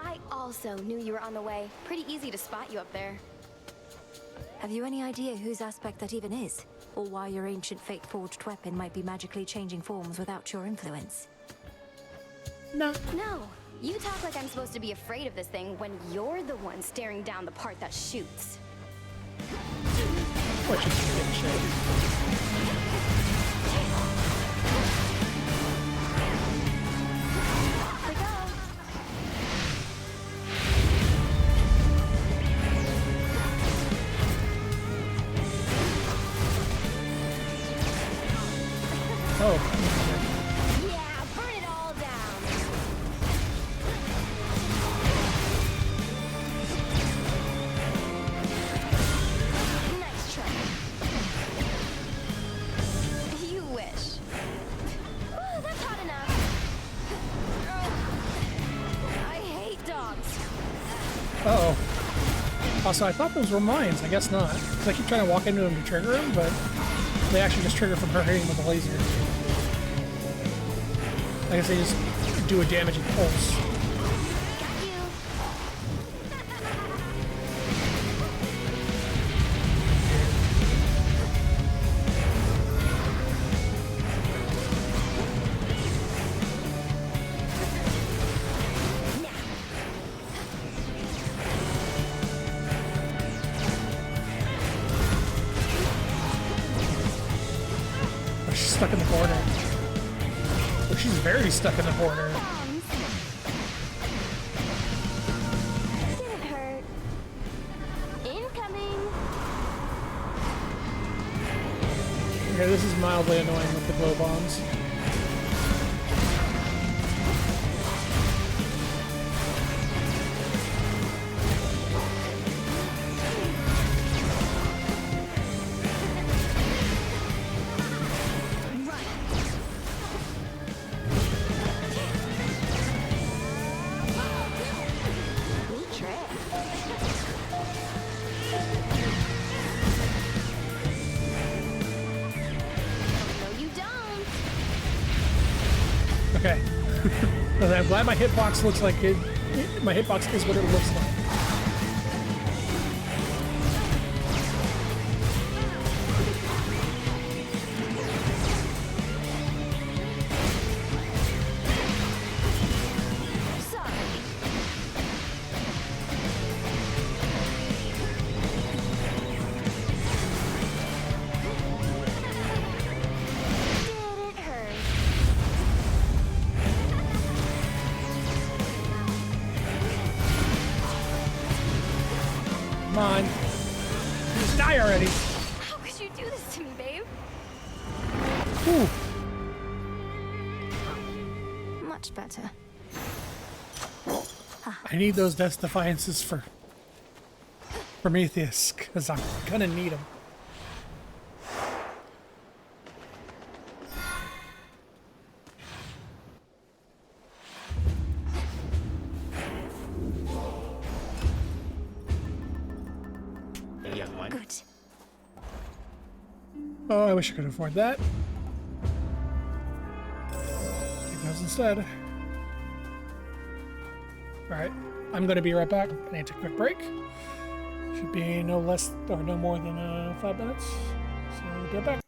I also knew you were on the way. Pretty easy to spot you up there. Have you any idea whose aspect that even is? Or why your ancient fate-forged weapon might be magically changing forms without your influence? No. No. You talk like I'm supposed to be afraid of this thing when you're the one staring down the part that shoots. What you can get shit. Oh. Yeah, burn it all down. Nice try. You wish. Ooh, that's hot enough. I hate dogs. Uh-oh. Also, I thought those were mines. I guess not. 'Cause I keep trying to walk into them to trigger them, but they actually just trigger from her hitting with a laser. I guess they just do a damaging pulse. Oh, she's stuck in the border. Oh, she's very stuck in the border. Didn't hurt. Okay, this is mildly annoying with the glow bombs. Okay. I'm glad my hitbox looks like it. My hitbox is what it looks like. Come on. Just die already. How could you do this to me, babe? Whew. Much better. I need those Death Defiances for Prometheus, because I'm gonna need them. Good. Oh, I wish I could afford that. Take those instead. Alright, I'm gonna be right back. I need to take a quick break. Should be no less or no more than 5 minutes. So we'll be right back.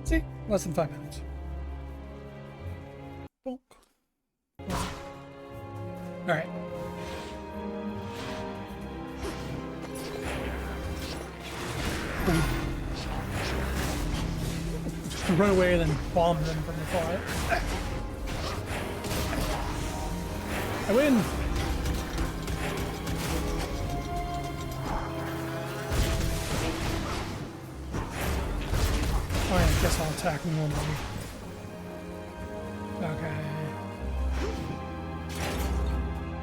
See? Less than 5 minutes. Bonk. Alright. Run away and then bomb them from afar. I win! Alright, I guess I'll attack normally. Okay.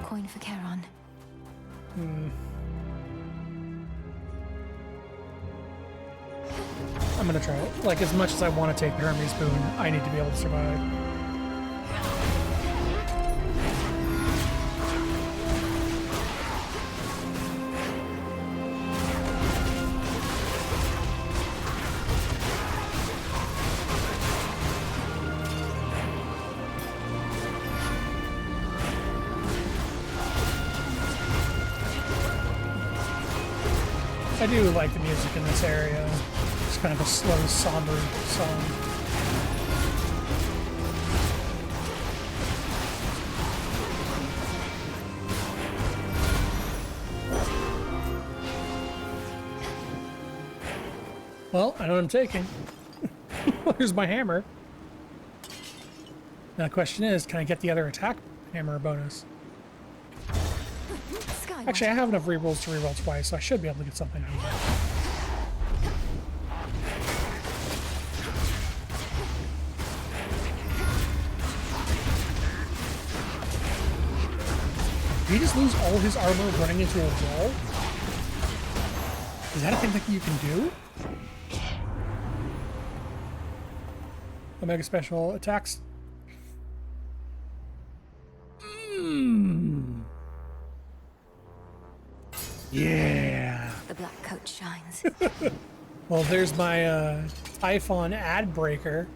Coin for Charon. I'm gonna try it. Like, as much as I want to take the Hermes boon, I need to be able to survive. I do like the music in this area. It's kind of a slow, somber song. Well, I know what I'm taking. Here's my hammer. Now the question is, can I get the other attack hammer bonus? Actually, I have enough rerolls to reroll twice, so I should be able to get something out of that. Did he just lose all his armor running into a wall? Is that a thing that you can do? Omega special attacks. Yeah. The black coat shines. Well, there's my Typhon ad breaker.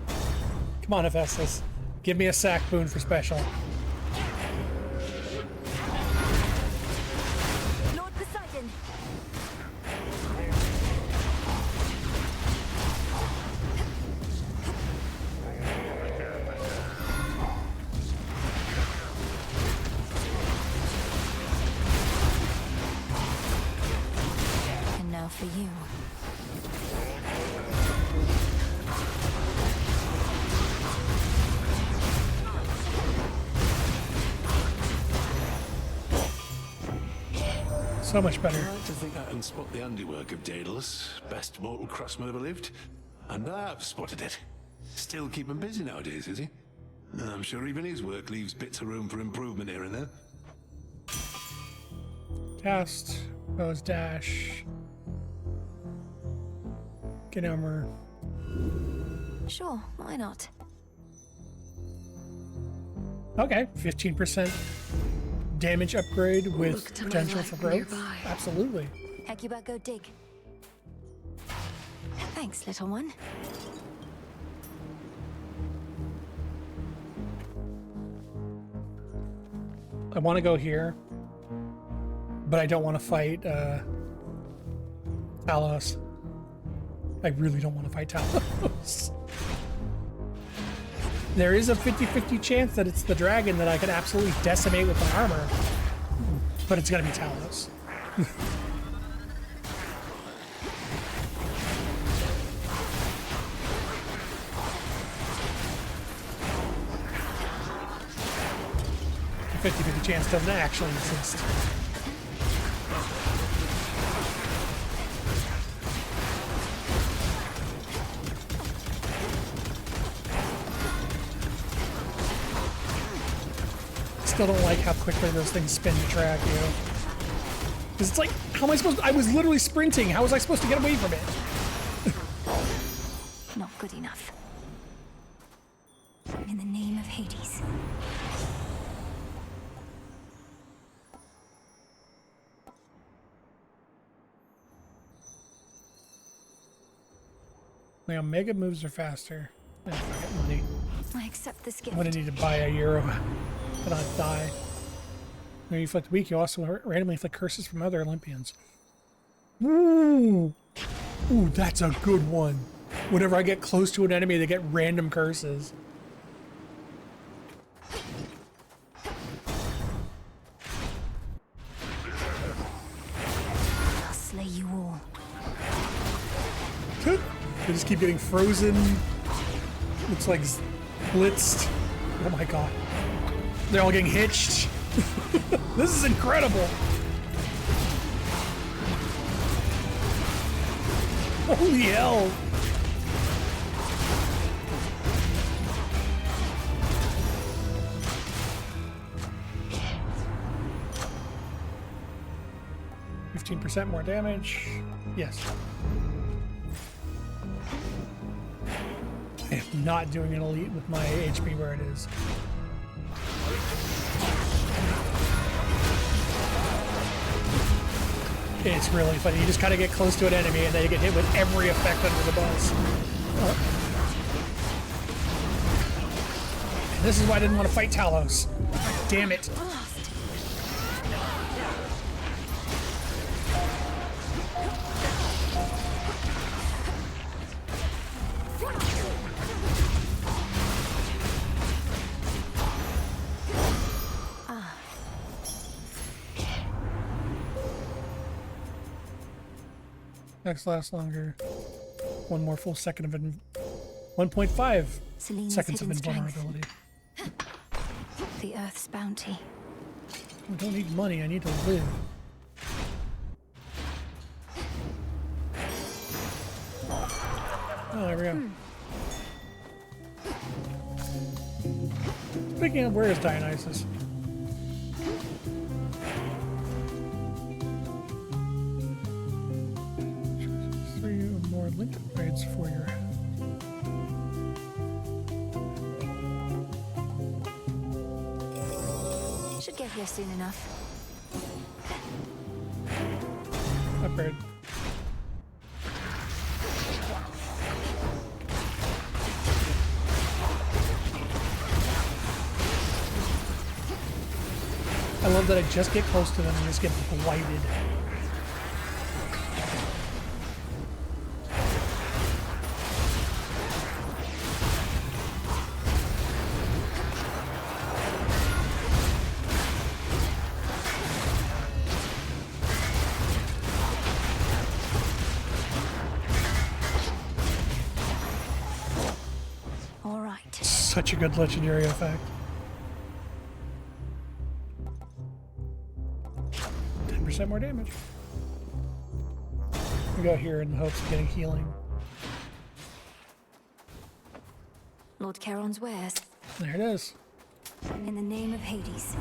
Come on, Hephaestus. Give me a sack boon for special. Lord Poseidon. And now for you. So much better. I like to think I can spot the handiwork of Daedalus, best mortal craftsman ever lived. And I've spotted it. Still keeping busy nowadays, is he? I'm sure even his work leaves bits of room for improvement here and there. Cast, Bow's dash. Get armor. Sure, why not? Okay, 15% damage upgrade with Look to my potential left for growth. nearby. Absolutely. Hecuba, go dig. Thanks, little one. I want to go here, but I don't want to fight Talos. I really don't want to fight Talos. There is a 50-50 chance that it's the dragon that I could absolutely decimate with my armor, but it's going to be Talos. The 50-50 chance doesn't actually exist. Still don't like how quickly those things spin to track you. Because it's like, how am I supposed to? I was literally sprinting. How was I supposed to get away from it? Not good enough. In the name of Hades. My Omega moves are faster. Oh, I got money. I accept this I'm gift. gonna need to buy a euro, but I'll die. When you inflict weak, you also randomly inflict curses from other Olympians. Ooh! Ooh, that's a good one. Whenever I get close to an enemy, they get random curses. I'll slay you all. They just keep getting frozen. Looks like blitzed. Oh my god. They're all getting hitched. This is incredible. Holy hell. %, more damage. Yes. I am not doing an elite with my HP where it is. It's really funny. You just kind of get close to an enemy and then you get hit with every effect under the bus. And this is why I didn't want to fight Talos. Damn it. Next lasts longer. One more full second of 1.5 Selene's seconds of hidden strength. invulnerability. The Earth's bounty. I don't need money, I need to live. Oh, there we go. Speaking of, where is Dionysus? Three or more link upgrades for your Should get here soon enough. upgrade. I love that I just get close to them and just get blighted. All right. Such a good legendary effect. 10% more damage. We go here in the hopes of getting healing. Lord Charon's wares. There it is. In the name of Hades.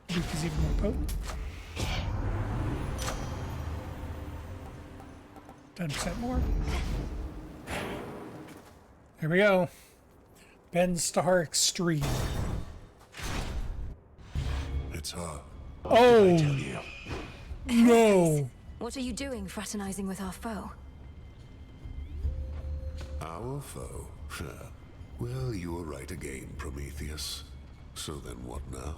Duke is even more potent. 10% more. Here we go. Ben Star Extreme. It's her. Oh! I tell you. No! What are you doing fraternizing with our foe? Our foe? Well, you were right again, Prometheus. So then what now?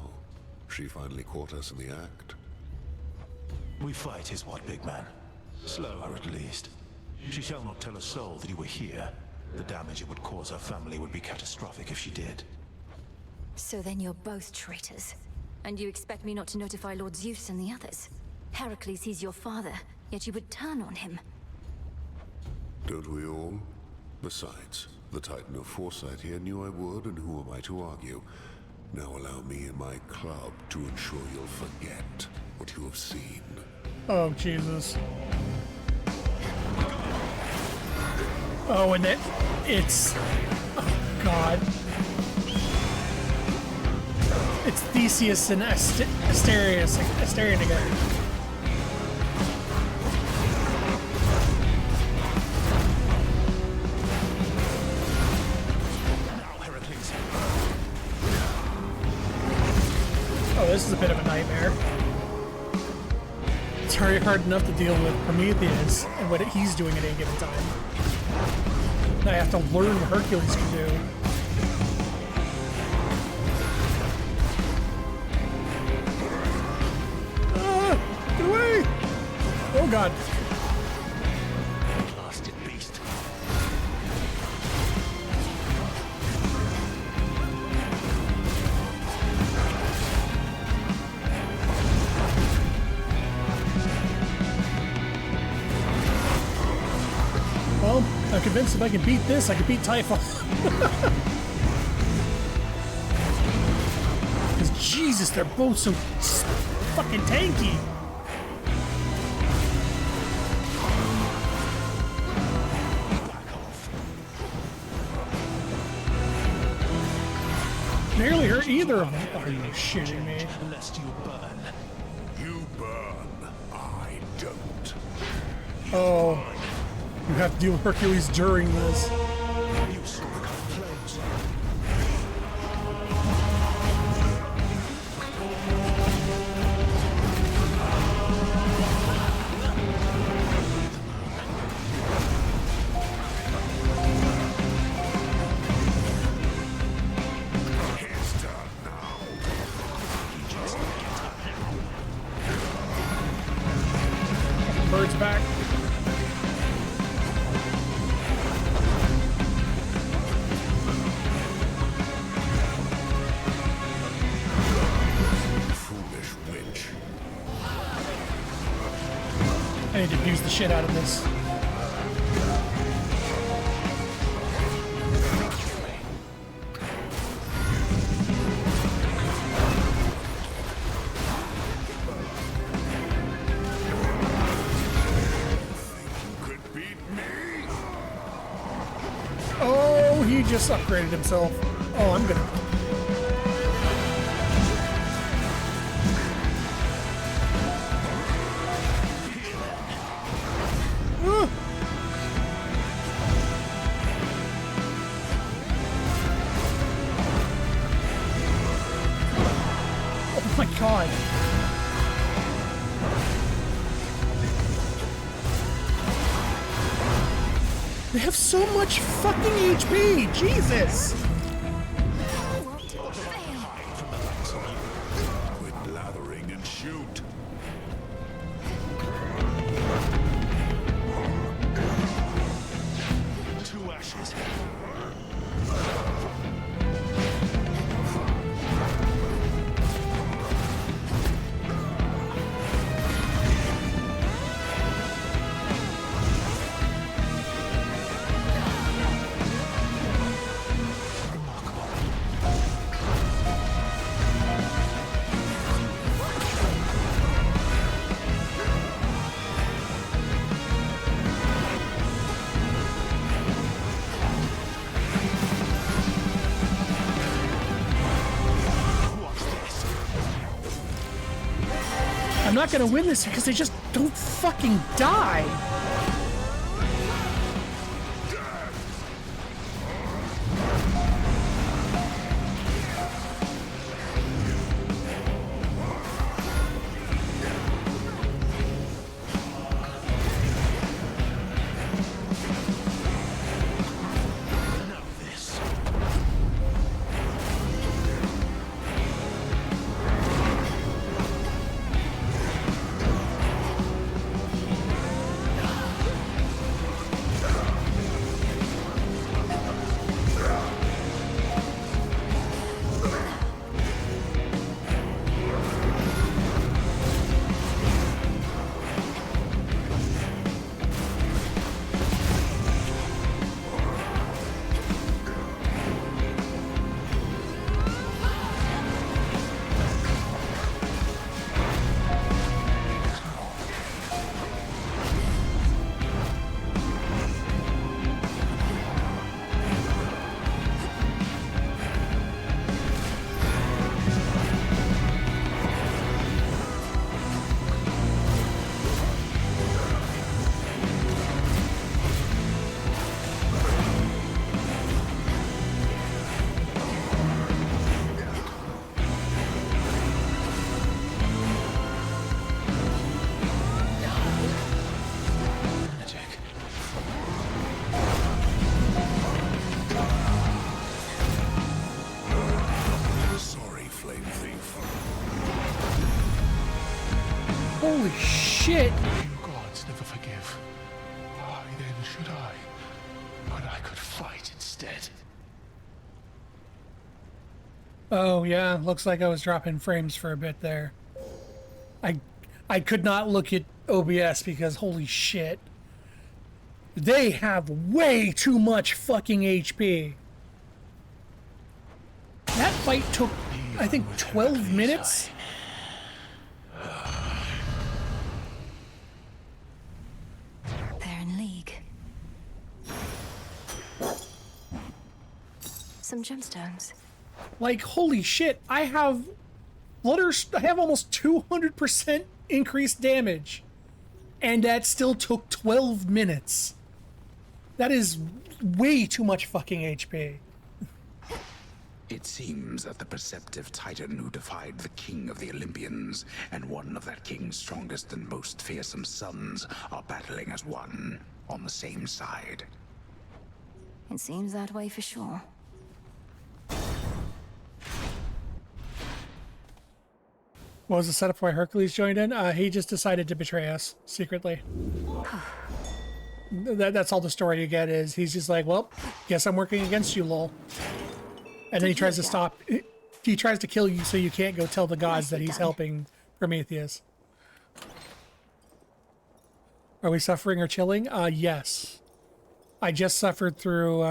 She finally caught us in the act. We fight is what, big man? Slow her at least. She shall not tell a soul that you were here. The damage it would cause her family would be catastrophic if she did. So then you're both traitors. And you expect me not to notify Lord Zeus and the others? Heracles, he's your father, yet you would turn on him. Don't we all? Besides, the Titan of Foresight here knew I would, and who am I to argue? Now allow me and my club to ensure you'll forget what you have seen. Oh, Jesus. Oh, and it's... Oh, God. It's Theseus and Asterion again. Oh, this is a bit of a nightmare. It's already hard enough to deal with Prometheus and what he's doing at any given time. Now I have to learn what Hercules can do. Get away! Oh God. Blasted beast. Well, I'm convinced if I can beat this, I can beat Typhon. Because Jesus, they're both so fucking tanky. Barely hurt either of them. Are you shitting me? Lest you burn. You burn. I don't. Oh. You have to deal with Hercules during this. You saw the kind of flames. Bird's back. Foolish witch. I need to abuse the shit out of this. Oh, he just upgraded himself. Oh, I'm gonna... Oh my god. They have so much fucking HP! Jesus! Quit blathering and shoot. Two ashes. I'm not gonna win this because they just don't fucking die. Holy shit! You gods never forgive. Why then should I? When I could fight instead. Oh yeah, looks like I was dropping frames for a bit there. I could not look at OBS because holy shit. They have way too much fucking HP. That fight took, I think, 12 minutes? They're in league. Some gemstones. Like, holy shit, I have almost 200% increased damage. And that still took 12 minutes. That is way too much fucking HP. It seems that the perceptive Titan who defied the king of the Olympians and one of that king's strongest and most fearsome sons are battling as one, on the same side. It seems that way for sure. What was the setup why Hercules joined in? He just decided to betray us secretly. That's all the story you get is he's just like, well, guess I'm working against you, lol. And then he tries to stop. He tries to kill you so you can't go tell the gods that he's helping Prometheus. Are we suffering or chilling? Yes. I just suffered through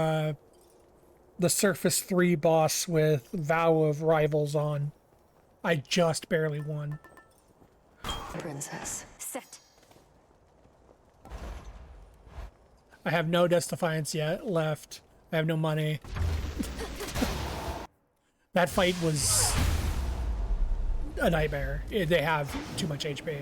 the Surface 3 boss with Vow of Rivals on. I just barely won. Princess. Set. I have no Death's Defiance yet left. I have no money. That fight was a nightmare. They have too much HP.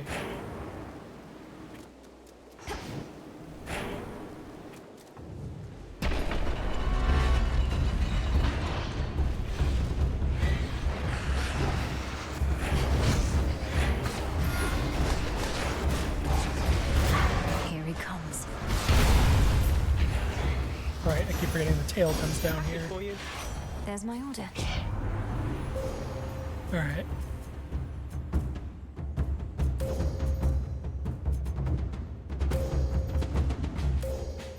Here he comes. Right, I keep forgetting the tail comes down here. There's my order. Alright.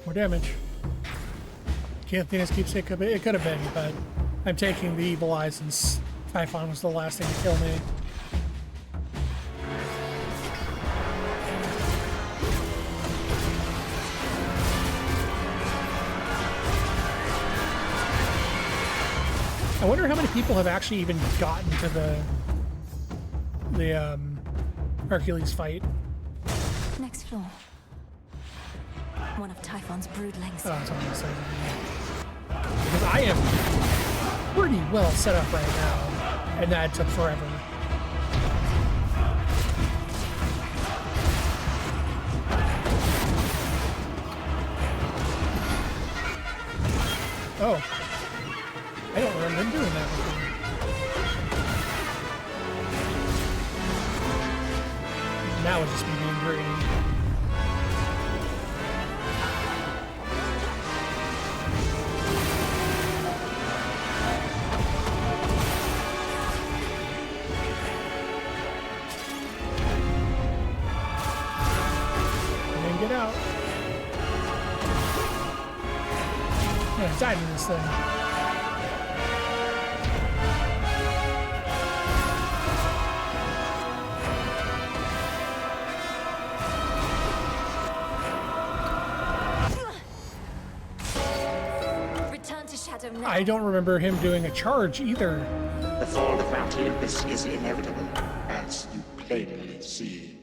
More damage. Can't think this keeps it could have been, but I'm taking the Evil Eye since Typhon was the last thing to kill me. I wonder how many people have actually even gotten to the Hercules fight. Next floor. One of Typhon's broodlings. Oh, that's what I'm gonna say. Because I am pretty well set up right now, and that took forever. Oh. I don't remember him doing that before. That was just me being greedy. And then get out. Yeah, I died in this thing. I don't remember him doing a charge either. The fall of Mount Olympus is inevitable, as you plainly see.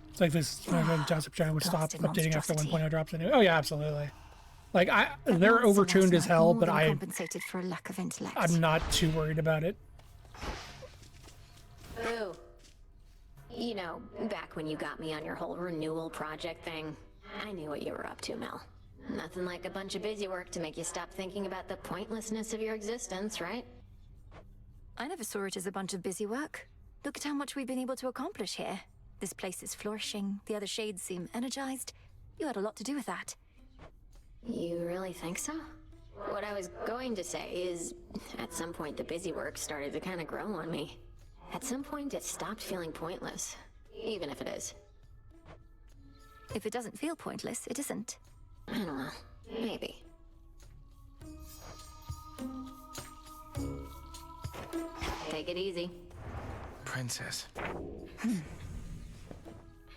It's like this JavaScript channel would stop updating after 1.0 drops in. Oh yeah, absolutely. Like they're overtuned as hell, but compensated for a lack of intellect. I'm not too worried about it. Boo. You know, back when you got me on your whole renewal project thing, I knew what you were up to, Mel. Nothing like a bunch of busy work to make you stop thinking about the pointlessness of your existence, right? I never saw it as a bunch of busy work. Look at how much we've been able to accomplish here. This place is flourishing, the other shades seem energized. You had a lot to do with that. You really think so? What I was going to say is, at some point the busy work started to kind of grow on me. At some point it stopped feeling pointless, even if it is. If it doesn't feel pointless, it isn't. I don't know. Maybe. Take it easy. Princess.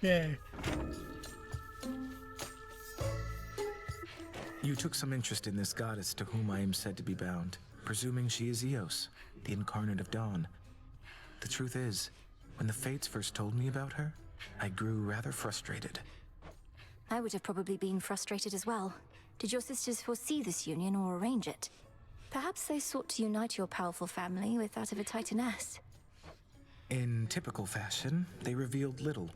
Yay. You took some interest in this goddess to whom I am said to be bound, presuming she is Eos, the incarnate of dawn. The truth is, when the Fates first told me about her, I grew rather frustrated. I would have probably been frustrated as well. Did your sisters foresee this union or arrange it? Perhaps they sought to unite your powerful family with that of a Titaness. In typical fashion, they revealed little,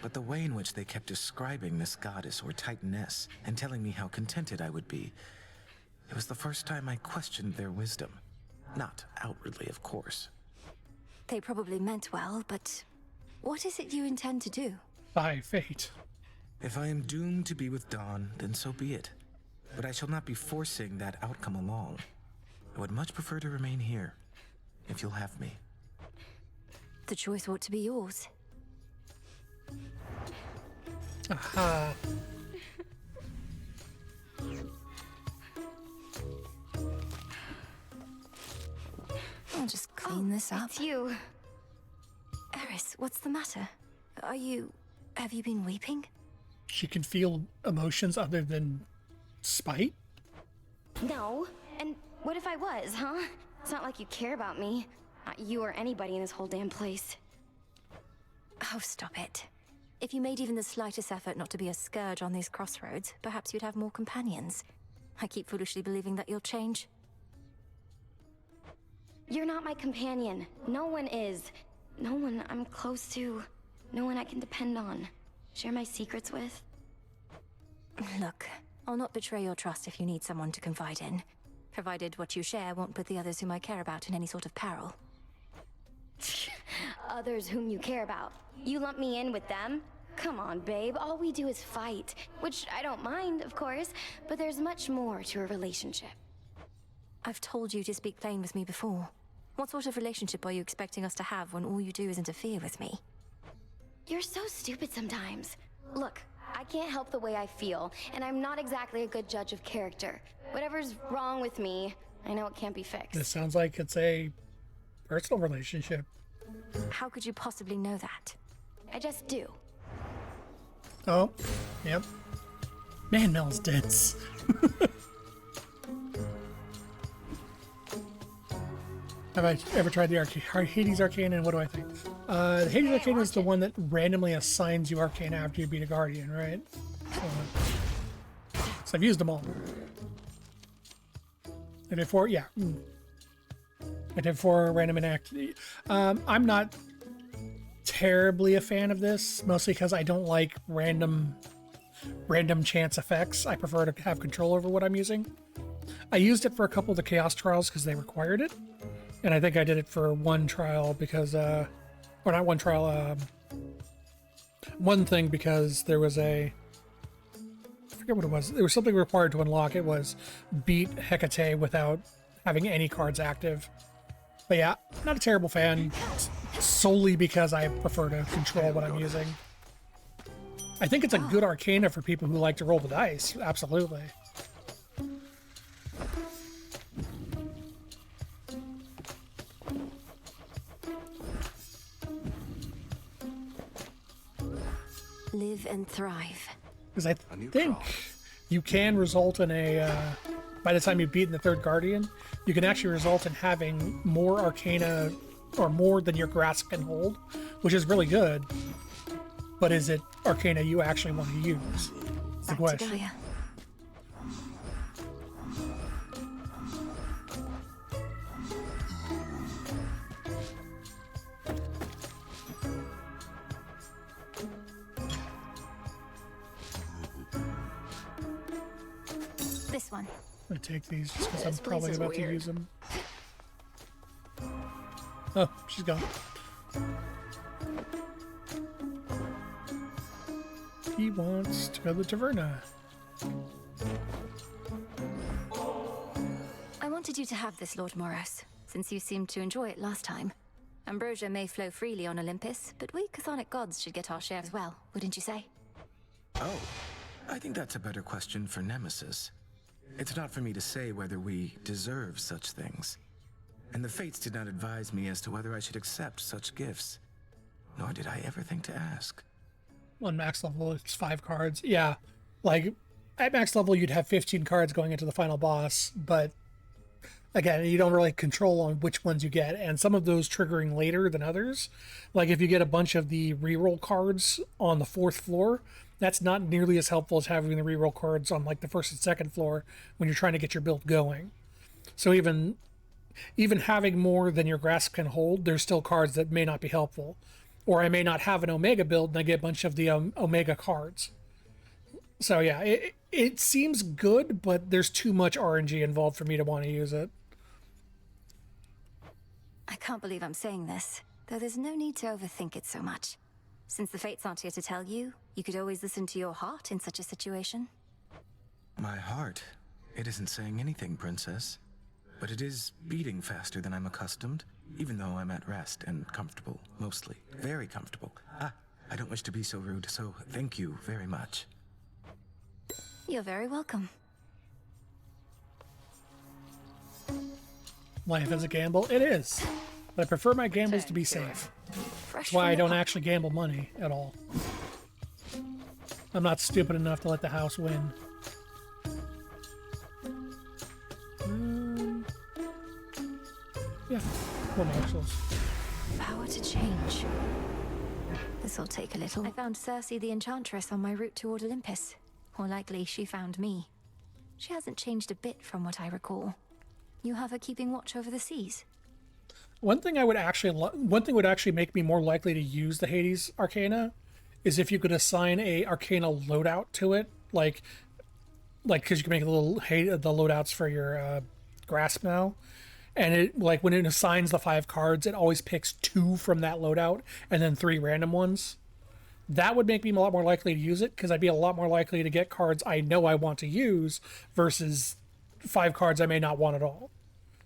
but the way in which they kept describing this goddess or Titaness and telling me how contented I would be, it was the first time I questioned their wisdom. Not outwardly, of course. They probably meant well, but what is it you intend to do? By fate. If I am doomed to be with Dawn, then so be it. But I shall not be forcing that outcome along. I would much prefer to remain here, if you'll have me. The choice ought to be yours. Aha. I'll just clean this up. It's you. Eris, what's the matter? Are you... Have you been weeping? She can feel emotions other than spite? No. And what if I was, huh? It's not like you care about me. Not you or anybody in this whole damn place. Oh, stop it. If you made even the slightest effort not to be a scourge on these crossroads, perhaps you'd have more companions. I keep foolishly believing that you'll change. You're not my companion. No one is. No one I'm close to. No one I can depend on. Share my secrets with. Look, I'll not betray your trust if you need someone to confide in. Provided what you share won't put the others whom I care about in any sort of peril. Others whom you care about. You lump me in with them? Come on, babe. All we do is fight. Which I don't mind, of course, but there's much more to a relationship. I've told you to speak plain with me before. What sort of relationship are you expecting us to have when all you do is interfere with me? You're so stupid sometimes. Look, I can't help the way I feel, and I'm not exactly a good judge of character. Whatever's wrong with me, I know it can't be fixed. This sounds like it's a personal relationship. How could you possibly know that? I just do. Oh, yep. Man, Mel's dense. Have I ever tried the Hades Arcana, and what do I think? The Hades Arcana is the one that randomly assigns you Arcana after you beat a Guardian, right? So I've used them all. I did 4, yeah. I did 4 random inactivity. I'm not terribly a fan of this, mostly because I don't like random chance effects. I prefer to have control over what I'm using. I used it for a couple of the Chaos Trials because they required it. And I think I did it for one trial because, or not one trial, one thing because there was I forget what it was. There was something required to unlock. It was beat Hecate without having any cards active. But yeah, not a terrible fan, solely because I prefer to control what I'm using. I think it's a good Arcana for people who like to roll the dice, absolutely. Live and thrive. Because I think you can result in a, by the time you've beaten the 3rd Guardian, you can actually result in having more Arcana, or more than your grasp can hold, which is really good. But is it Arcana you actually want to use? That's the question. This one. I'm gonna take these just because I'm This probably place is about to weird. use them. Oh, she's gone. He wants to go to the Taverna. I wanted you to have this, Lord Moros, since you seemed to enjoy it last time. Ambrosia may flow freely on Olympus, but we Chthonic gods should get our share as well, wouldn't you say? Oh, I think that's a better question for Nemesis. It's not for me to say whether we deserve such things. And the Fates did not advise me as to whether I should accept such gifts. Nor did I ever think to ask. On max level, it's 5 cards. Yeah, like, at max level, you'd have 15 cards going into the final boss, but again, you don't really control on which ones you get, and some of those triggering later than others. Like, if you get a bunch of the reroll cards on the 4th floor, that's not nearly as helpful as having the reroll cards on, like, the 1st and 2nd floor when you're trying to get your build going. So even having more than your grasp can hold, there's still cards that may not be helpful. Or I may not have an Omega build and I get a bunch of the Omega cards. So yeah, it seems good, but there's too much RNG involved for me to want to use it. I can't believe I'm saying this, though there's no need to overthink it so much. Since the Fates aren't here to tell you, you could always listen to your heart in such a situation. My heart? It isn't saying anything, Princess. But it is beating faster than I'm accustomed, even though I'm at rest and comfortable, mostly. Very comfortable. I don't wish to be so rude, so thank you very much. You're very welcome. Life is a gamble? It is. But I prefer my gambles to be safe. That's why I don't actually gamble money at all. I'm not stupid enough to let the house win. Yeah, more marshals. Power to change. This'll take a little. I found Circe the Enchantress on my route toward Olympus. Or likely, she found me. She hasn't changed a bit from what I recall. You have her keeping watch over the seas. One thing would actually make me more likely to use the Hades Arcana is if you could assign a Arcana loadout to it, like because you can make the loadouts for your grasp now, and it like when it assigns the 5 cards, it always picks 2 from that loadout and then 3 random ones. That would make me a lot more likely to use it because I'd be a lot more likely to get cards I know I want to use versus 5 cards I may not want at all.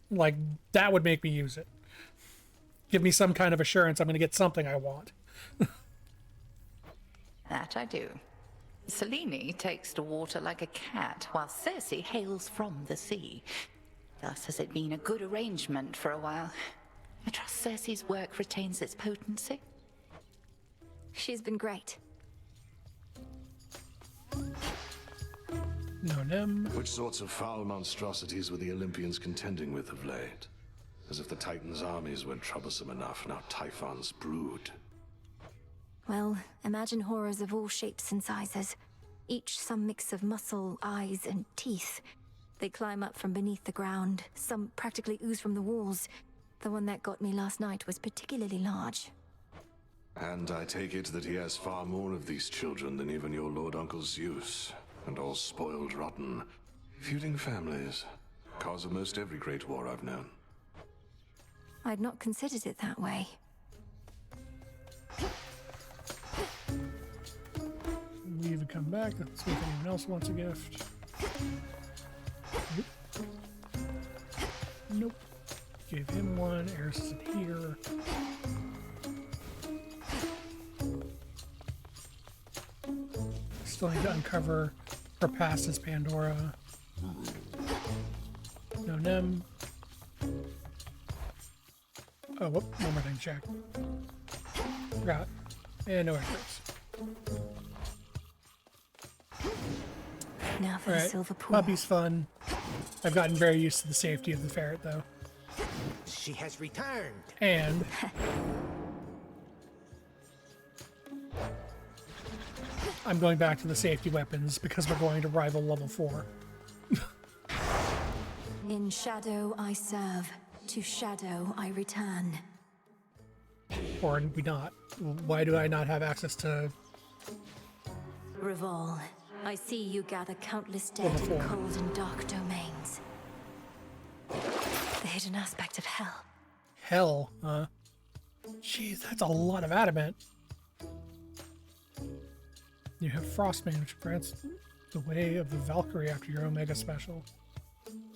Like that would make me use it. Give me some kind of assurance I'm going to get something I want. That I do. Selene takes to water like a cat, while Circe hails from the sea. Thus has it been a good arrangement for a while. I trust Circe's work retains its potency. She's been great. No, them. Which sorts of foul monstrosities were the Olympians contending with of late? As if the Titans' armies weren't troublesome enough, now Typhon's brood. Well, imagine horrors of all shapes and sizes. Each some mix of muscle, eyes, and teeth. They climb up from beneath the ground. Some practically ooze from the walls. The one that got me last night was particularly large. And I take it that he has far more of these children than even your Lord Uncle Zeus. And all spoiled rotten. Feuding families. Cause of most every great war I've known. I'd not considered it that way. Leave and come back. Let's see if anyone else wants a gift. Nope. Give him one. Eris isn't here. Still need to uncover her past as Pandora. No Nem. Oh, whoop, one more thing, check. Forgot. And no extras. Now for the silver pool. Puppy's fun. I've gotten very used to the safety of the ferret, though. She has returned. And I'm going back to the safety weapons because we're going to rival level 4. In shadow I serve, to shadow I return. Or we not. Why do I not have access to... Revol, I see you gather countless dead Level in 4. cold and dark domains. The hidden aspect of hell. Hell, huh? Jeez, that's a lot of adamant. You have Frostbane, which grants the way of the Valkyrie after your Omega special.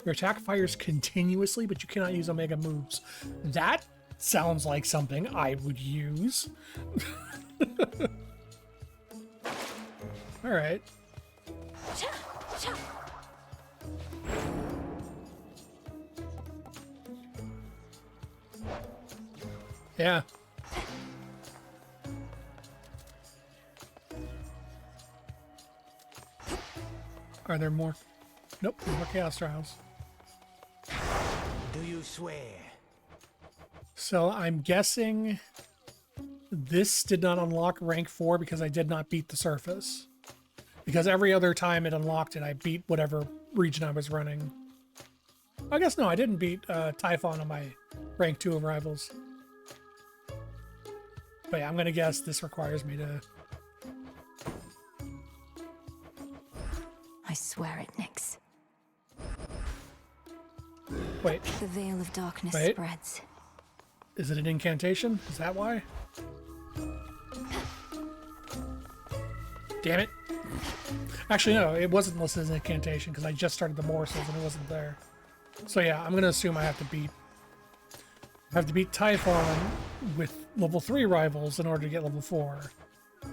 Your attack fires continuously, but you cannot use Omega moves. That sounds like something I would use. Alright. Yeah. Are there more? Nope, more Chaos Trials. Do you swear? So I'm guessing this did not unlock rank 4 because I did not beat the surface. Because every other time it unlocked it, I beat whatever region I was running. I guess no, I didn't beat Typhon on my rank 2 of Rivals. But yeah, I'm gonna guess this requires me to... I swear it, Nyx. Wait. The veil of darkness Wait. spreads. Is it an incantation? Is that why? Damn it. Actually, no, it wasn't listed as an incantation because I just started the morsels and it wasn't there. So yeah, I'm gonna assume I have to beat Typhon with level 3 rivals in order to get level 4.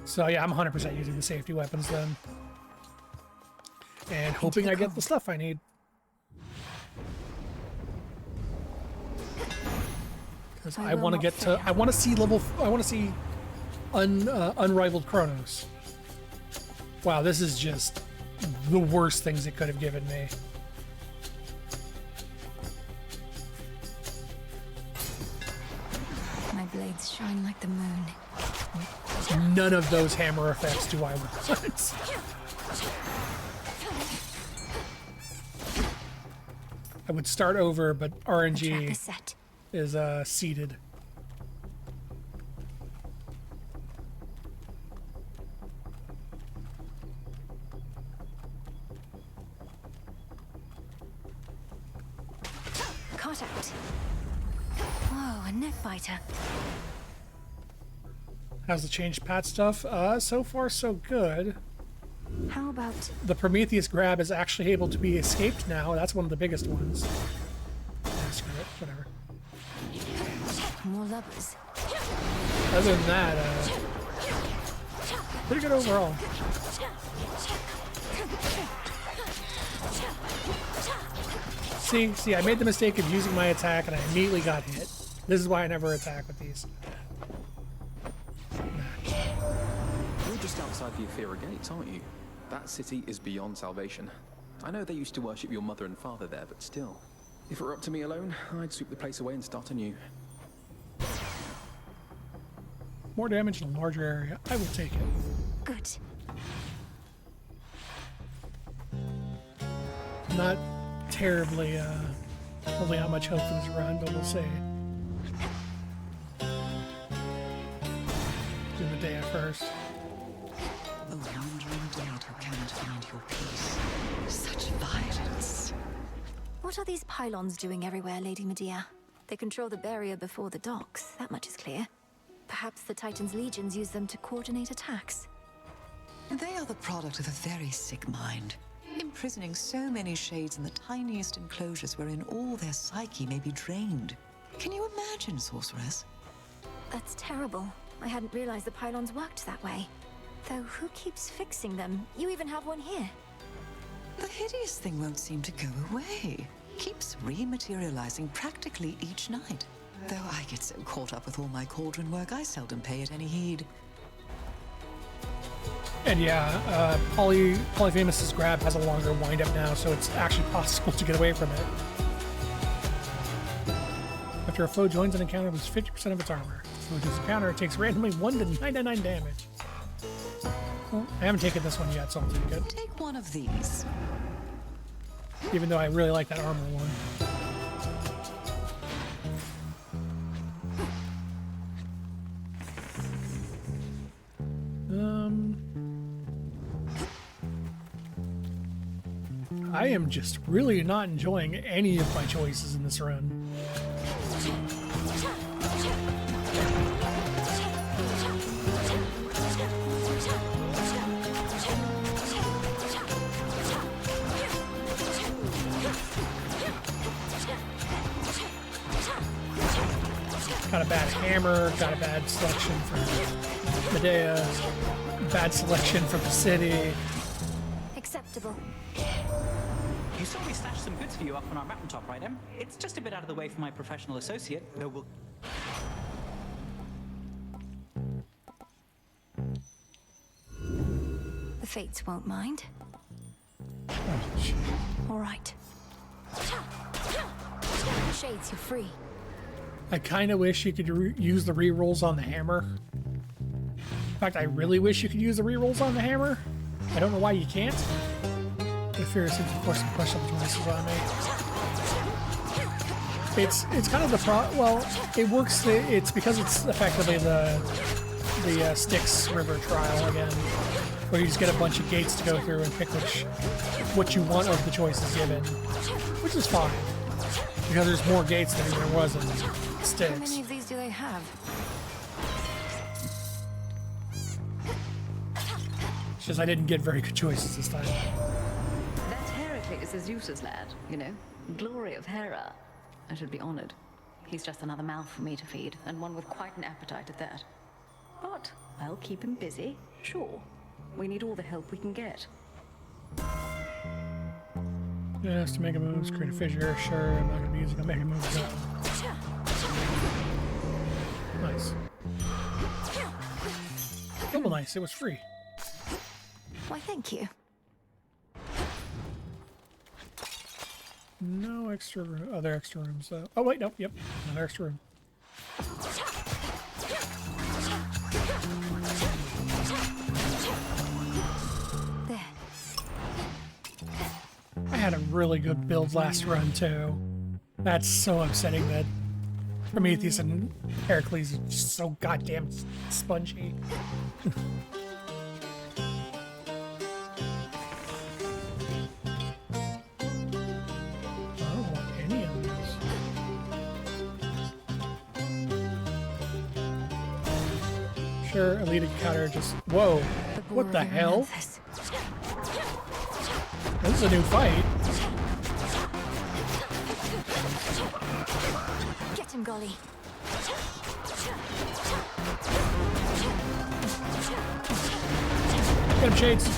So yeah, I'm 100% using the safety weapons then. And hoping I get the stuff I need. Because I want to get to, I want to see unrivaled Chronos. Wow, this is just the worst things it could have given me. My blades shine like the moon. None of those hammer effects do I want. I would start over, but RNG is seated. Contact. Whoa, a net fighter. How's the changed pat stuff? So far so good. How about The Prometheus grab is actually able to be escaped now. That's one of the biggest ones. Yeah, screw it, whatever. more lovers? Other than that, pretty good overall. See, I made the mistake of using my attack and I immediately got hit. This is why I never attack with these. You're just outside the Aethera Gates, aren't you? That city is beyond salvation. I know they used to worship your mother and father there, but still. If it were up to me alone, I'd sweep the place away and start anew. More damage in a larger area. I will take it. Good. Not terribly holding out much hope for this run, but we'll see. Do the day at first. A wandering dead who cannot find your peace. Such violence. What are these pylons doing everywhere, Lady Medea? They control the barrier before the docks, that much is clear. Perhaps the Titan's legions use them to coordinate attacks. They are the product of a very sick mind, imprisoning so many shades in the tiniest enclosures wherein all their psyche may be drained. Can you imagine, sorceress? That's terrible. I hadn't realized the pylons worked that way. Though who keeps fixing them? You even have one here. The hideous thing won't seem to go away. Keeps rematerializing practically each night. Though I get so caught up with all my cauldron work, I seldom pay it any heed. And yeah, Polyphemus's grab has a longer windup now, so it's actually possible to get away from it. After a foe joins an encounter, loses 50% of its armor. So this encounter, it takes randomly 1 to 99 damage. Well, I haven't taken this one yet, so I'll take it. Take one of these. Even though I really like that armor one. I am just really not enjoying any of my choices in this run. Got a bad hammer, got a bad selection for Medea, bad selection for the city. Acceptable. You saw we stashed some goods for you up on our mountaintop, right, Em? It's just a bit out of the way for my professional associate, though we'll... The Fates won't mind. Oh, shit. All right. Shades, you're free. I kind of wish you could use the rerolls on the hammer. In fact, I really wish you could use the rerolls on the hammer. I don't know why you can't. The Fear seems to force some questionable choices on me. It's kind of the well, it works. It's because it's effectively the Styx River trial again, where you just get a bunch of gates to go through and pick what you want of the choices given, which is fine because there's more gates than there was in Styx. How many of these do they have? It's just I didn't get very good choices this time. That's Heracles, Zeus's lad, you know. Glory of Hera. I should be honored. He's just another mouth for me to feed, and one with quite an appetite at that. But I'll keep him busy, sure. We need all the help we can get. Yes, to mega moves, create a fissure. Sure, I'm not going to be using a mega move. So. Nice. Double nice, it was free. Why, thank you. No extra room. Other extra rooms. Oh wait, no. Yep, another extra room. There. I had a really good build last run too. That's so upsetting that Prometheus and Heracles are just so goddamn spongy. Sure, elite encounter just... Whoa. What the hell? This is a new fight. Get him, Golly. Get him, Shades. So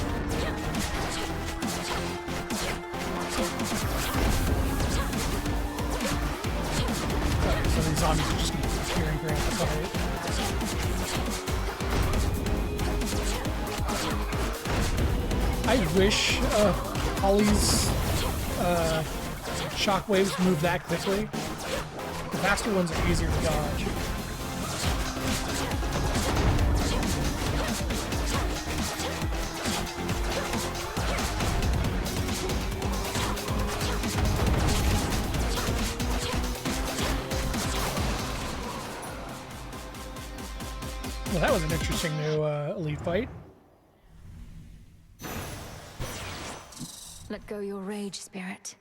these zombies are just going to be tearing throughout the fight. I wish Ollie's shockwaves move that quickly. The faster ones are easier to dodge. Well, that was an interesting new elite fight. Let go your rage, spirit.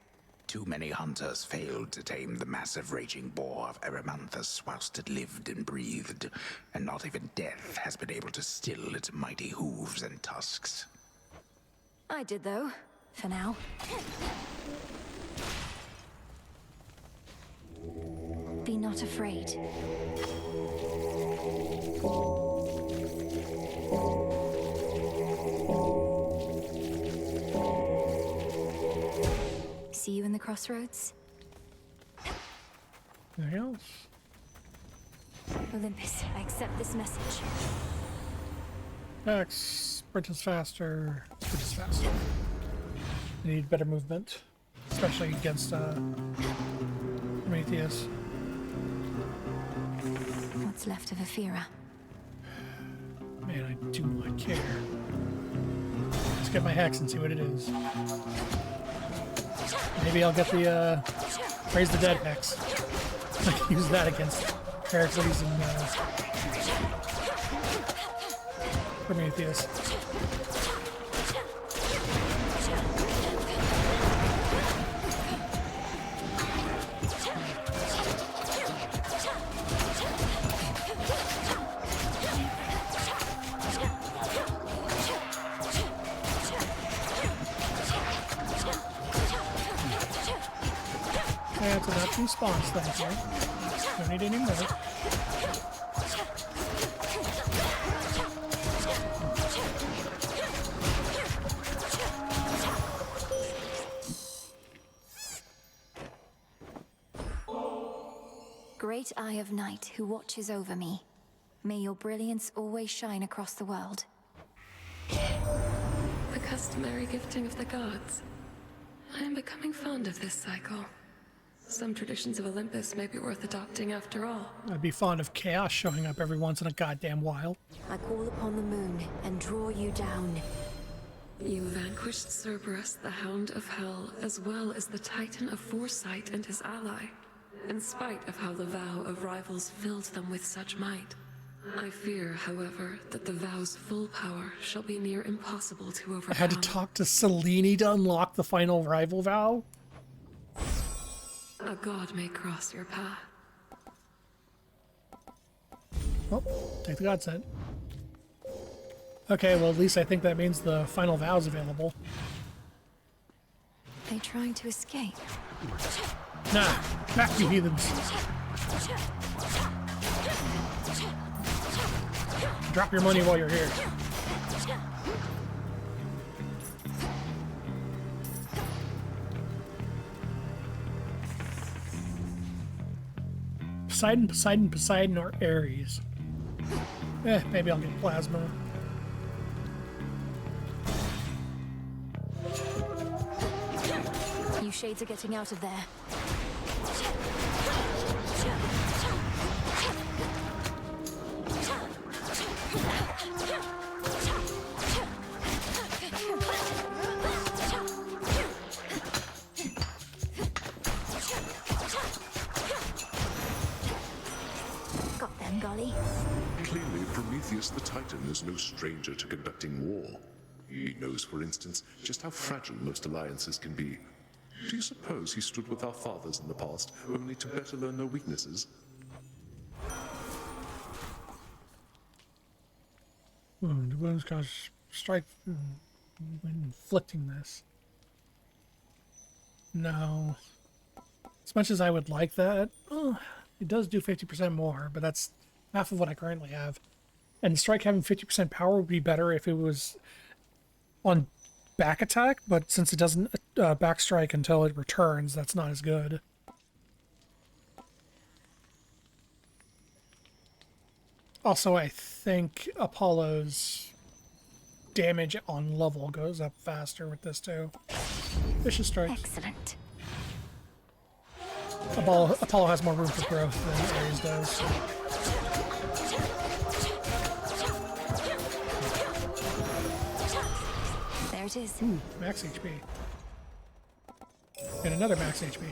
Too many hunters failed to tame the massive raging boar of Erymanthus whilst it lived and breathed, and not even death has been able to still its mighty hooves and tusks. I did, though. For now. Be not afraid. See you in the crossroads? Anything else? Olympus, I accept this message. X, sprint is faster. Sprint is faster. You need better movement, especially against Prometheus. What's left of Aphira? Man, I do not care. Let's get my hex and see what it is. Maybe I'll get the Raise the Dead hex. I can use that against Heracles and Prometheus. That's enough response, thank you. Don't need any more. Great Eye of Night, who watches over me. May your brilliance always shine across the world. The customary gifting of the gods. I am becoming fond of this cycle. Some traditions of Olympus may be worth adopting after all. I'd be fond of chaos showing up every once in a goddamn while. I call upon the moon and draw you down. You vanquished Cerberus, the Hound of Hell, as well as the Titan of Foresight and his ally, in spite of how the vow of rivals filled them with such might. I fear, however, that the vow's full power shall be near impossible to overcome. I had to talk to Selene to unlock the final rival vow. A god may cross your path. Well, take the god set. Okay, well at least I think that means the final vow's available. They trying to escape? Nah, back you heathens. Drop your money while you're here. Poseidon, Poseidon, Poseidon, or Ares. Maybe I'll get Plasma. You shades are getting out of there. Got them, Golly. Clearly, Prometheus the Titan is no stranger to conducting war. He knows, for instance, just how fragile most alliances can be. Do you suppose he stood with our fathers in the past, only to better learn their weaknesses? Wound. Wounds cause strike when inflicting this. No. As much as I would like that, it does do 50% more, but that's half of what I currently have. And strike having 50% power would be better if it was on back attack, but since it doesn't back strike until it returns, that's not as good. Also, I think Apollo's damage on level goes up faster with this too. Vicious strike. Excellent. Apollo has more room for growth than Ares does. There it is. Ooh, max HP. And another max HP.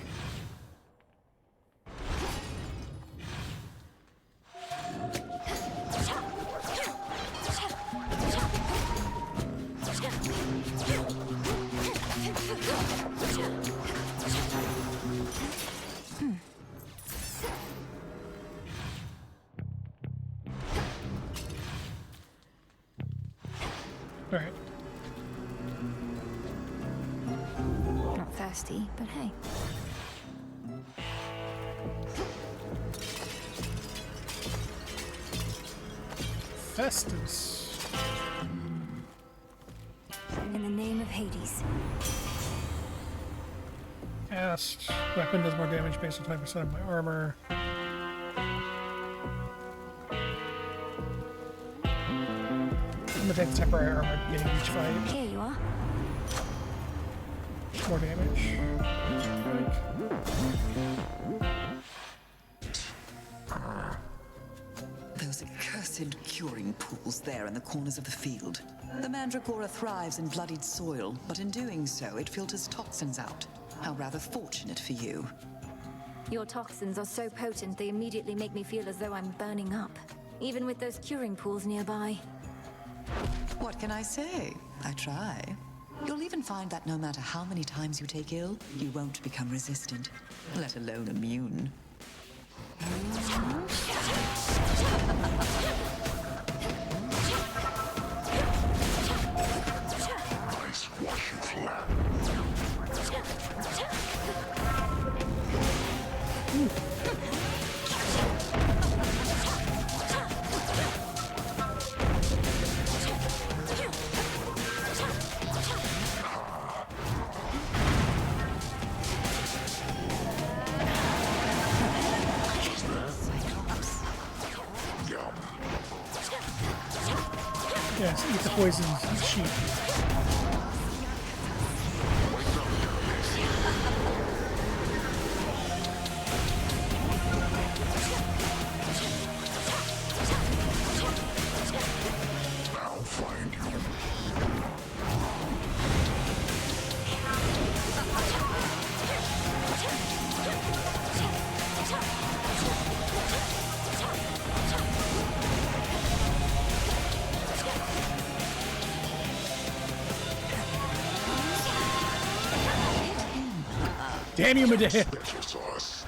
All right. Not thirsty, but hey. Festus. In the name of Hades. Cast. Weapon does more damage based on 20% of my armor. I'm gonna take the temporary armor at the beginning of each fight. Here you are. More damage. Those accursed curing pools there in the corners of the field. The Mandragora thrives in bloodied soil, but in doing so, it filters toxins out. How rather fortunate for you. Your toxins are so potent they immediately make me feel as though I'm burning up, even with those curing pools nearby. What can I say? I try. You'll even find that no matter how many times you take ill, you won't become resistant, let alone immune. Nice wash and flap. Yes, eat the poison sheep. I'll find you. Damn you, Medea! Special sauce.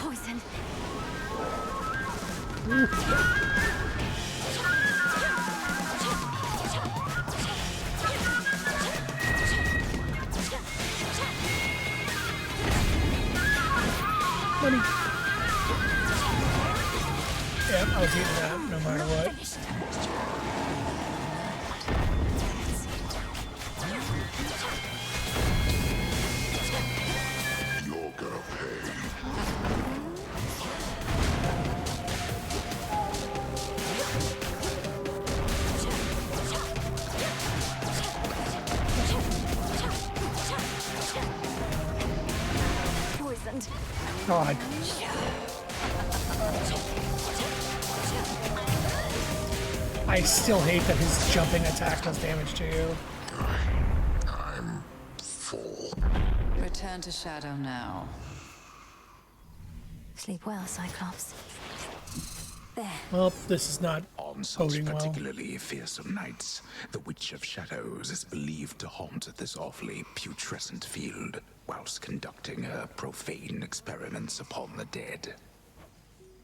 Poison. Money. Yep, I was eating that no matter what. God. I still hate that his jumping attack does damage to you. I'm full. Return to Shadow now. Sleep well, Cyclops. There. Well, this is not On such boding well. particularly fearsome nights, the Witch of Shadows is believed to haunt this awfully putrescent field, whilst conducting her profane experiments upon the dead.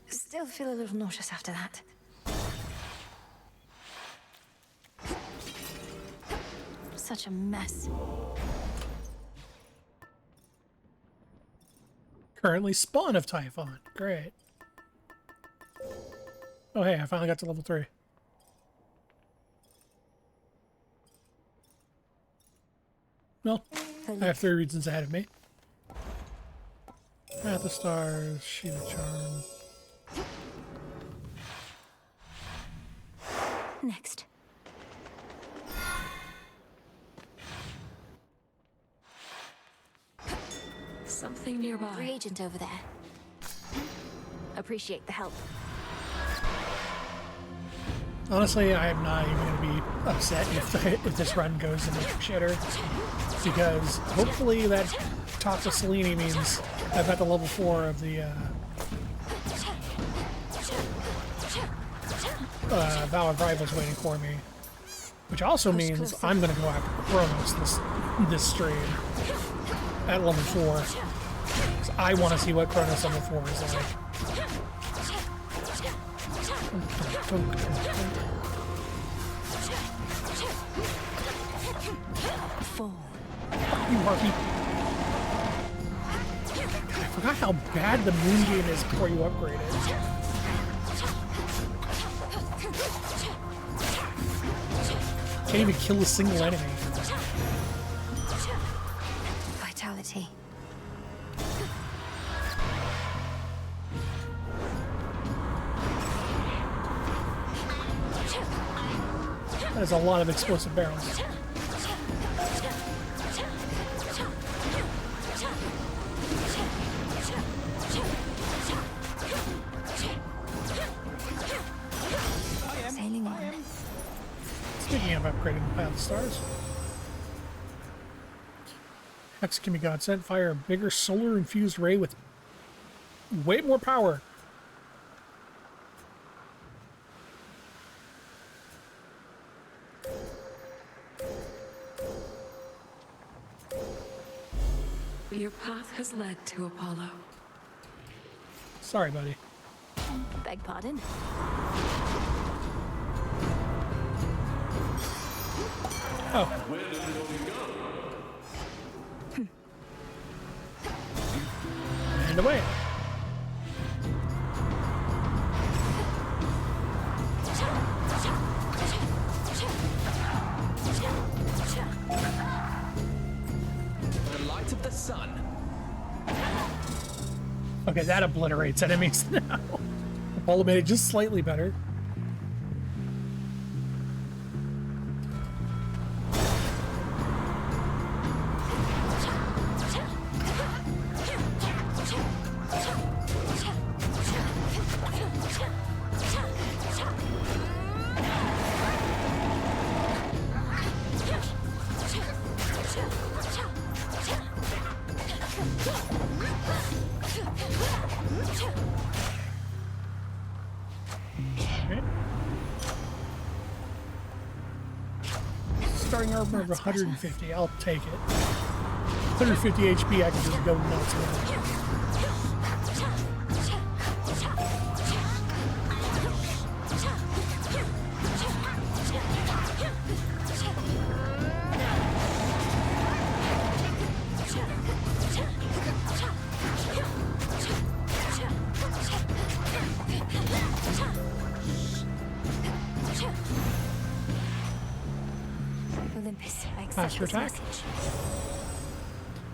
Still feel a little nauseous after that. Such a mess. Currently spawn of Typhon. Great. Oh hey, I finally got to level 3. Well, I have 3 reasons ahead of me. Path of Stars, Sheet of Charm. Next. Something nearby. Reagent over there. Appreciate the help. Honestly, I am not even going to be upset if this run goes into shitter, because hopefully that talk to Selene means I've got the level 4 of the Vow of Rivals waiting for me, which also means I'm going to go after Kronos this stream at level 4, because I want to see what Kronos level 4 is like. You Harpy. I forgot how bad the Moon game is before you upgrade it. Can't even kill a single enemy. Vitality. There's a lot of explosive barrels. Sailing on. Speaking of upgrading the Path of Stars, Hex can be God sent. Fire a bigger solar infused ray with way more power. Your path has led to Apollo. Sorry, buddy. Beg pardon? Oh. Where did everybody go? And away. The light of the sun. Okay, that obliterates enemies now. Apollo made it just slightly better. Starting armor of 150, I'll take it. 150 HP, I can just go nuts with it. Olympus, I accept Faster this attack. message.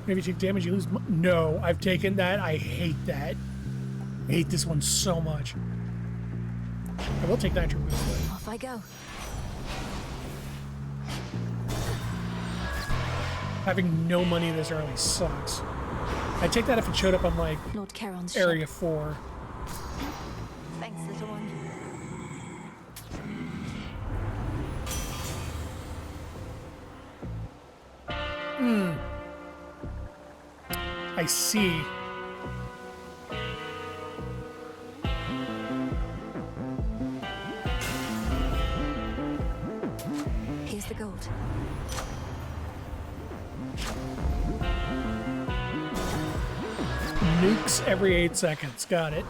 Maybe take damage, you lose. No, I've taken that. I hate that. I hate this one so much. I will take Nitro Boost. Off I go. Having no money this early sucks. I'd take that if it showed up on like Lord Charon's Area ship. 4. Thanks, little one. I see. Here's the gold. Nukes every 8 seconds. Got it.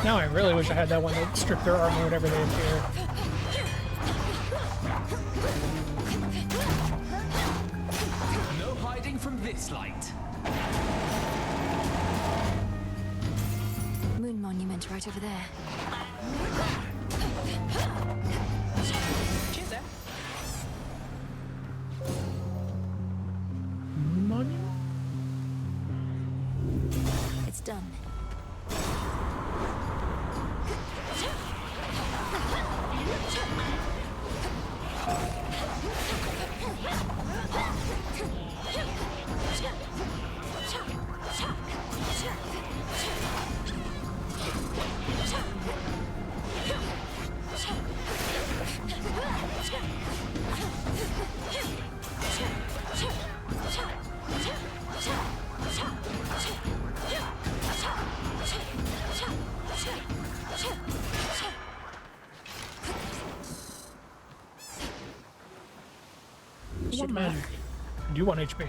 Now I really wish I had that one that stripped their armor whenever they appear. No hiding from this light. Moon monument right over there. Cheers there. Monument? It's done. What magic? I do 1 HP.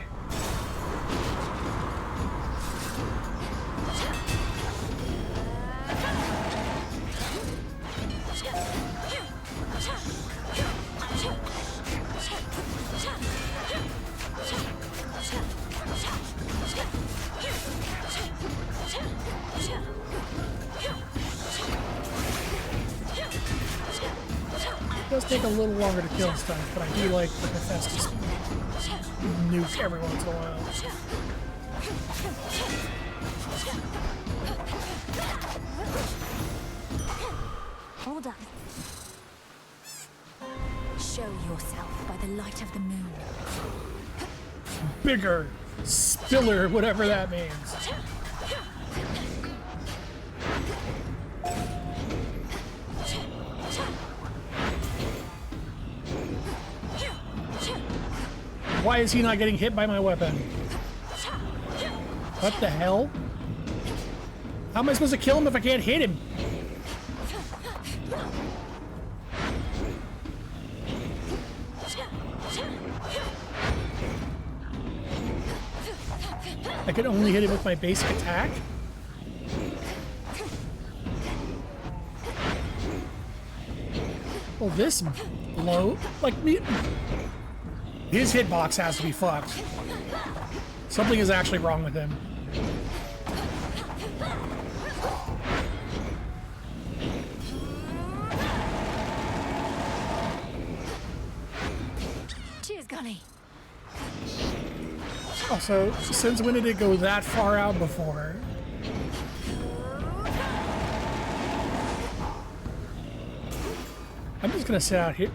It does take a little longer to kill stuff, but I do like the Hephaestus nuke every once in a while. All done. Show yourself by the light of the moon. Bigger, spiller, whatever that means. Why is he not getting hit by my weapon? What the hell? How am I supposed to kill him if I can't hit him? I can only hit him with my basic attack? Well, this blow, like me, his hitbox has to be fucked. Something is actually wrong with him. Cheers, Gunny. Also, since when did it go that far out before? I'm just gonna sit out here.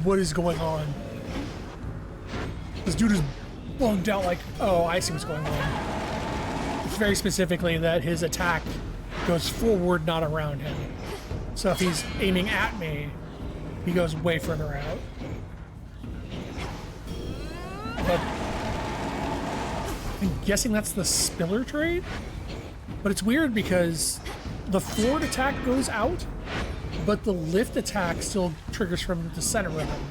What is going on? This dude is bugged out like, oh, I see what's going on. It's very specifically that his attack goes forward, not around him. So if he's aiming at me, he goes way further out. But I'm guessing that's the spiller trait? But it's weird because the forward attack goes out, but the lift attack still triggers from the center of him.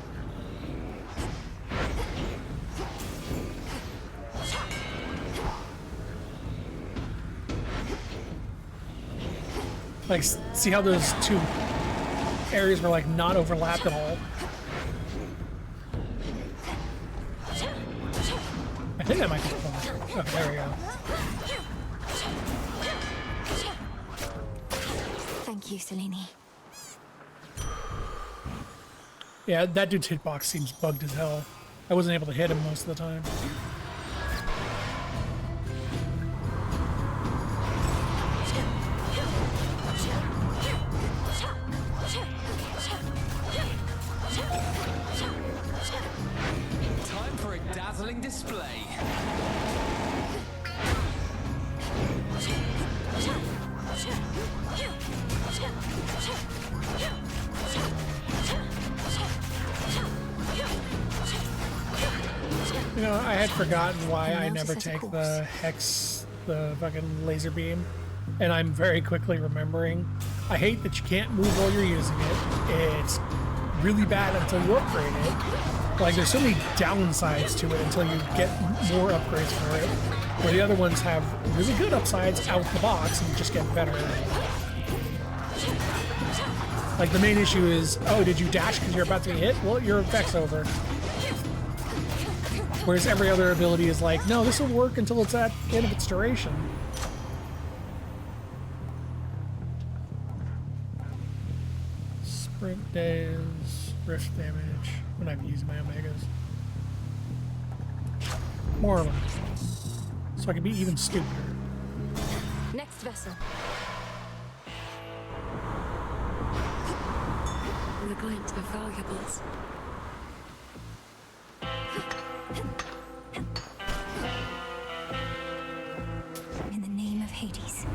Like, see how those two areas were like not overlapped at all? I think that might be the point. Okay, there we go. Thank you, Selene. Yeah, that dude's hitbox seems bugged as hell. I wasn't able to hit him most of the time. dazzling display. You know, I had forgotten why I never take the Hex, the fucking laser beam, and I'm very quickly remembering. I hate that you can't move while you're using it. It's really bad until you upgrade it. Like, there's so many downsides to it until you get more upgrades for it, where the other ones have really good upsides out the box and just get better. Like, the main issue is, oh, did you dash because you're about to get hit? Well, your effect's over. Whereas every other ability is like, no, this will work until it's at the end of its duration. Sprint days, rift damage, when I'm using my Omegas. More of them. So I can be even stupider. Next vessel. The glint of valuables. In the name of Hades.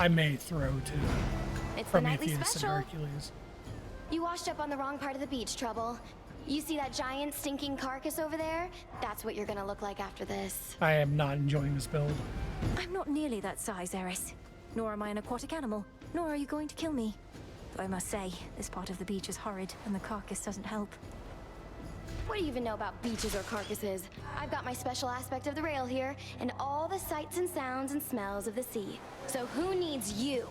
I may throw to It's the nightly Prometheus and special. Hercules. You washed up on the wrong part of the beach, Trouble. You see that giant stinking carcass over there? That's what you're gonna look like after this. I am not enjoying this build. I'm not nearly that size, Eris. Nor am I an aquatic animal. Nor are you going to kill me. Though I must say, this part of the beach is horrid, and the carcass doesn't help. What do you even know about beaches or carcasses? I've got my special aspect of the rail here, and all the sights and sounds and smells of the sea. So who needs you?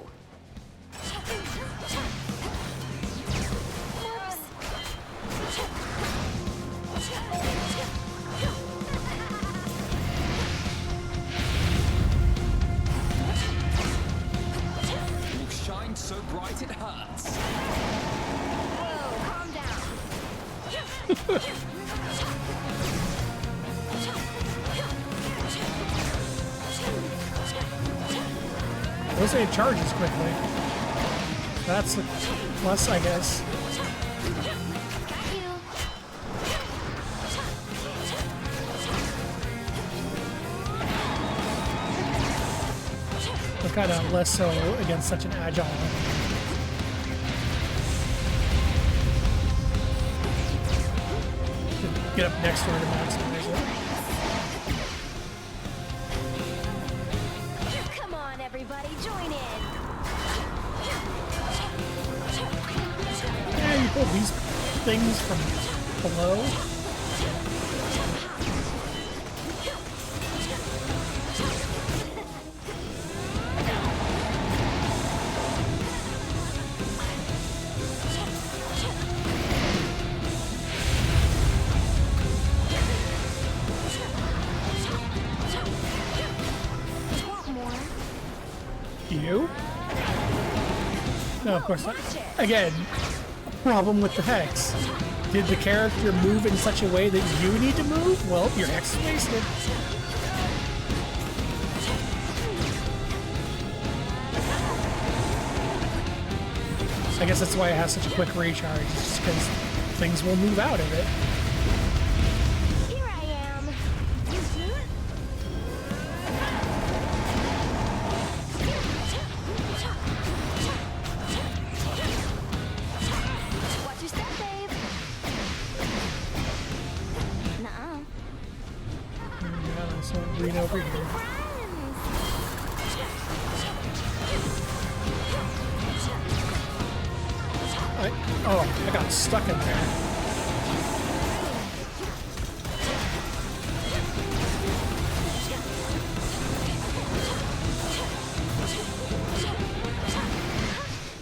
You shine so bright it hurts. Whoa, calm down. We'll say it charges quickly. That's a plus, I guess. But kind of less so against such an agile. Get up next to her to maximize it. Come on, everybody, join in. Yeah, you pull these things from below. You? No, of course not. Again, problem with the Hex. Did the character move in such a way that you need to move? Well, your Hex is wasted. I guess that's why it has such a quick recharge, just because things will move out of it. Here I am. Watch your step, babe. Nuh-uh. Yeah, so green over here. I got stuck in there.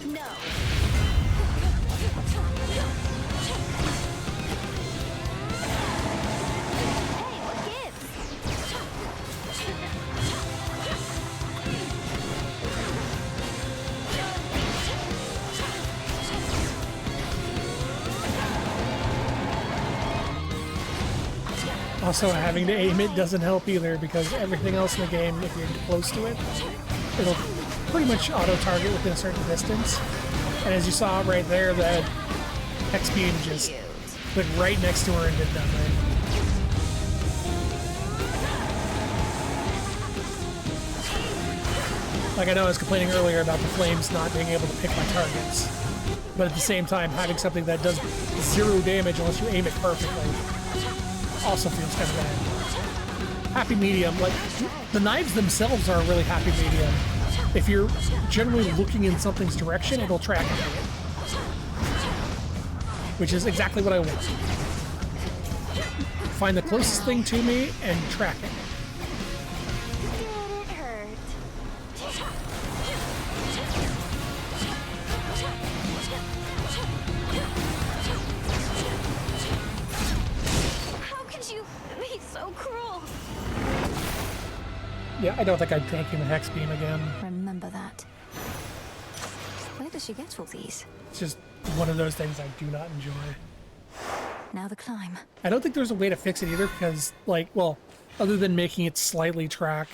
No. Hey, what gives? Also, having to aim it doesn't help either, because everything else in the game, if you're close to it, it'll pretty much auto-target within a certain distance. And as you saw right there, that Hex Beam just went right next to her and did nothing. Like, I know I was complaining earlier about the flames not being able to pick my targets, but at the same time, having something that does 0 damage unless you aim it perfectly also feels kind of bad. Happy medium, like, the knives themselves are a really happy medium. If you're generally looking in something's direction, it'll track it, which is exactly what I want. Find the closest thing to me and track it. Yeah, I don't think I'd take him a Hex Beam again. Remember that. Where does she get all these? It's just one of those things I do not enjoy. Now the climb. I don't think there's a way to fix it either, because, like, well, other than making it slightly track,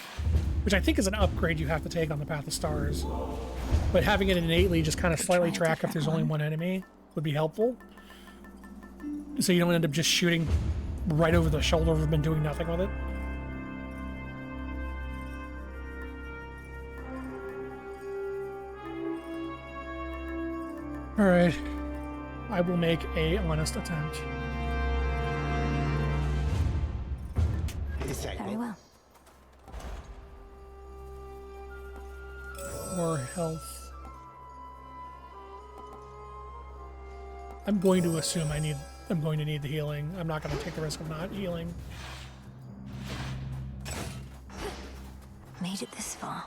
which I think is an upgrade you have to take on the Path of Stars, but having it innately just kind of slightly track if there's only one enemy would be helpful. So you don't end up just shooting right over the shoulder of them and doing nothing with it. Alright, I will make a honest attempt. Very well. More health. I'm going to assume I'm going to need the healing. I'm not going to take the risk of not healing. Made it this far.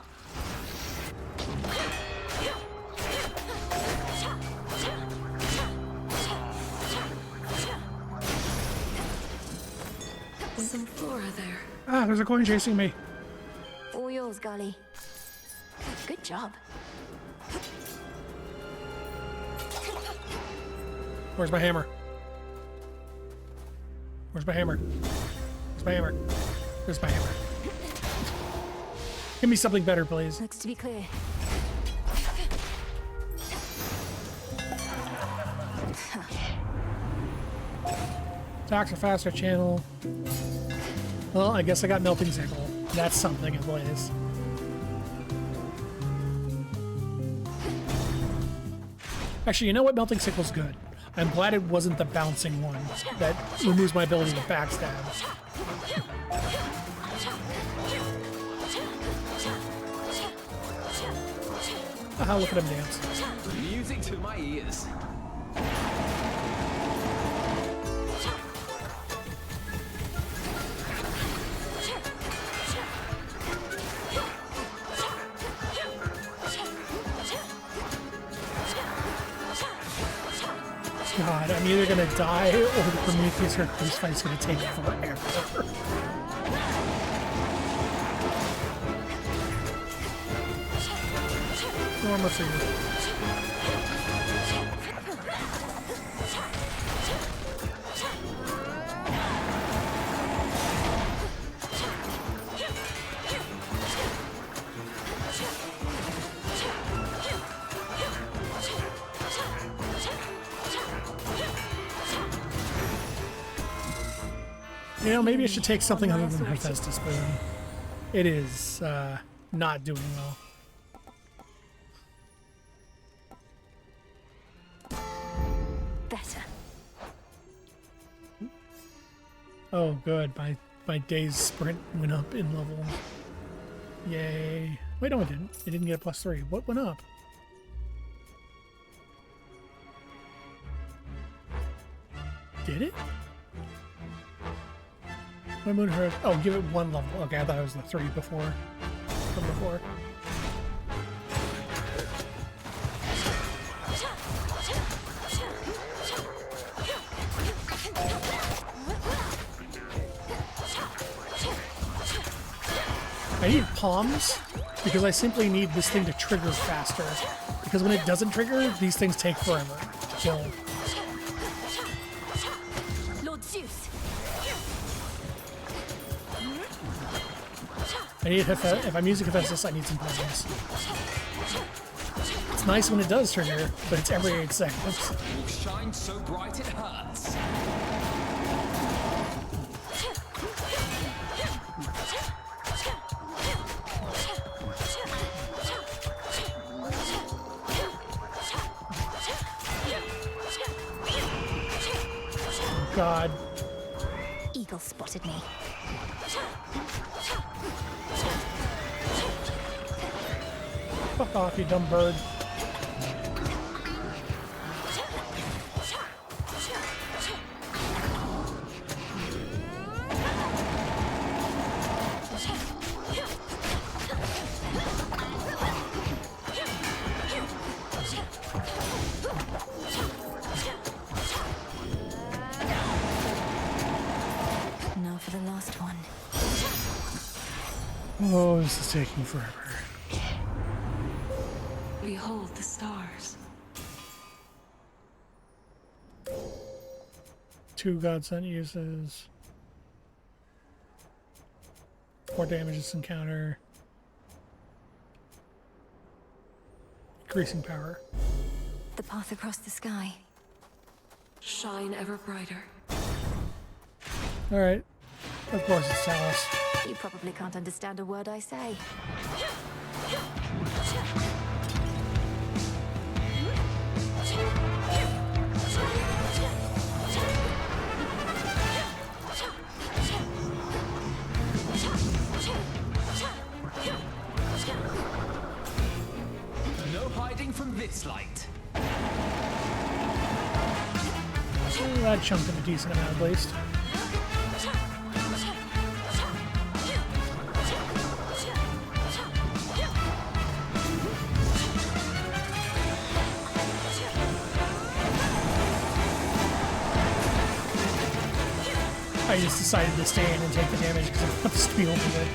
Some flora there. Ah, there's a coin chasing me. All yours, Golly. Good job. Where's my hammer? Where's my hammer? Where's my hammer? Where's my hammer? Give me something better, please. Looks to be clear. Attacks a faster channel. Well, I guess I got Melting Sickle. That's something at least. Actually, you know what? Melting Sickle's good. I'm glad it wasn't the bouncing one that removes my ability to backstab. Ah, look at him dance. Music to my ears. God, I'm either gonna die or the Prometheus Hercules fight's gonna take forever. Normal for you. You know, maybe I should take something other than Hephaestus Spoon. It is not doing well. Better. Oh, good. My day's sprint went up in level. Yay. Wait, no, it didn't. It didn't get a +3. What went up? Did it? My moon hurt. Oh, give it 1 level. Okay, I thought it was the 3 before. From before. I need palms because I simply need this thing to trigger faster. Because when it doesn't trigger, these things take forever to kill. Lord Zeus. I need if I'm using Hephaestus, I need some potions. It's nice when it does trigger, but it's every 8 seconds. You shine so bright it hurts. God. Eagle spotted me. Fuck off, you dumb bird. Now for the last one. Oh, this is taking forever. Behold the stars. 2 Godsent uses. 4 damage this encounter. Increasing power. The path across the sky. Shine ever brighter. Alright. Of course it's Talos. You probably can't understand a word I say. No hiding from this light. That chunked him a decent amount at least. I just decided to stay in and take the damage because I want this to be over with.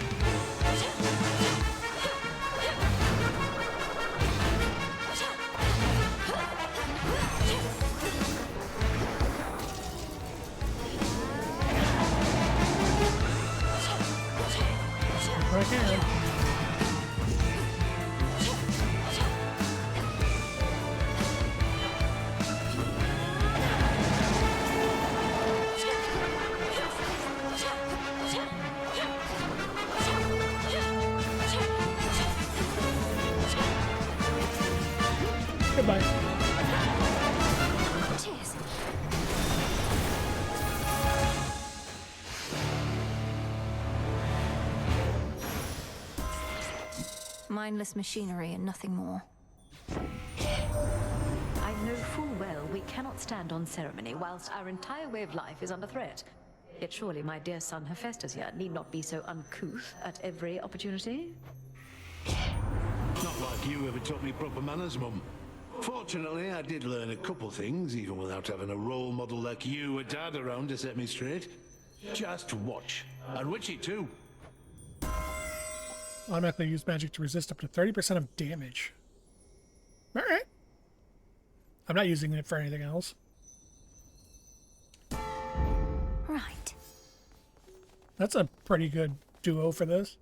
If I can. Goodbye. Cheers. Mindless machinery and nothing more. I know full well we cannot stand on ceremony whilst our entire way of life is under threat. Yet surely my dear son Hephaestus here need not be so uncouth at every opportunity. Not like you ever taught me proper manners, Mum. Fortunately, I did learn a couple things, even without having a role model like you or Dad around to set me straight. Just watch. And witchy too. Automatically use magic to resist up to 30% of damage. Alright. I'm not using it for anything else. Right. That's a pretty good duo for this.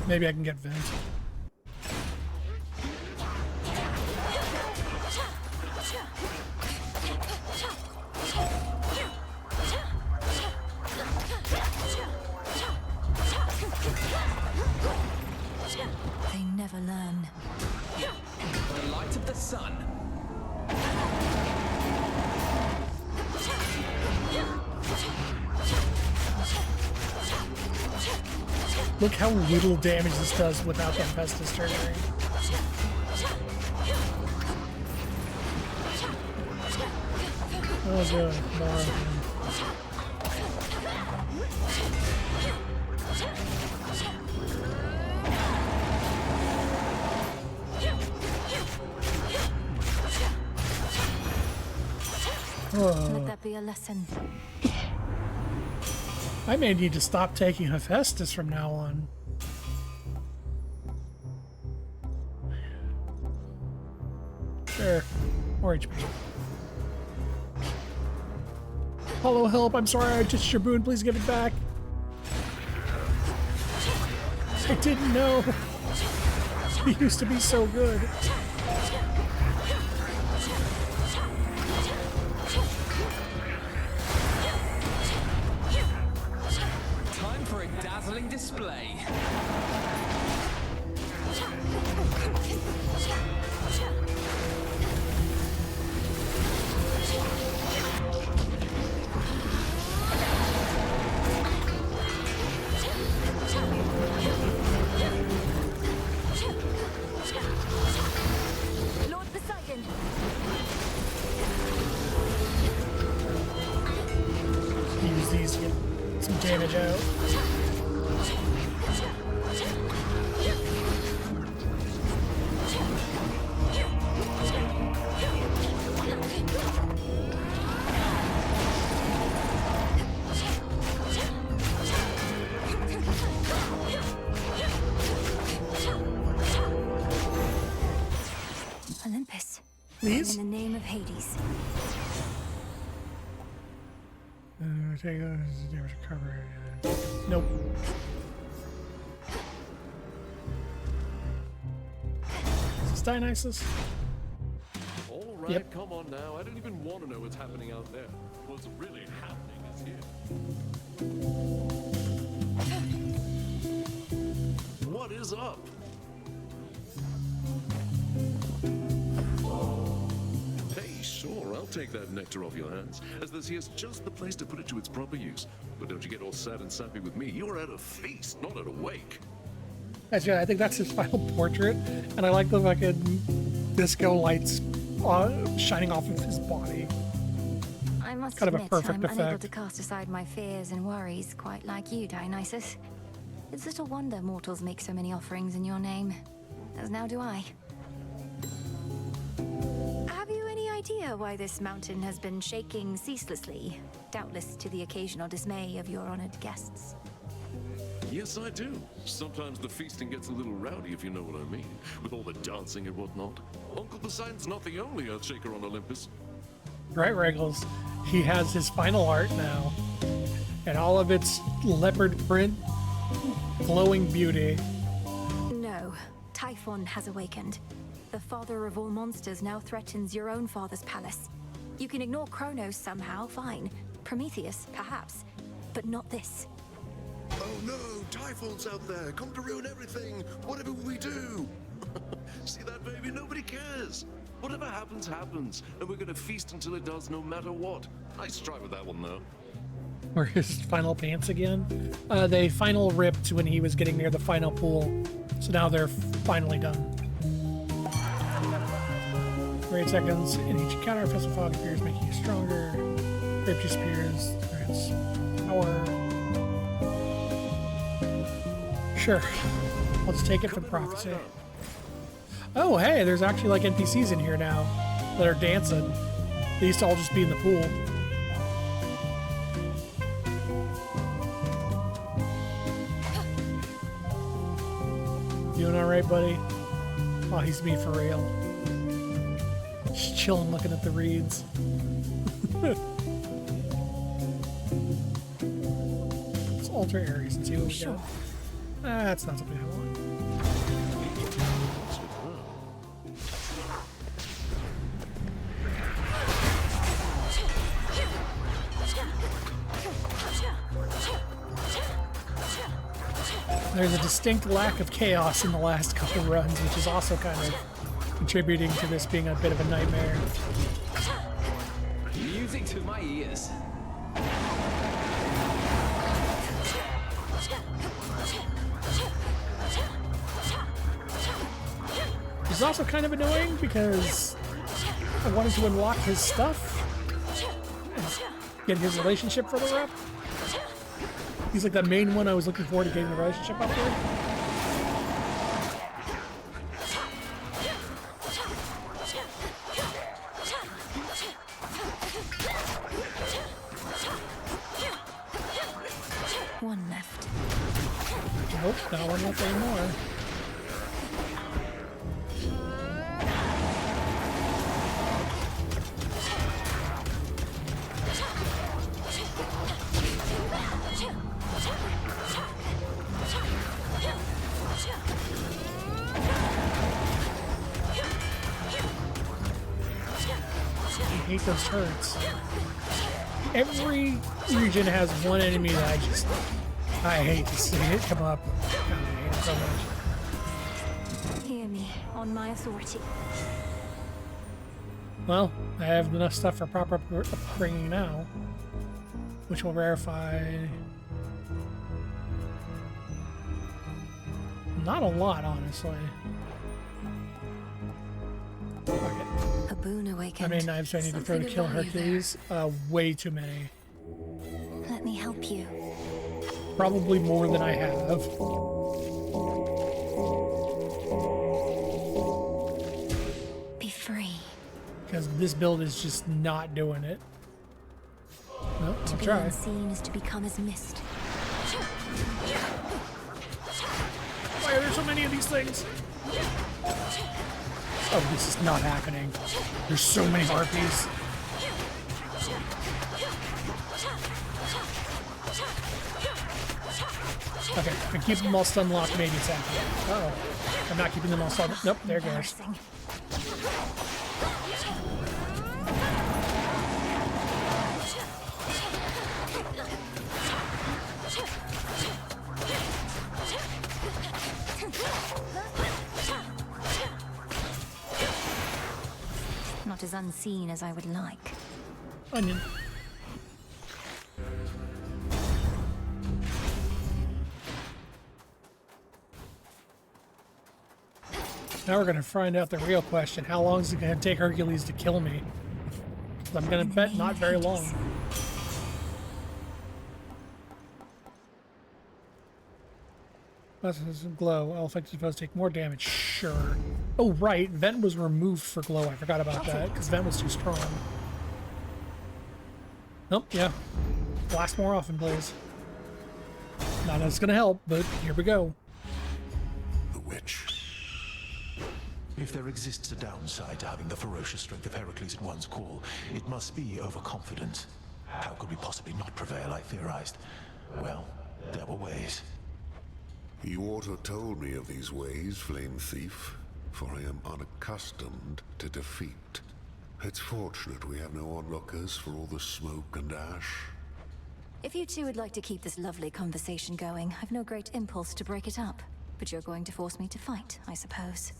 Maybe I can get Vent. They never learn. The light of the sun. Look how little damage this does without the Hephaestus triggering. Oh good, more of them. Let that be a lesson. I may need to stop taking Hephaestus from now on. Sure. More HP. Apollo, help. I'm sorry, I touched your boon. Please give it back. I didn't know. He used to be so good. Time for a dazzling display. Lord Poseidon! Use these to get some damage out. Olympus. These? In the name of Hades. Take damage recovery. Nope. Is this Dionysus? All right, Yep. come on now. I don't even want to know what's happening out there. What's really happening is here. What is up? Hey, sure, I'll take that nectar off your hands, as this here's just the place to put it to its proper use. But don't you get all sad and sappy with me. You're at a feast, not at a wake. Actually, I think that's his final portrait, and I like the fucking disco lights shining off of his body. I must Kind of a admit, perfect I'm unable effect. to cast aside my fears and worries quite like you, Dionysus. It's little wonder mortals make so many offerings in your name. As now do I. Have you any idea why this mountain has been shaking ceaselessly? Doubtless to the occasional dismay of your honored guests. Yes, I do. Sometimes the feasting gets a little rowdy, if you know what I mean, with all the dancing and whatnot. Uncle Poseidon's not the only Earthshaker on Olympus. Right, Regals. He has his final art now, and all of its leopard print, glowing beauty. No, Typhon has awakened. The father of all monsters now threatens your own father's palace. You can ignore Kronos somehow, fine. Prometheus, perhaps. But not this. Oh no, Typhon's out there, come to ruin everything. Whatever we do. See that, baby? Nobody cares. Whatever happens, happens. And we're gonna feast until it does, no matter what. Nice try with that one, though. Were his final pants again? They final ripped when he was getting near the final pool, so now they're finally done. 8 seconds in each encounter, Fist of Fog appears, making you stronger. Grape Juice appears, grants power. Sure, I'll just take it for the prophecy. Oh, hey, there's actually like NPCs in here now that are dancing. They used to all just be in the pool. Doing all right, buddy? Oh, he's me for real. Just chilling, looking at the reeds. Let's alter Ares and see what we got. That's not something I want. There's a distinct lack of chaos in the last couple runs, which is also kind of contributing to this being a bit of a nightmare. Music to my ears. It's also kind of annoying because I wanted to unlock his stuff and get his relationship further up. He's like the main one I was looking forward to getting the relationship up with. One left. Nope, not one left anymore. hate those turrets. Every region has one enemy that I hate to see it come up. God, I hate it so much. Hear me on my authority. Well, I have enough stuff for proper upbringing now, which will verify. Not a lot, honestly. Okay. A boon awakened. How many knives do I need to throw to kill Hercules? Way too many. Let me help you. Probably more than I have. Be free. Because this build is just not doing it. No, To I'll be try. unseen is to become as mist. Why are there so many of these things? Oh, this is not happening. There's so many harpies. Okay, if I keep them all stun locked, maybe it's happening. Uh oh. I'm not keeping them all stun. Nope, there it goes. Not as unseen as I would like. Onion. Now we're gonna find out the real question. How long is it gonna take Hercules to kill me? 'Cause I'm gonna bet not very long. Glow. All affected foes take more damage. Sure. Oh, right. Vent was removed for glow. I forgot about that because Vent was too strong. Nope. Yeah. Blast more often, please. Not that it's gonna help, but here we go. The witch. If there exists a downside to having the ferocious strength of Heracles at one's call, it must be overconfidence. How could we possibly not prevail, I theorized. Well, there were ways. You ought to have told me of these ways, Flame Thief, for I am unaccustomed to defeat. It's fortunate we have no onlookers for all the smoke and ash. If you two would like to keep this lovely conversation going, I've no great impulse to break it up. But you're going to force me to fight, I suppose.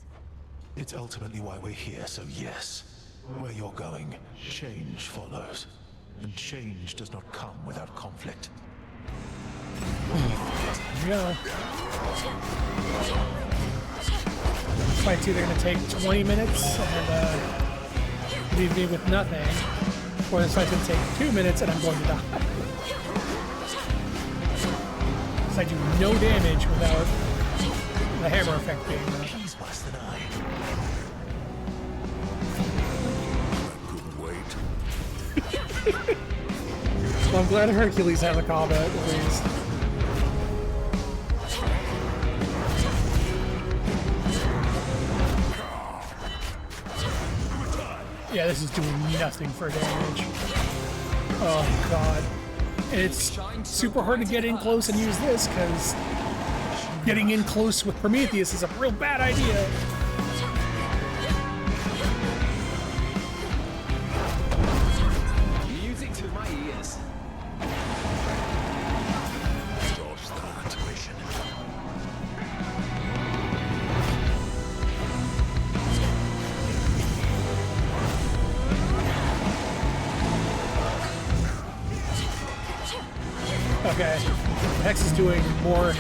It's ultimately why we're here, so yes. Where you're going, change follows. And change does not come without conflict. Yeah. Fight's either going to take 20 minutes and leave me with nothing, or this fight's going to take 2 minutes and I'm going to die. Because I do no damage without the hammer effect being there. He's worse than I. Couldn't wait. Well, I'm glad Hercules has a combat, at least. Yeah, this is doing nothing for damage. Oh, God. And it's super hard to get in close and use this, because getting in close with Prometheus is a real bad idea. Music to my ears. Dodge that. Okay, Hex is doing more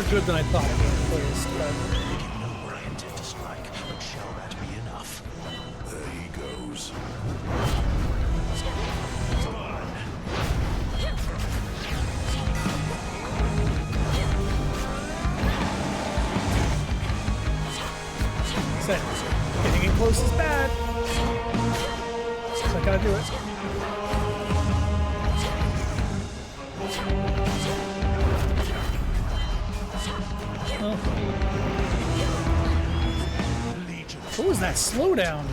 good than I thought it would, at least. But You know where I intend to strike, but shall that be enough? There he goes. said, getting in close is bad. So I gotta do it. Oh. What was that slowdown?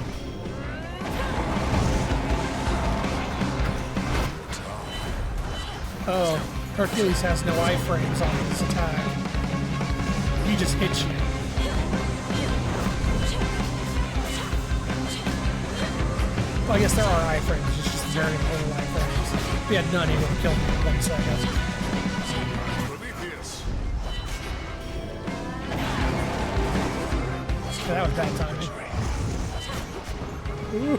Oh, Hercules has no iframes on his attack. He just hits you. Well, I guess there are iframes, it's just very little iframes. If he had none, he would have killed me in 1 second. Yeah, that was bad timing. Ooh.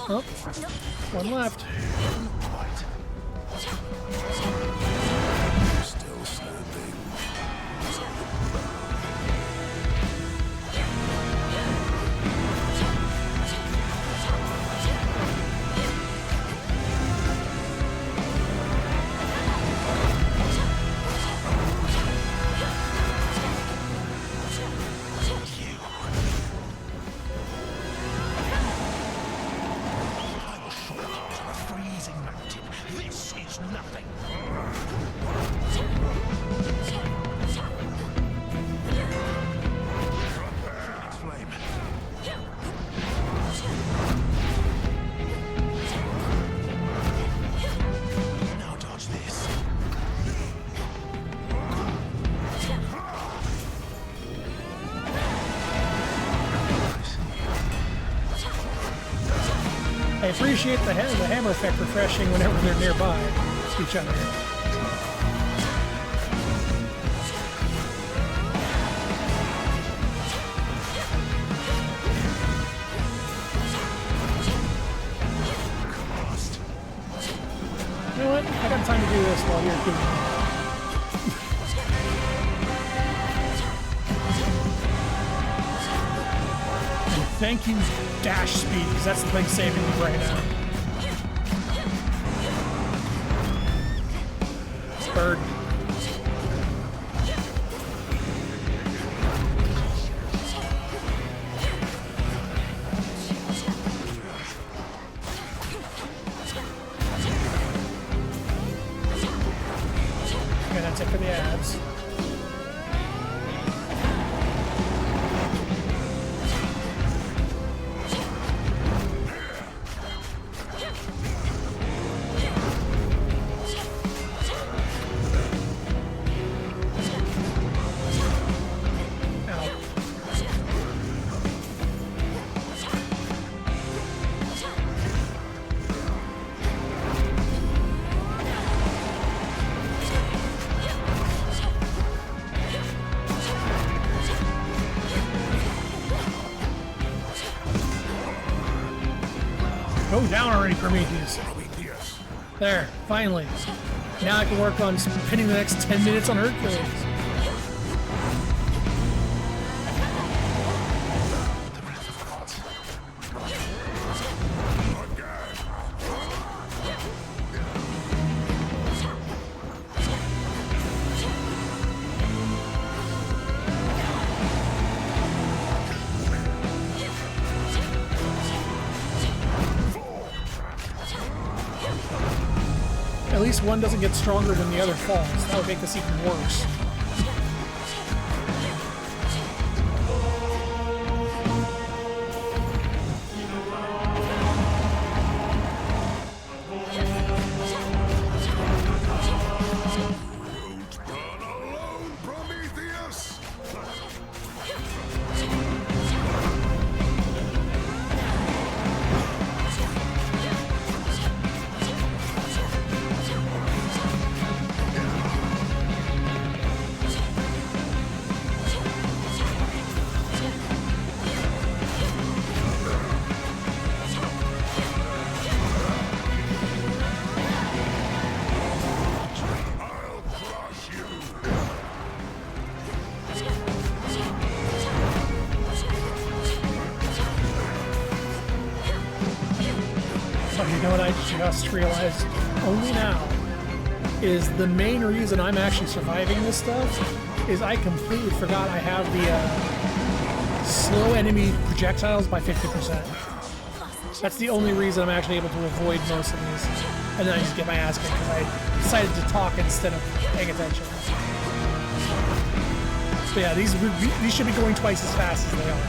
Oh, one left. Still standing. I appreciate the hammer effect refreshing whenever they're nearby each other. You know what? I got time to do this while you're doing it. Thank you, dash speed, because that's the thing saving me right now. Bird. Okay, that's it for the abs. Go down already, Prometheus. There, finally. Now I can work on spending the next 10 minutes on Hercules. At least one doesn't get stronger when the other falls. That would make this even worse. You know what I just realized only now is the main reason I'm actually surviving this stuff is I completely forgot I have the slow enemy projectiles by 50%. That's the only reason I'm actually able to avoid most of these. And then I just get my ass kicked because I decided to talk instead of paying attention. So yeah, these should be going twice as fast as they are.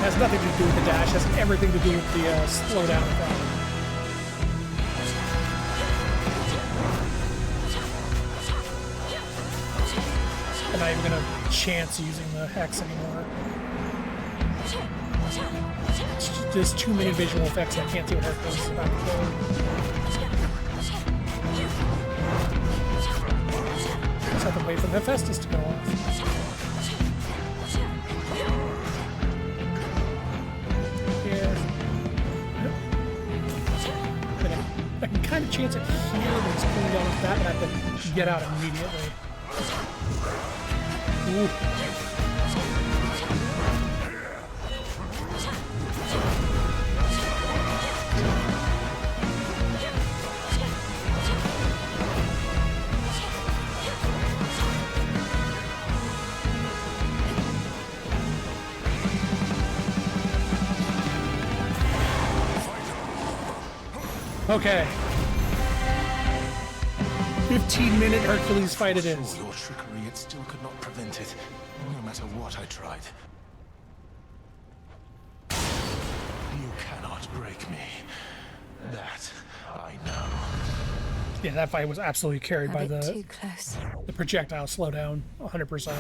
It has nothing to do with the dash, it has everything to do with the slowdown effect. I'm not even gonna chance using the hex anymore. There's too many visual effects. I can't see what Hercules is about to do. Just have to wait for Hephaestus to go off. Yeah. I can kind of chance it here when it's cooling down with that, but I have to get out immediately. Ooh. Okay. 15-minute Hercules fight it is. Your trickery, it still could not prevent it, no matter what I tried. You cannot break me. That I know. Yeah, that fight was absolutely carried by the too close. The projectile slowdown, 100%.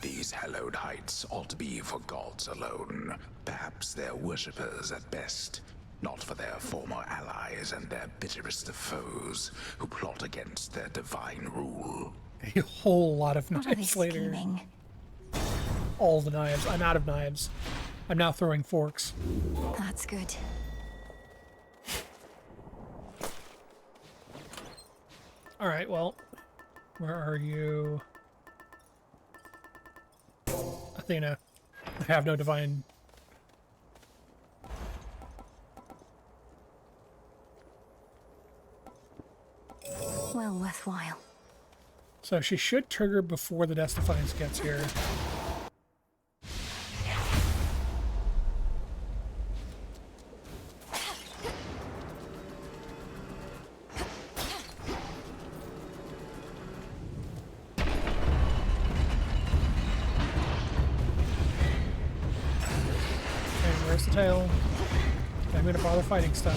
These hallowed heights ought to be for gods alone. Perhaps their worshippers at best. Not for their former allies and their bitterest of foes who plot against their divine rule. A whole lot of What are they knives later. scheming? All the knives. I'm out of knives. I'm now throwing forks. That's good. Alright, well, where are you? Athena. I have no divine. Well worthwhile. So she should trigger before the Death Defiance gets here. And where's the tail? I'm gonna bother fighting stuff.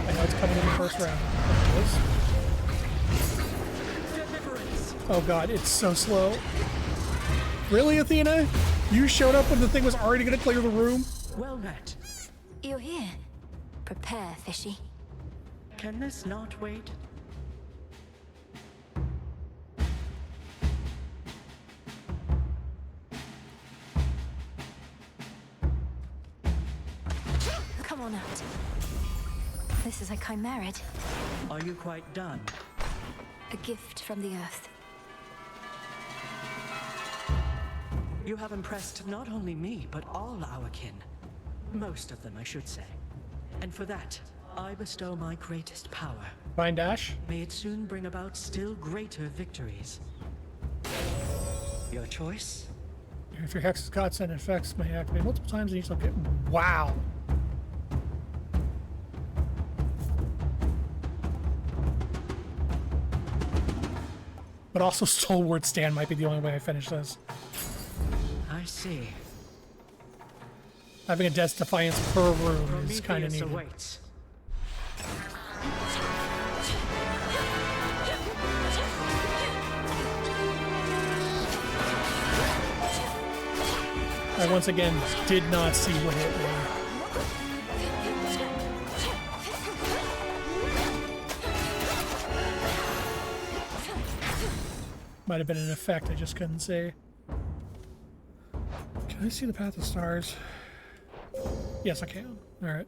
I know it's coming in the first round. There it is. Oh god, it's so slow. Really, Athena? You showed up when the thing was already gonna clear the room? Well met. You're here. Prepare, Fishy. Can this not wait? Come on out. This is a chimerid. Are you quite done? A gift from the earth. You have impressed not only me, but all our kin. Most of them, I should say. And for that, I bestow my greatest power. Fine dash. May it soon bring about still greater victories. Your choice? If your hex is caught, send effects may activate multiple times in each location. Wow. But also Stalwart Stand might be the only way I finish this. I see. Having a Death Defiance per room is kind of Prometheus neat. awaits. I once again did not see what hit me. Might have been an effect, I just couldn't see. Can I see the Path of Stars? Yes, I can. Alright.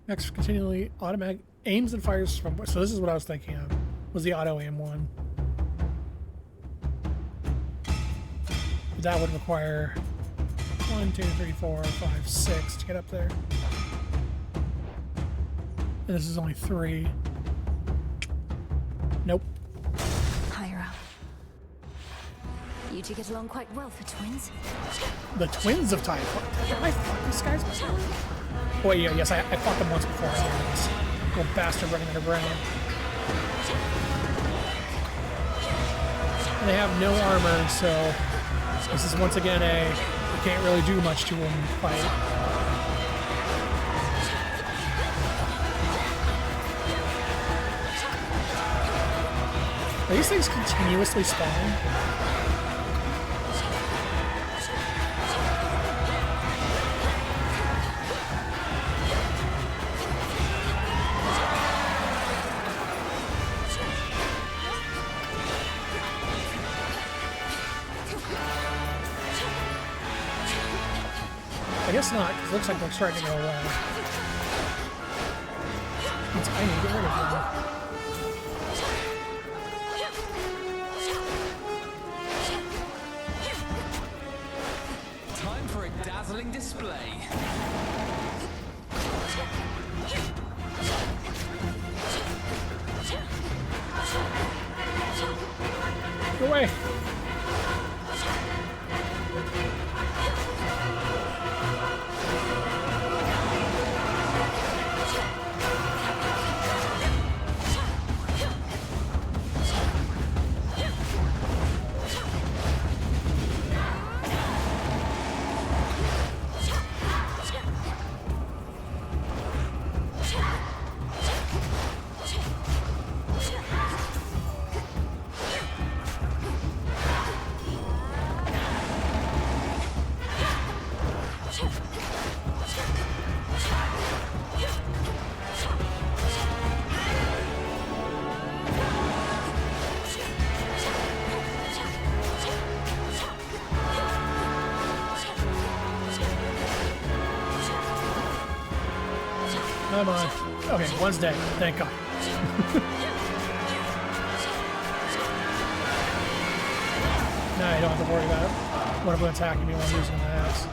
Next, continually automatic aims and fires from. So this is what I was thinking of. Was the auto aim one? That would require 1, 2, 3, 4, 5, 6 to get up there. And this is only 3. Nope. Higher up. You two get along quite well for twins. The twins of Time. Have I fought these guys before? Oh, wait, yeah, yes, I fought them once before. I learned this little bastard running underground. And they have no armor, so This is once again you can't really do much to him fight. Are these things continuously spawn? I guess not, because it looks like they're starting to go away. Means I need to get rid of them. Time for a dazzling display. Go away. Come on. Okay, one's dead. Thank God. Now I don't have to worry about one of them attacking me while I'm using the axe.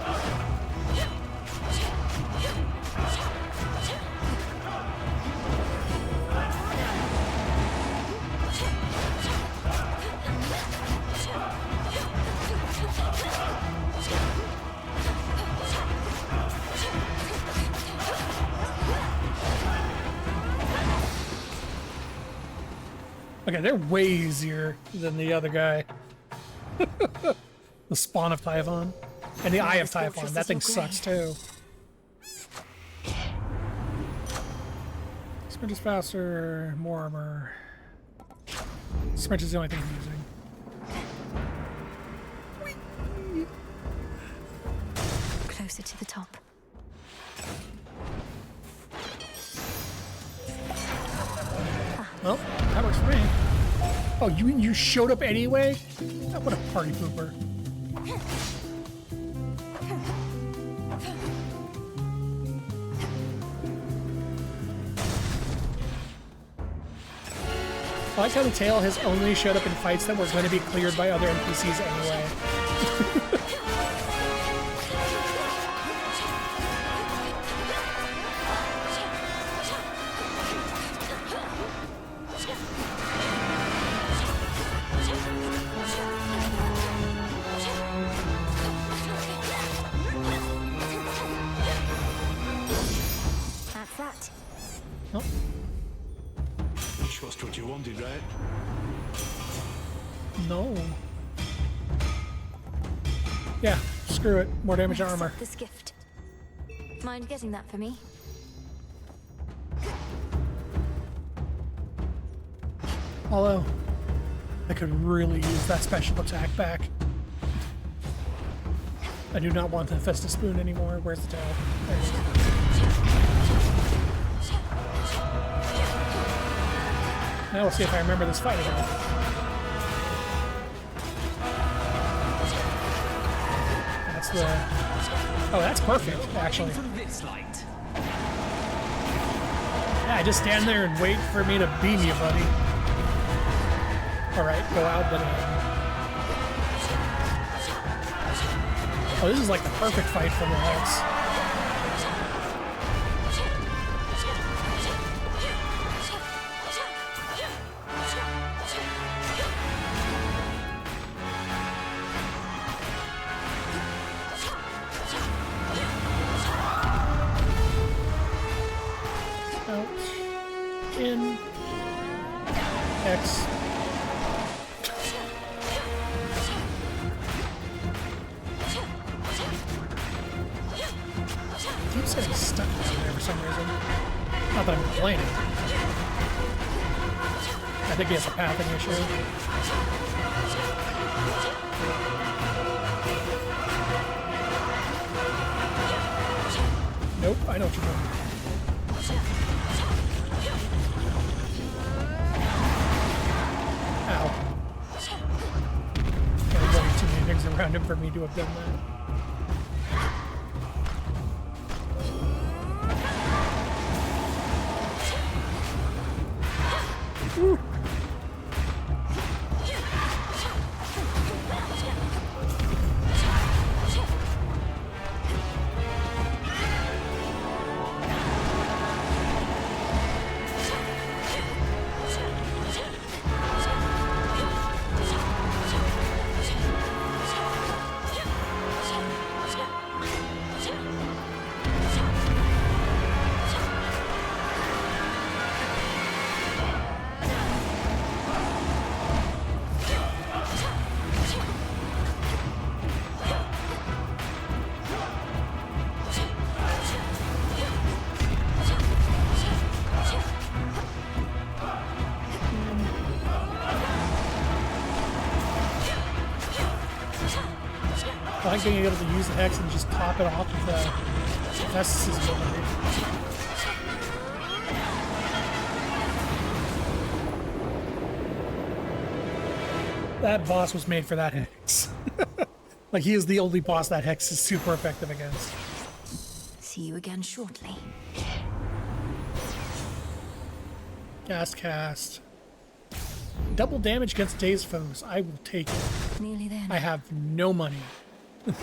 Okay, they're way easier than the other guy. The Spawn of Typhon. And the Eye of Typhon. That thing sucks too. Sprint is faster, more armor. Sprint is the only thing I'm using. Closer to the top. Well, that works for me. Oh, you showed up anyway? Oh, what a party pooper. I like how the tail has only showed up in fights that were going to be cleared by other NPCs anyway. That's that. Oh. Just what you wanted, right? No. Yeah, screw it. More damage to armor. This gift. Mind getting that for me? Although, I could really use that special attack back. I do not want the Festus Spoon anymore. Where's the tail? There it is. Now we'll see if I remember this fight again. That's the... Oh, that's perfect, actually. From this light. Yeah, just stand there and wait for me to beam you, buddy. Alright, go out, then in. Oh, this is like the perfect fight for the Hex. In X. keeps getting stuck down there for some reason. Not that I'm complaining. I think he has a pathing issue. Nope, I know what you're doing. Ow. There's only too many things around him for me to have done that. Woo. I like being able to use the hex and just top it off with the Estus's ability. That boss was made for that hex. Like, he is the only boss that hex is super effective against. See you again shortly. Cast. Double damage against dazed foes. I will take it. Nearly there. I have no money. Don't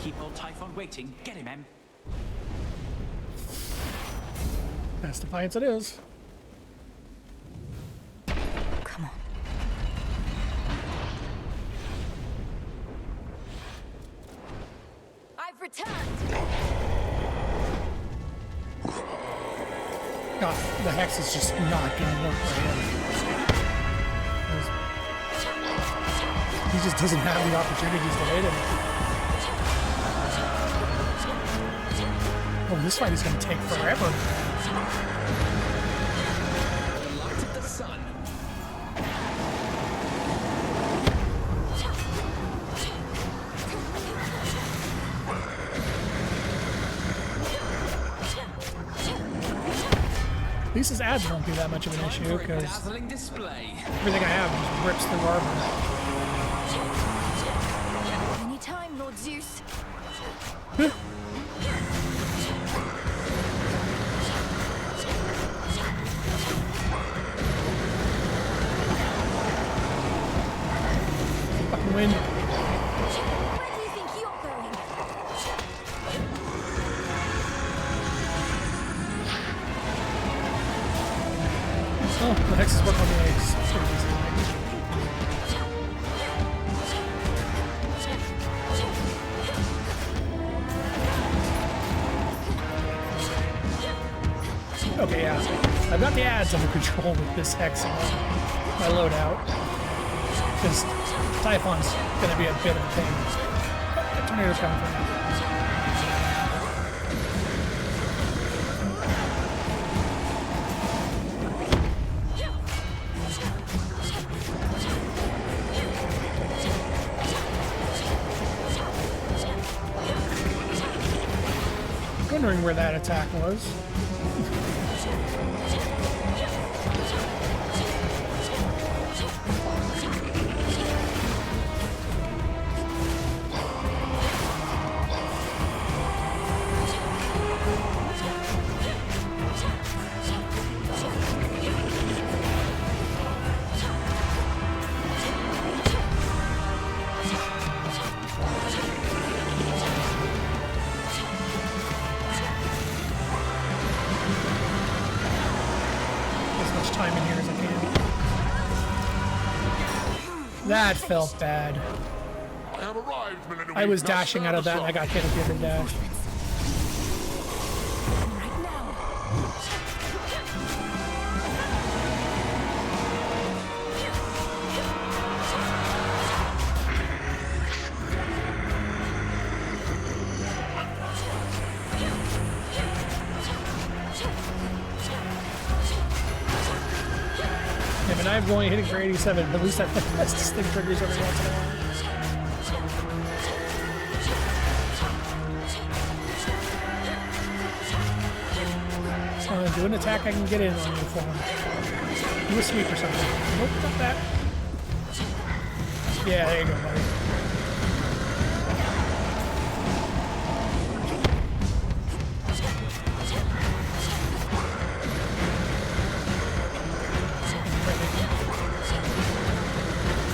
keep old Typhon waiting. Get him, Em. Mass Defiance it is. Come on. I've returned. God, the hex is just not gonna work for him. He just doesn't have the opportunities to hit him. Oh, this fight is gonna take forever. The light of the sun. At least his ads won't be that much of an issue, because Dazzling display. everything I have just rips through armor. Anytime, Lord Zeus. Fucking win. Where do you think you're going? Oh, the hex is working on the eggs. It's pretty easy. Okay, yeah. I've got the ads under control with this hex on my loadout. Because Typhon's gonna be a bit of a pain. Tornado's coming from me. Wondering where that attack was. That felt bad. I was dashing out of that and I got hit again and dash. I'm going hitting for 87, but at least I think that's this thing triggers every once in a while. Do an attack I can get in on you for. Do a sweep or something. Nope, not that. Yeah, there you go, buddy.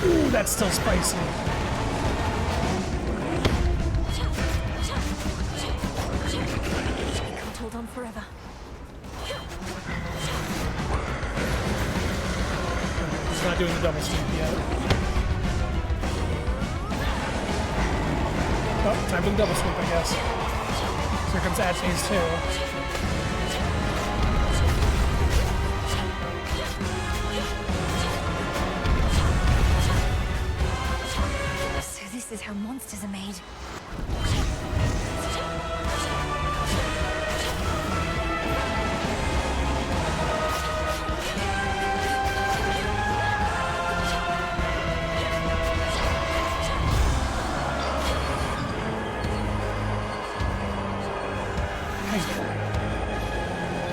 Ooh, that's still spicy. Can't hold on forever. It's not doing the double sweep yet. Oh, time for the double sweep, I guess. So here comes ad phase 2. This is how monsters are made.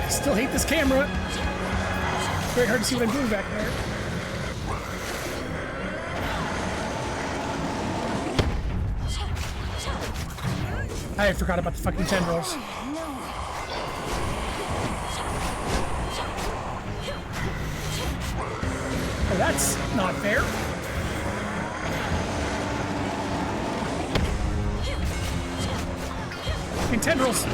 I still hate this camera. It's very hard to see what I'm doing back there. I forgot about the fucking tendrils. Oh, that's not fair. Fucking tendrils.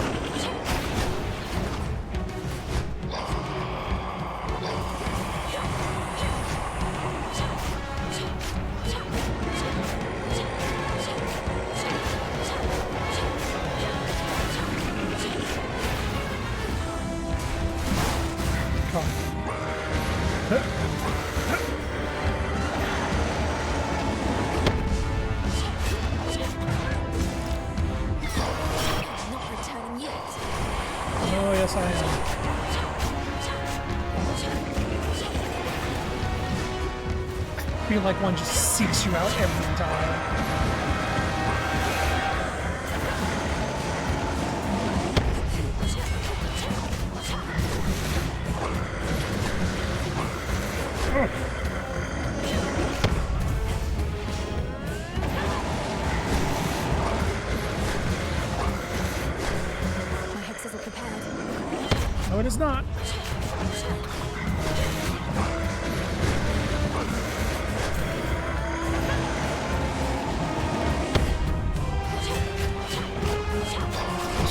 I feel like one just seeks you out every time. My hex isn't prepared. No, it is not.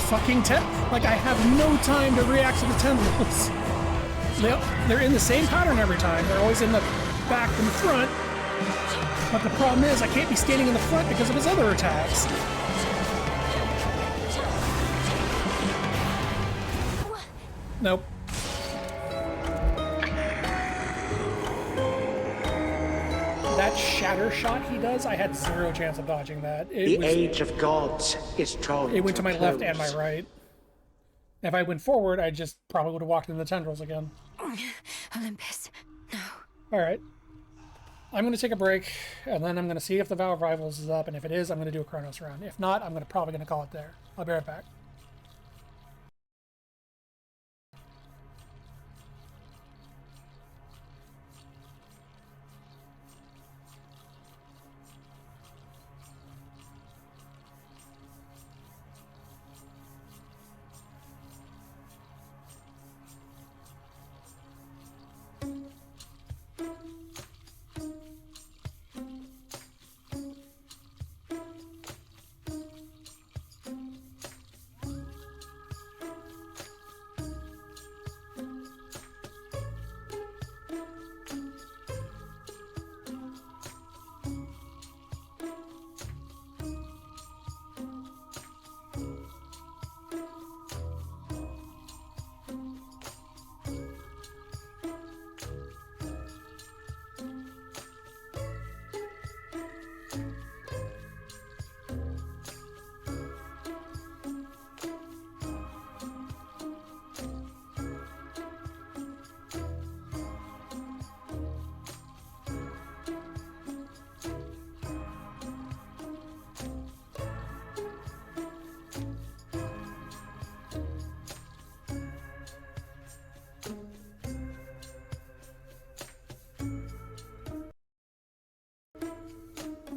Fucking like I have no time to react to the tendrils. They're in the same pattern every time. They're always in the back and the front. But the problem is I can't be standing in the front because of his other attacks. Nope. That shatter shot he does, I had zero chance of dodging that. The age of gods is drawing. It went to my left and my close. right. If I went forward, I just probably would have walked into the tendrils again. Olympus, no. Alright. I'm going to take a break, and then I'm going to see if the Vow of Rivals is up, and if it is, I'm going to do a Chronos run. If not, I'm probably going to call it there. I'll be right back.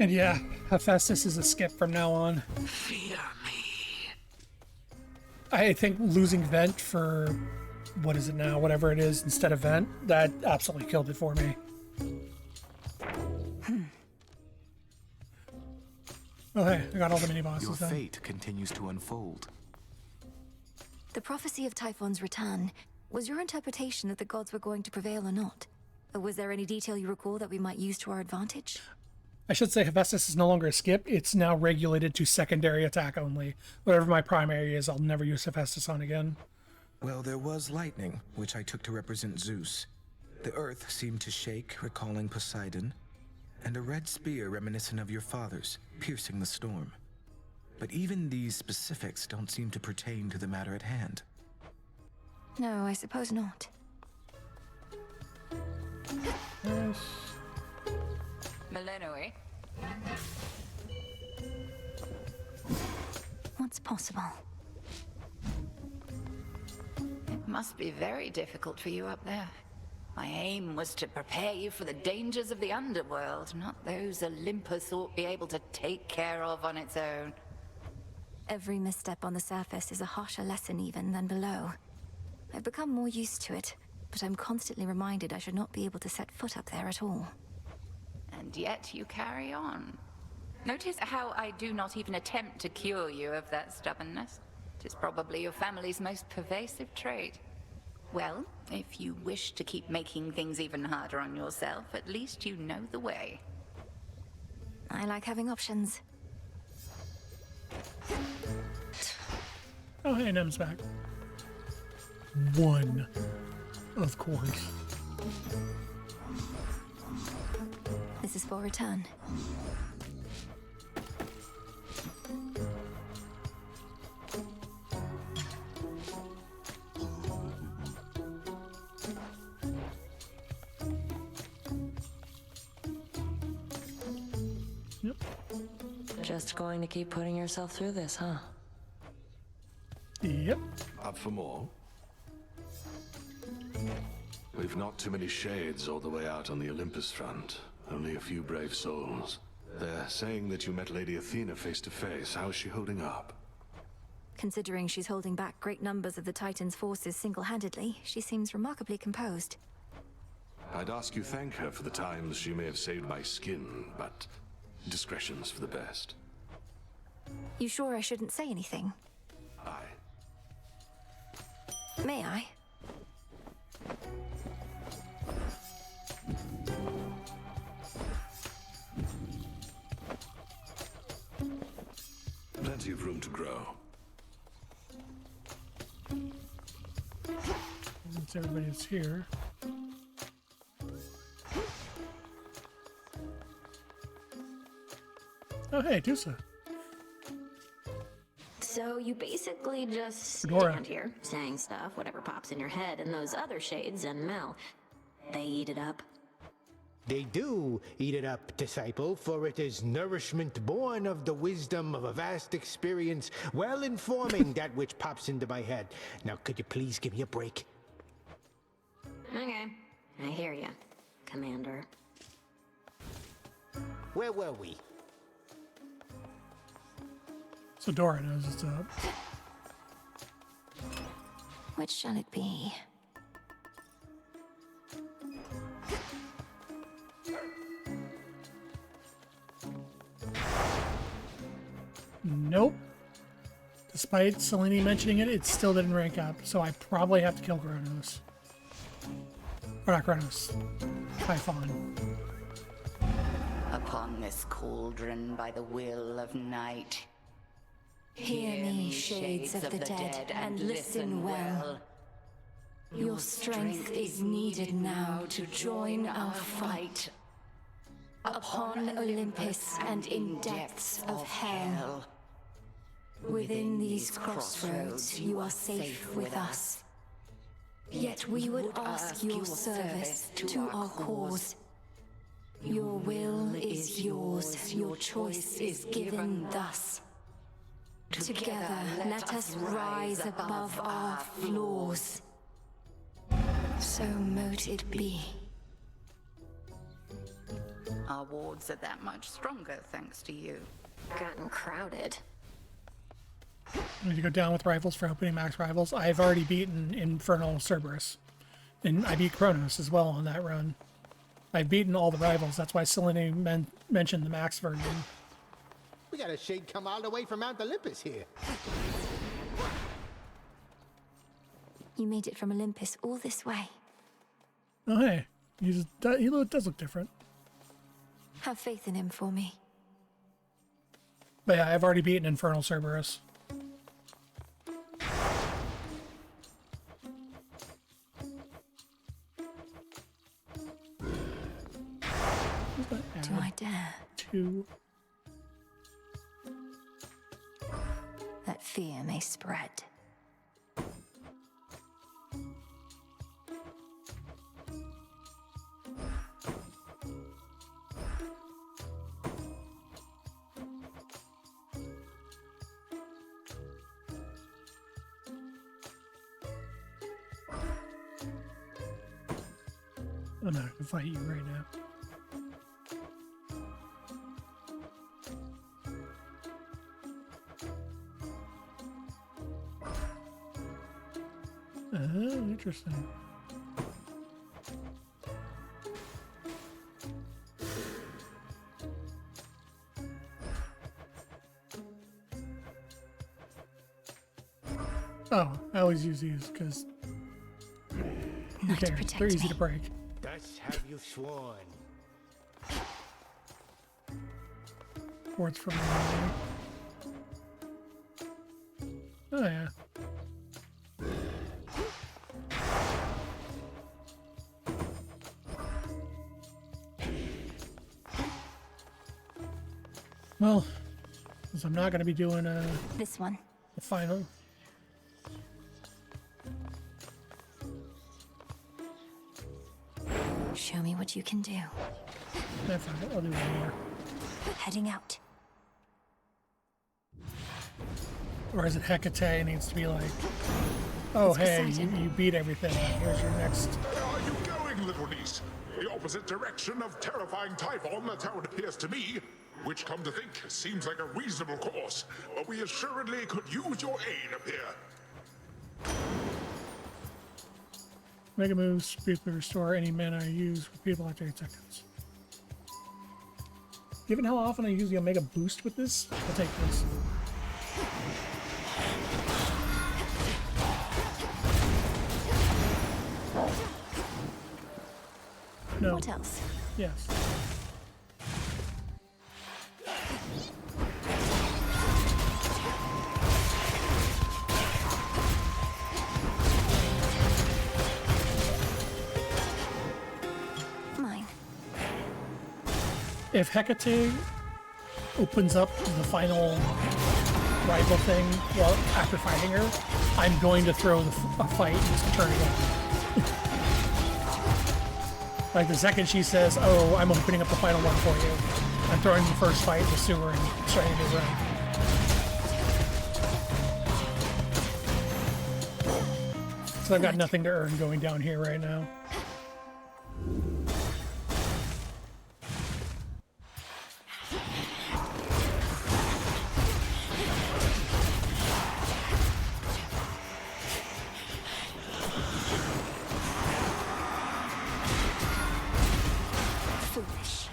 And yeah, Hephaestus is a skip from now on. Fear me. I think losing Vent for, what is it now, whatever it is, instead of Vent, that absolutely killed it for me. Oh hey, I got all the mini-bosses Your done. fate continues to unfold. The prophecy of Typhon's return, was your interpretation that the gods were going to prevail or not? Or was there any detail you recall that we might use to our advantage? I should say Hephaestus is no longer a skip. It's now regulated to secondary attack only. Whatever my primary is, I'll never use Hephaestus on again. Well, there was lightning, which I took to represent Zeus. The earth seemed to shake, recalling Poseidon, and a red spear reminiscent of your father's, piercing the storm. But even these specifics don't seem to pertain to the matter at hand. No, I suppose not. Melinoe? What's possible? It must be very difficult for you up there. My aim was to prepare you for the dangers of the underworld, not those Olympus thought be able to take care of on its own. Every misstep on the surface is a harsher lesson even than below. I've become more used to it, but I'm constantly reminded I should not be able to set foot up there at all. And yet you carry on. Notice how I do not even attempt to cure you of that stubbornness. It is probably your family's most pervasive trait. Well, if you wish to keep making things even harder on yourself, at least you know the way. I like having options. Oh, hey, Nem's back. One, of course. This is for return. Yep. Just going to keep putting yourself through this, huh? Yep. Up for more? We've not too many shades all the way out on the Olympus front. Only a few brave souls. They're saying that you met Lady Athena face to face. How's she holding up? Considering she's holding back great numbers of the Titan's forces single-handedly, she seems remarkably composed. I'd ask you thank her for the times she may have saved my skin, but discretion's for the best. You sure I shouldn't say anything? Aye. May I? Plenty of room to grow. Since everybody's here. Oh, hey, Tusa. So you basically just Fedora. stand here, saying stuff, whatever pops in your head, and those other shades and Mel, they eat it up. They do eat it up, disciple, for it is nourishment born of the wisdom of a vast experience, well informing that which pops into my head. Now, could you please give me a break? Okay, I hear ya, Commander. Where were we? So Dora knows it's up. Which shall it be? Nope. Despite Selene mentioning it, it still didn't rank up, so I probably have to kill Kronos. Or not Kronos. Typhon. Upon this cauldron by the will of night. Hear me, shades of the dead, and listen well. Your strength is needed now to join our fight. Upon Olympus and in depths of hell. Within these crossroads you are safe with us. Yet we would ask your service to our cause. Your will is yours, your choice is given thus. Together let us rise above our flaws. So mote it be. Our wards are that much stronger thanks to you. Gotten crowded. I need to go down with rivals for opening max rivals. I've already beaten Infernal Cerberus. And I beat Kronos as well on that run. I've beaten all the rivals. That's why Selene mentioned the max version. We got a shade come all the way from Mount Olympus here. You made it from Olympus all this way. Oh, hey. He does look different. Have faith in him for me. But yeah, I've already beaten Infernal Cerberus. Do I dare? Two. That fear may spread. I'm not gonna fight you right now. Interesting. Oh, I always use these because they're easy to break. Thus have you sworn. Words from the Oh yeah. Well, since I'm not going to be doing this one, the final. Show me what you can do. That's fine. I'll do one more. Heading out. Or is it Hecate needs to be like, oh It's hey, Poseidon. you beat everything. Here's your next. Where are you going, little niece? The opposite direction of terrifying Typhon, that's how it appears to me. Which, come to think, seems like a reasonable course, but we assuredly could use your aid up here. Mega moves briefly restore any mana I use repeatable after 8 seconds. Given how often I use the Omega boost with this, I'll take this. No. What else? Yes. Mine. If Hecate opens up the final rival thing well, after fighting her, I'm going to throw a fight and just turn it on. Like the second she says, oh, I'm opening up the final one for you, I'm throwing the first fight in the sewer and starting a new round. So I've got nothing to earn going down here right now. Foolish.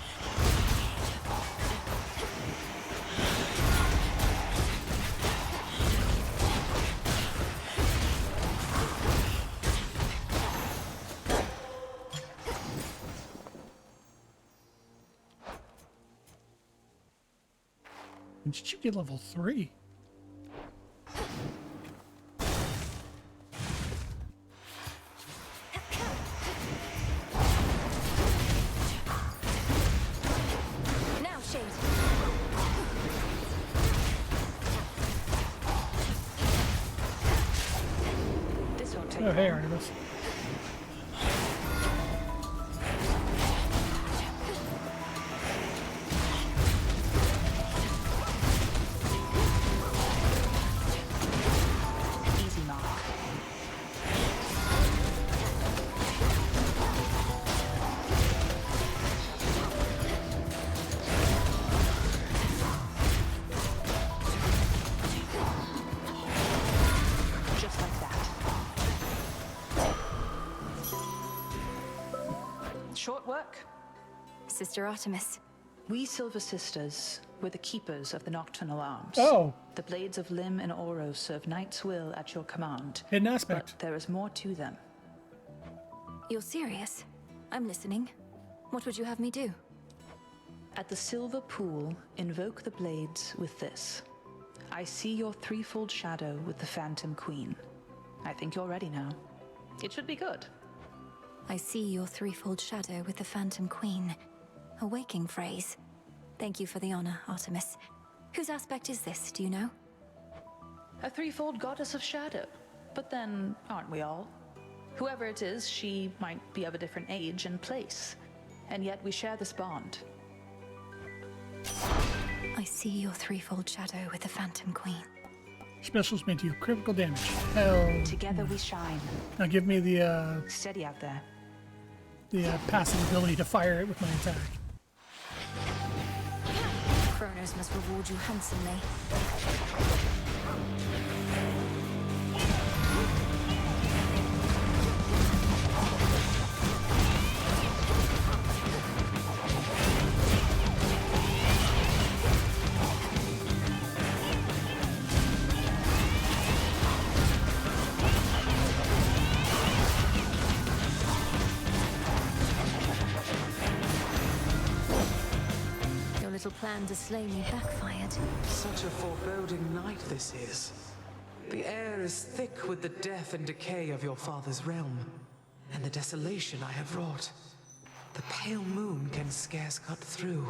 When did you get level 3? Now, Shade. This won't take Oh, hey, long. Artemis. Easy mark. work? Sister Artemis. We Silver Sisters were the keepers of the Nocturnal Arms. Oh. The Blades of Lim and Oro serve Knight's will at your command. Hidden aspect. But there is more to them. You're serious? I'm listening. What would you have me do? At the Silver Pool, invoke the blades with this. I see your threefold shadow with the Phantom Queen. I think you're ready now. It should be good. I see your threefold shadow with the Phantom Queen. A waking phrase. Thank you for the honor, Artemis. Whose aspect is this, do you know? A threefold goddess of shadow. But then, aren't we all? Whoever it is, she might be of a different age and place. And yet we share this bond. I see your threefold shadow with the Phantom Queen. Specials may deal critical damage. Hell. Together we shine. Now give me the Steady out there. The passive ability to fire it with my attack. Kronos must reward you handsomely. Plan to slay me backfired. Such a foreboding night this is. The air is thick with the death and decay of your father's realm, and the desolation I have wrought. The pale moon can scarce cut through.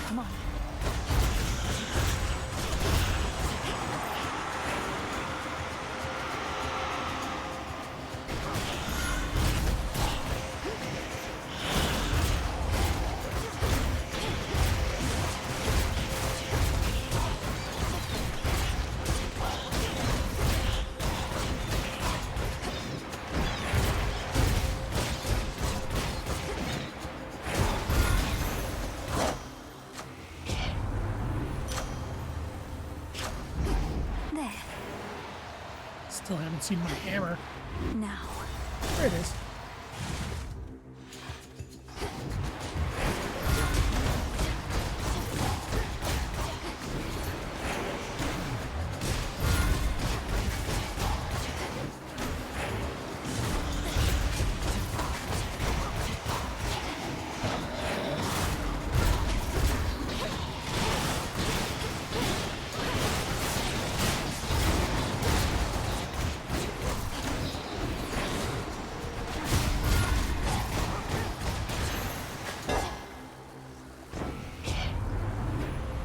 Come on. Still haven't seen my hammer. Now. There it is.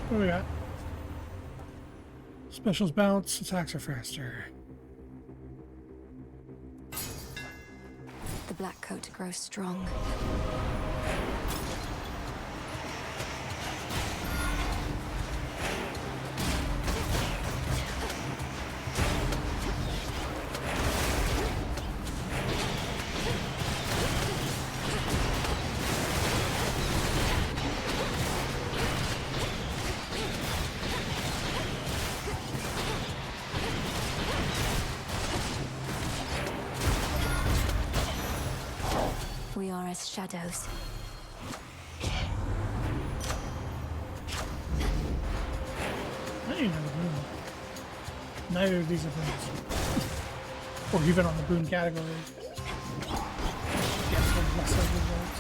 What do we got? Specials bounce, attacks are faster. The black coat grows strong. We are as shadows. I didn't know the boon. Neither of these are boons. Or even on the boon category. Get some lesser results.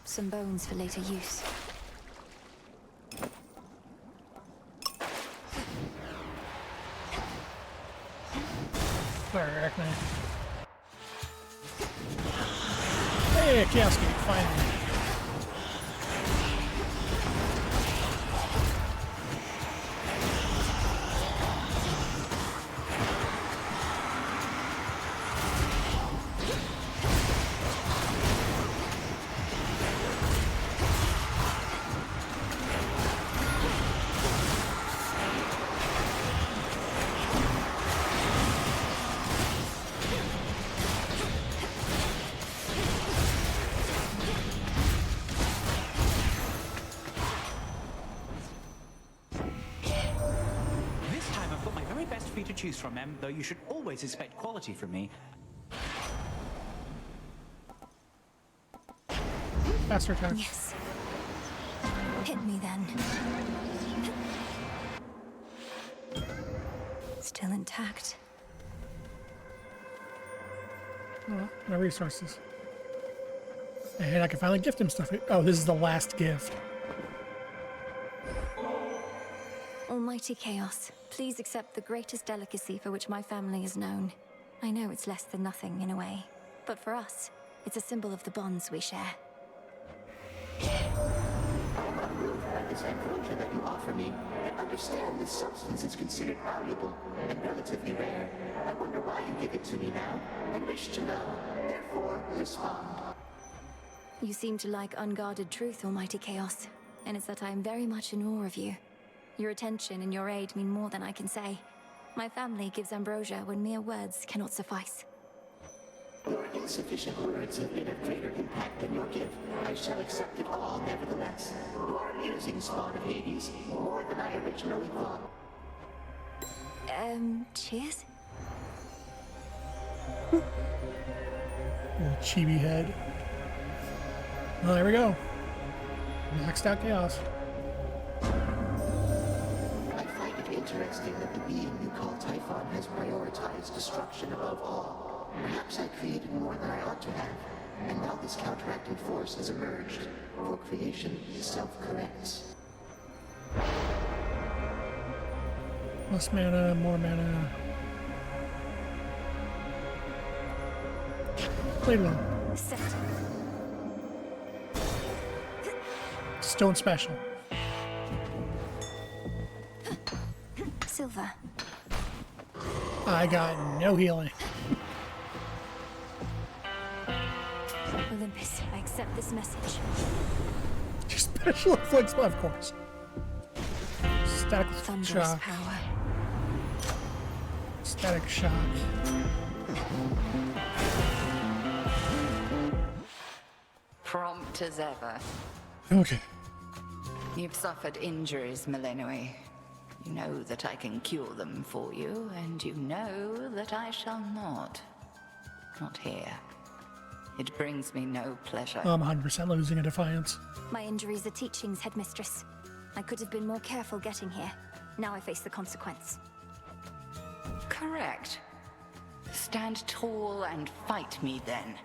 Some bones for later use. Fire Arachne. Hey, Chaos Gate, finally. choose from, Em, though you should always expect quality from me. Faster attack. Yes. Hit me then. Still intact. Oh, my resources. And I can finally gift him stuff. Oh, this is the last gift. Almighty Chaos, please accept the greatest delicacy for which my family is known. I know it's less than nothing in a way, but for us, it's a symbol of the bonds we share. I'm unmoved by this ambrosia that you offer me. I understand this substance is considered valuable and relatively rare. I wonder why you give it to me now. I wish to know. Therefore, respond. You seem to like unguarded truth, Almighty Chaos, and it's that I am very much in awe of you. Your attention and your aid mean more than I can say. My family gives ambrosia when mere words cannot suffice. Your insufficient words have been of greater impact than your gift. I shall accept it all, nevertheless. You are amusing, spawn of Hades, more than I originally thought. Cheers? Little chibi head. Well, there we go. Maxed out chaos. I find it interesting that the being you call Typhon has prioritized destruction above all. Perhaps I created more than I ought to have, and now this counteracting force has emerged. For creation self-corrects. Less mana, more mana. Played well. Set. Stone special. Silver. I got no healing. Olympus, I accept this message. Special afflicts, of course. Static Thunderous shock. power. Static shock. Prompt as ever. Okay. You've suffered injuries, Millenoi. You know that I can cure them for you, and you know that I shall not. Not here. It brings me no pleasure. I'm 100% losing a defiance. My injuries are teachings, Headmistress. I could have been more careful getting here. Now I face the consequence. Correct. Stand tall and fight me then.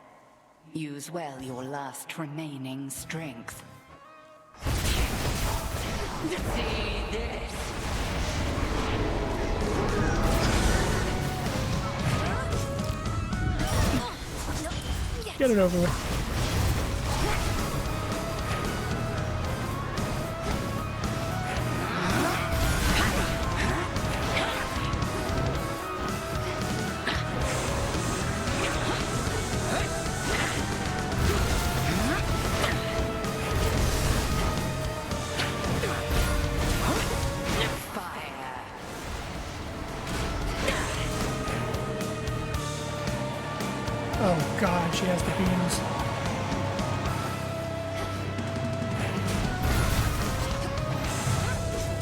Use well your last remaining strength. See this? Get it over with. Oh god, she has the beams.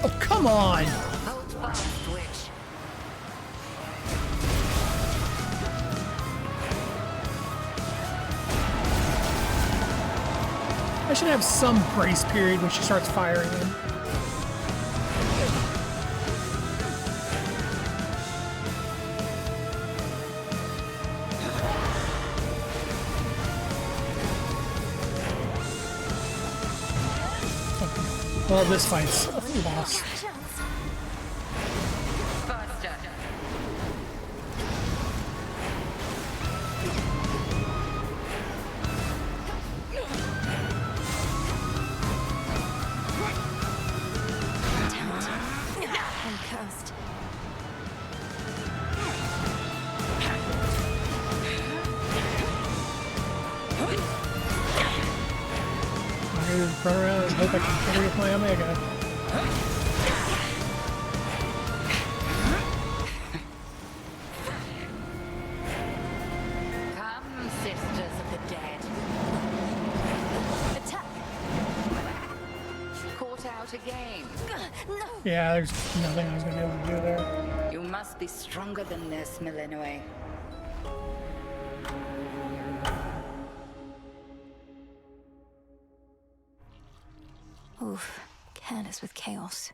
Oh, come on! Hold fast, witch. I should have some grace period when she starts firing him. Well, this fight's a loss. Faster. I'm cursed. I'm gonna run around and hope I can cover with my Omega. Come, sisters of the dead. Attack! Caught out again. No! Yeah, there's nothing I was gonna be able to do there. You must must be stronger than this, Millenoi. Oof, careless with chaos.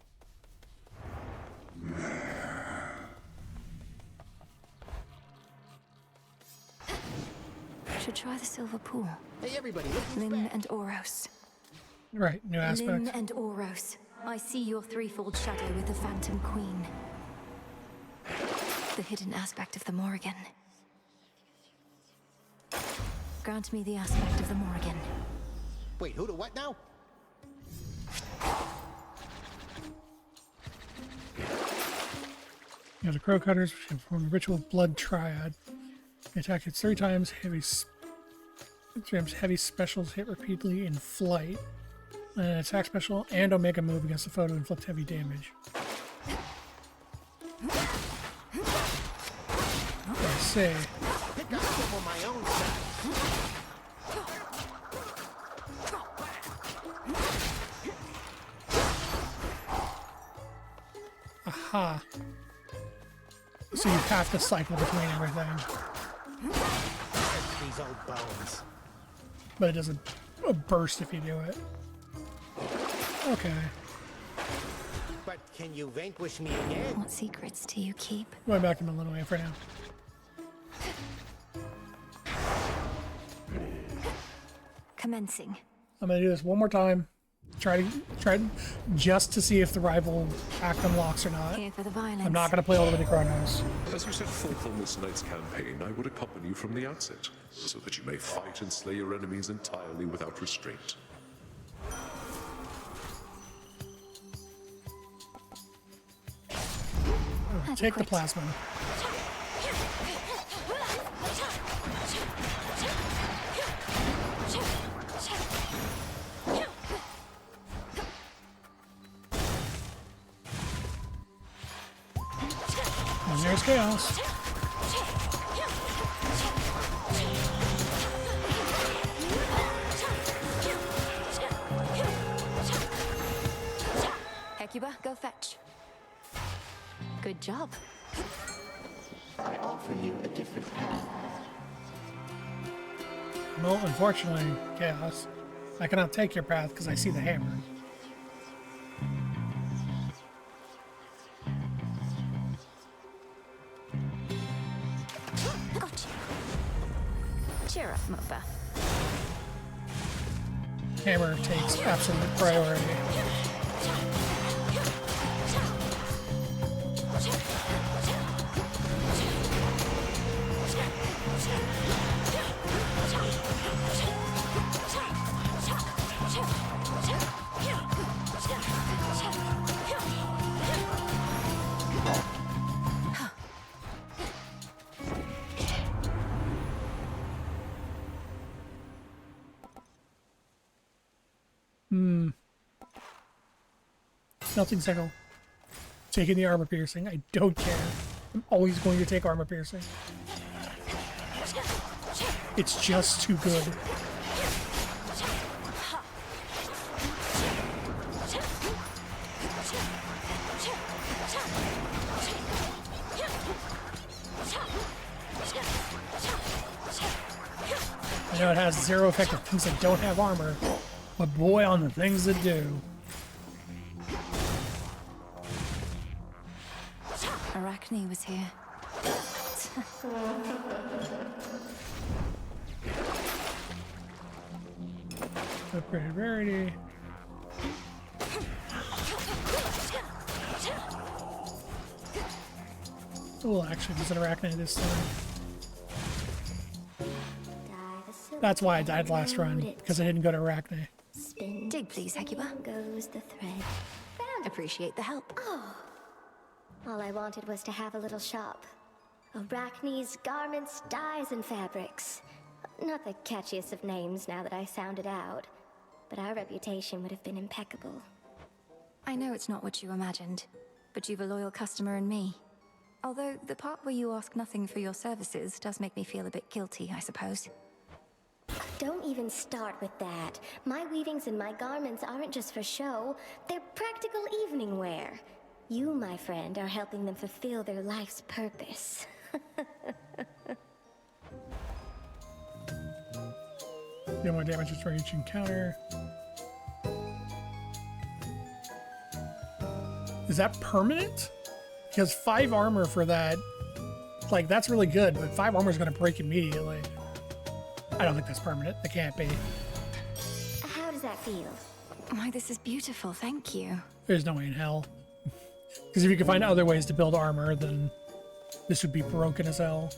Should try the silver pool. Hey, everybody, look who's Lynn back. and Oros. Right, new aspect. Lynn and Oros. I see your threefold shadow with the Phantom Queen. The hidden aspect of the Morrigan. Grant me the aspect of the Morrigan. Wait, who to what now? You have the Crow Cutters, which can perform a ritual blood triad. They attack hits 3 times, heavy specials hit repeatedly in flight. And an attack special and Omega move against the foe to inflict heavy damage. I see. Pick up some of my own stuff. Aha. So you have to cycle between everything. These old bones. But it doesn't burst if you do it. Okay. But can you vanquish me again? What secrets do you keep? Going back to Millenoi for now. Commencing. I'm gonna do this one more time. Try just to see if the rival act unlocks or not. Here for the violence. I'm not gonna play all the way to Chronos. As you set forth on this night's campaign, I would accompany you from the outset, so that you may fight and slay your enemies entirely without restraint. Take the plasma. And there's chaos. Hecuba, go fetch. Good job. I offer you a different path. Well, unfortunately, Chaos, I cannot take your path because I see the hammer. Gotcha. Cheer up, Mopa. Hammer takes absolute priority. Melting Sickle. Taking the armor piercing. I don't care. I'm always going to take armor piercing. It's just too good. I know it has zero effect on things that don't have armor, but boy on the things that do. Arachne was here. Upgraded rarity. Oh, actually, there's an Arachne this time. That's why I died last run, because I didn't go to Arachne. Dig, please, Hecuba. Goes the thread. Appreciate the help. Oh. All I wanted was to have a little shop. Arachne's garments, dyes, and fabrics. Not the catchiest of names now that I sound it out, but our reputation would have been impeccable. I know it's not what you imagined, but you've a loyal customer in me. Although the part where you ask nothing for your services does make me feel a bit guilty, I suppose. Don't even start with that. My weavings and my garments aren't just for show, they're practical evening wear. You, my friend, are helping them fulfill their life's purpose. Deal more damage for each encounter. Is that permanent? Because 5 armor for that, like, that's really good, but 5 armor is going to break immediately. I don't think that's permanent. It can't be. How does that feel? Why, this is beautiful, thank you. There's no way in hell. Because if you can find other ways to build armor, then this would be broken as hell.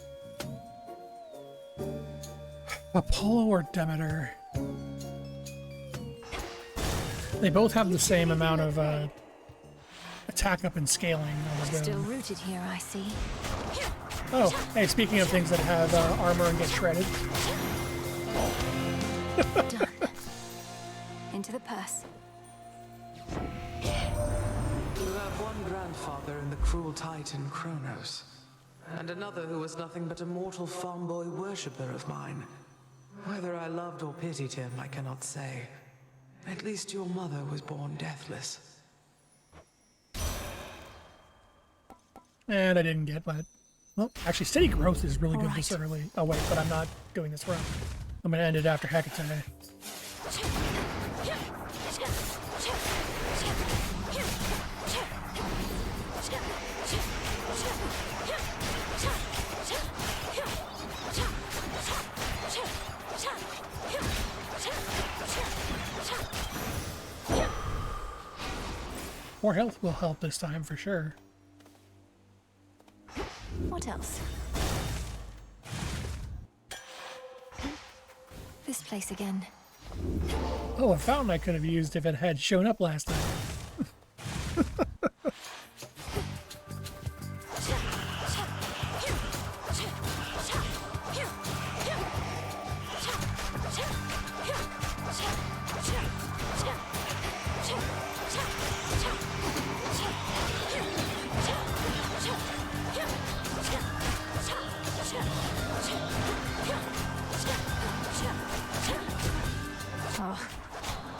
Apollo or Demeter? They both have the same amount of attack up and scaling on the Still boom. rooted here, I see. Oh, hey, speaking of things that have armor and get shredded. Done. Into the purse. You have one grandfather in the cruel titan Kronos, and another who was nothing but a mortal farm boy worshipper of mine. Whether I loved or pitied him, I cannot say. At least your mother was born deathless. And I didn't get what. Well, actually, steady growth is really good this early. Oh wait, but I'm not doing this run. I'm gonna end it after Hecate. More health will help this time for sure. What else? This place again. Oh, a fountain I could have used if it had shown up last time.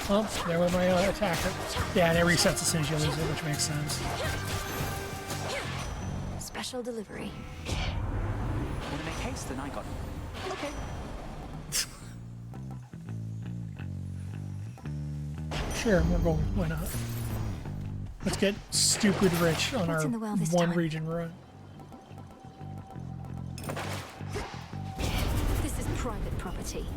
Well, there went my attacker. Yeah, and it resets as soon as you lose it, which makes sense. Special delivery. Want to make haste, then I got it. Okay. Sure, more gold. Why not? Let's get stupid rich on our one region run. This is private property.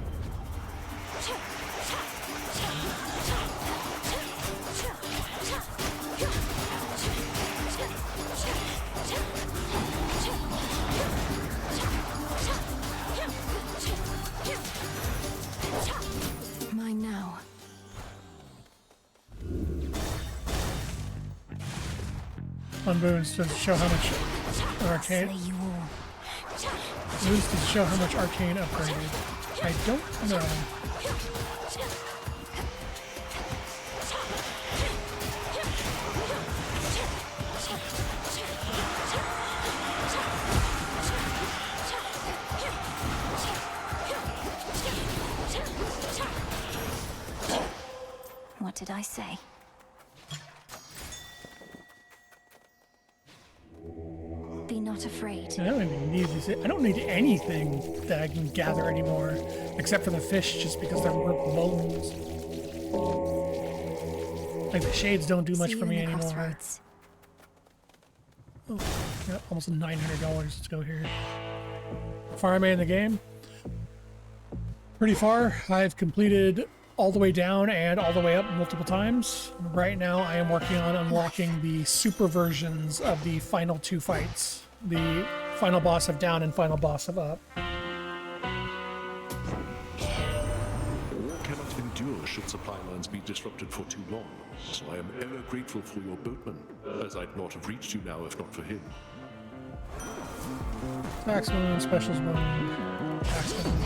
Mine now. On boons to show how much arcane. Boons to show how much arcane upgraded. I don't know. What did I say? Be not afraid. I don't even need this. I don't need anything that I can gather anymore, except for the fish, just because they're worth bones. Like the shades don't do much for me anymore. Oh, yeah, almost $900. Let's go here. How far am I in the game? Pretty far. I've completed all the way down and all the way up multiple times. Right now I am working on unlocking the super versions of the final 2 fights. The final boss of down and final boss of up. War cannot endure should supply lines be disrupted for too long, so I am ever grateful for your boatman, as I'd not have reached you now if not for him. Tax wound, specials wound, tax wound.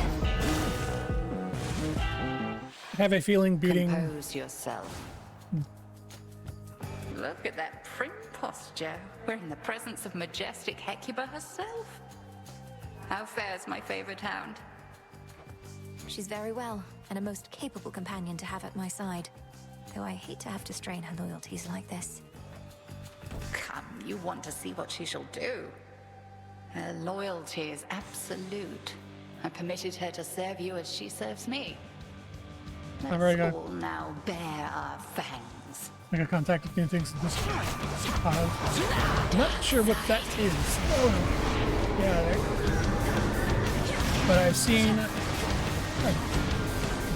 I have a feeling beating... Compose yourself. Look at that prim posture. We're in the presence of majestic Hecuba herself. How fares my favorite hound? She's very well, and a most capable companion to have at my side. Though I hate to have to strain her loyalties like this. you want to see what she shall do. Her loyalty is absolute. I permitted her to serve you as she serves me. I've already Let's got, all now bare our fangs. I got contacted new things in this. I'm not sure what that is. Oh, no. Yeah, there. But I've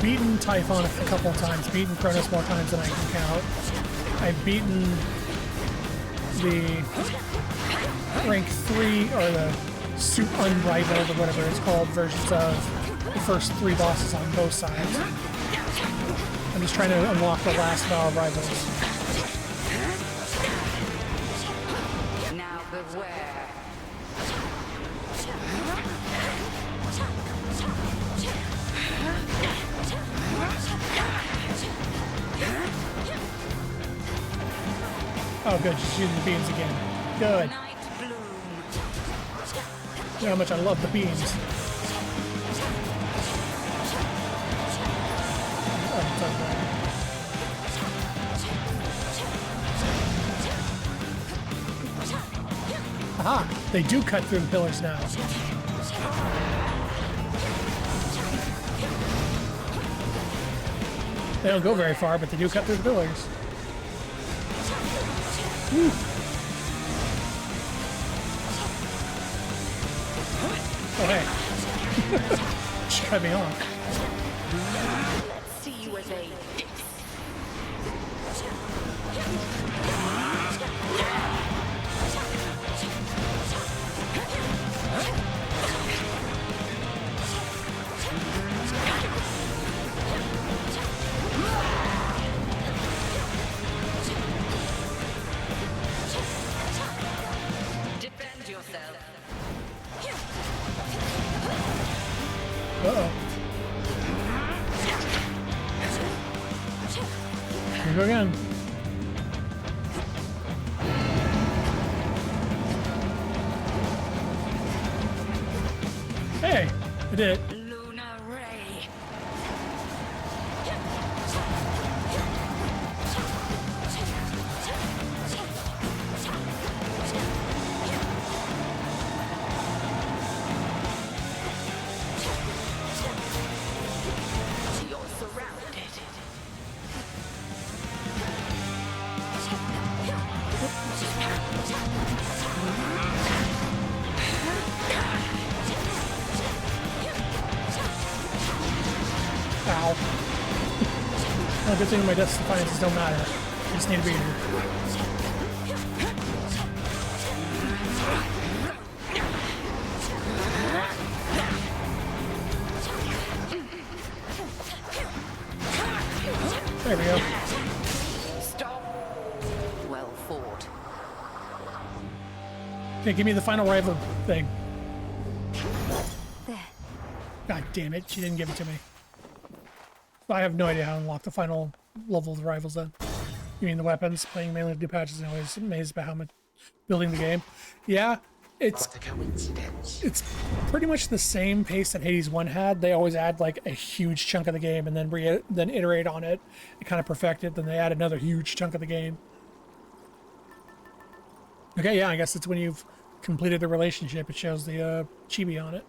beaten Typhon a couple times, beaten Kronos more times than I can count. I've beaten the rank 3 or the suit unrivaled or whatever it's called versions of the first 3 bosses on both sides. I'm just trying to unlock the last Vow of Rivals. Now beware. Oh good, she's using the beams again. Good. You know how much I love the beams. Aha! They do cut through the pillars now. They don't go very far, but they do cut through the pillars. Woo. Oh hey. She cut me off. Let's see you as a defend yourself. Uh-oh. Here we go again. Hey, I did it. Luna Ray. You're surrounded. Ow. Well, good thing my Death's Defiances don't matter. I just need to be here. There we go. Stop. Well fought. Okay, give me the final rival thing. There. God damn it, she didn't give it to me. I have no idea how to unlock the final level of the rivals then. You mean the weapons? Playing mainly new patches and always amazed by how much building the game. Yeah, it's pretty much the same pace that Hades 1 had. They always add like a huge chunk of the game and then iterate on it and kind of perfect it. Then they add another huge chunk of the game. Okay, yeah, I guess it's when you've completed the relationship. It shows the chibi on it.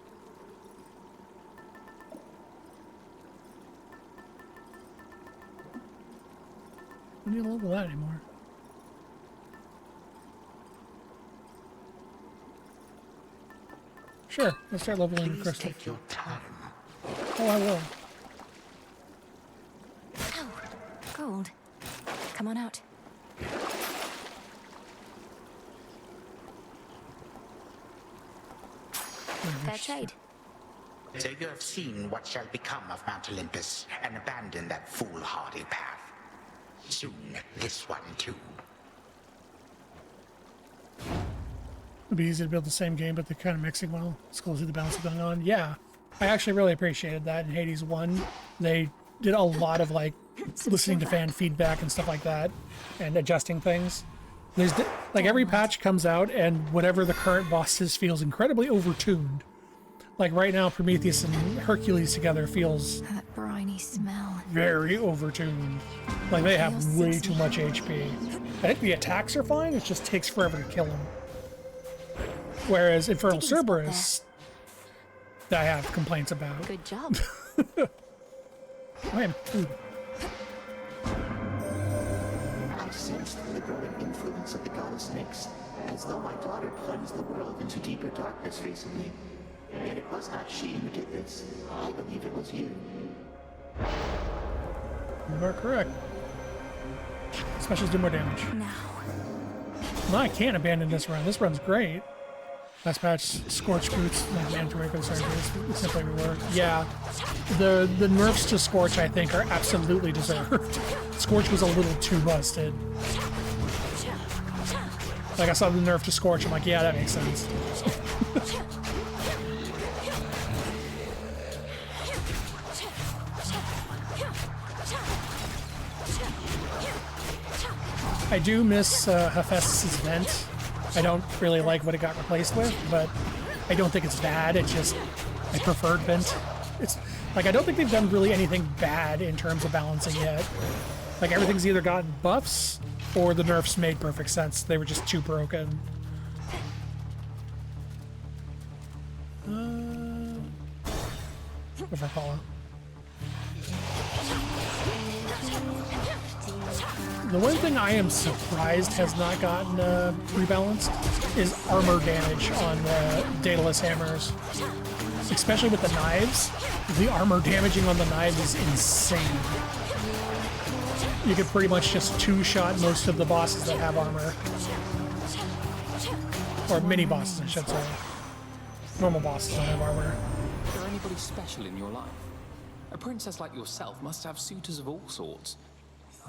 I don't need to level that anymore. Sure, let's start leveling the crystal. Take your time. Oh, I will. Oh, gold. Come on out. Fair trade. So you have seen what shall become of Mount Olympus and abandon that foolhardy path. Soon, this one too. It'd be easy to build the same game, but they're kind of mixing well. It's cool to see the balance going on. Yeah, I actually really appreciated that in Hades 1. They did a lot of like listening to fan feedback and stuff like that and adjusting things. There's like every patch comes out and whatever the current boss is feels incredibly overtuned. Like right now, Prometheus and Hercules together feels That briny smell. very overtuned. Like they have way too much HP. I think the attacks are fine, it just takes forever to kill him. Whereas Infernal Cerberus, I have complaints about. Good job. I am food. I sensed the growing influence of the goddess Nyx, as though my daughter plunged the world into deeper darkness recently. Yet it was not she who did this. I believe it was you. You are correct. Specials do more damage. Now. No, I can't abandon this run. This run's great. Last patch, Scorch Boots, not mandatory for the surgeries. It's simply reworked. Yeah, the nerfs to Scorch, I think, are absolutely deserved. Scorch was a little too busted. Like, I saw the nerf to Scorch, I'm like, yeah, that makes sense. I do miss Hephaestus' vent. I don't really like what it got replaced with, but I don't think it's bad. It's just I preferred vent. It's like I don't think they've done really anything bad in terms of balancing yet. Like everything's either gotten buffs or the nerfs made perfect sense. They were just too broken. If I follow. The one thing I am surprised has not gotten rebalanced is armor damage on Daedalus hammers. Especially with the knives. The armor damaging on the knives is insane. You could pretty much just two-shot most of the bosses that have armor. Or mini-bosses, I should say. Normal bosses don't have armor. Is there anybody special in your life? A princess like yourself must have suitors of all sorts.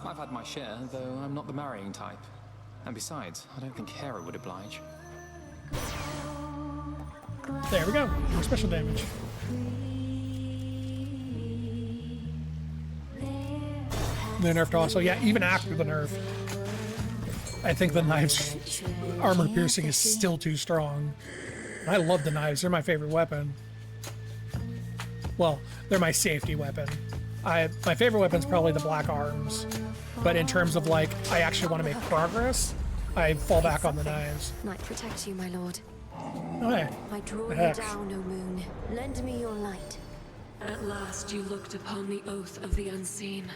I've had my share, though I'm not the marrying type. And besides, I don't think Hera would oblige. There we go. More special damage. The nerfed also. Yeah, even after the nerf, I think the knives armor piercing is still too strong. I love the knives. They're my favorite weapon. Well, they're my safety weapon. My favorite weapon is probably the black arms. But in terms of like, I actually want to make progress, I fall back on the knives. Night protect you, my lord. Oh, hey. I draw you Heck. down, O moon. Lend me your light. At last you looked upon the oath of the unseen.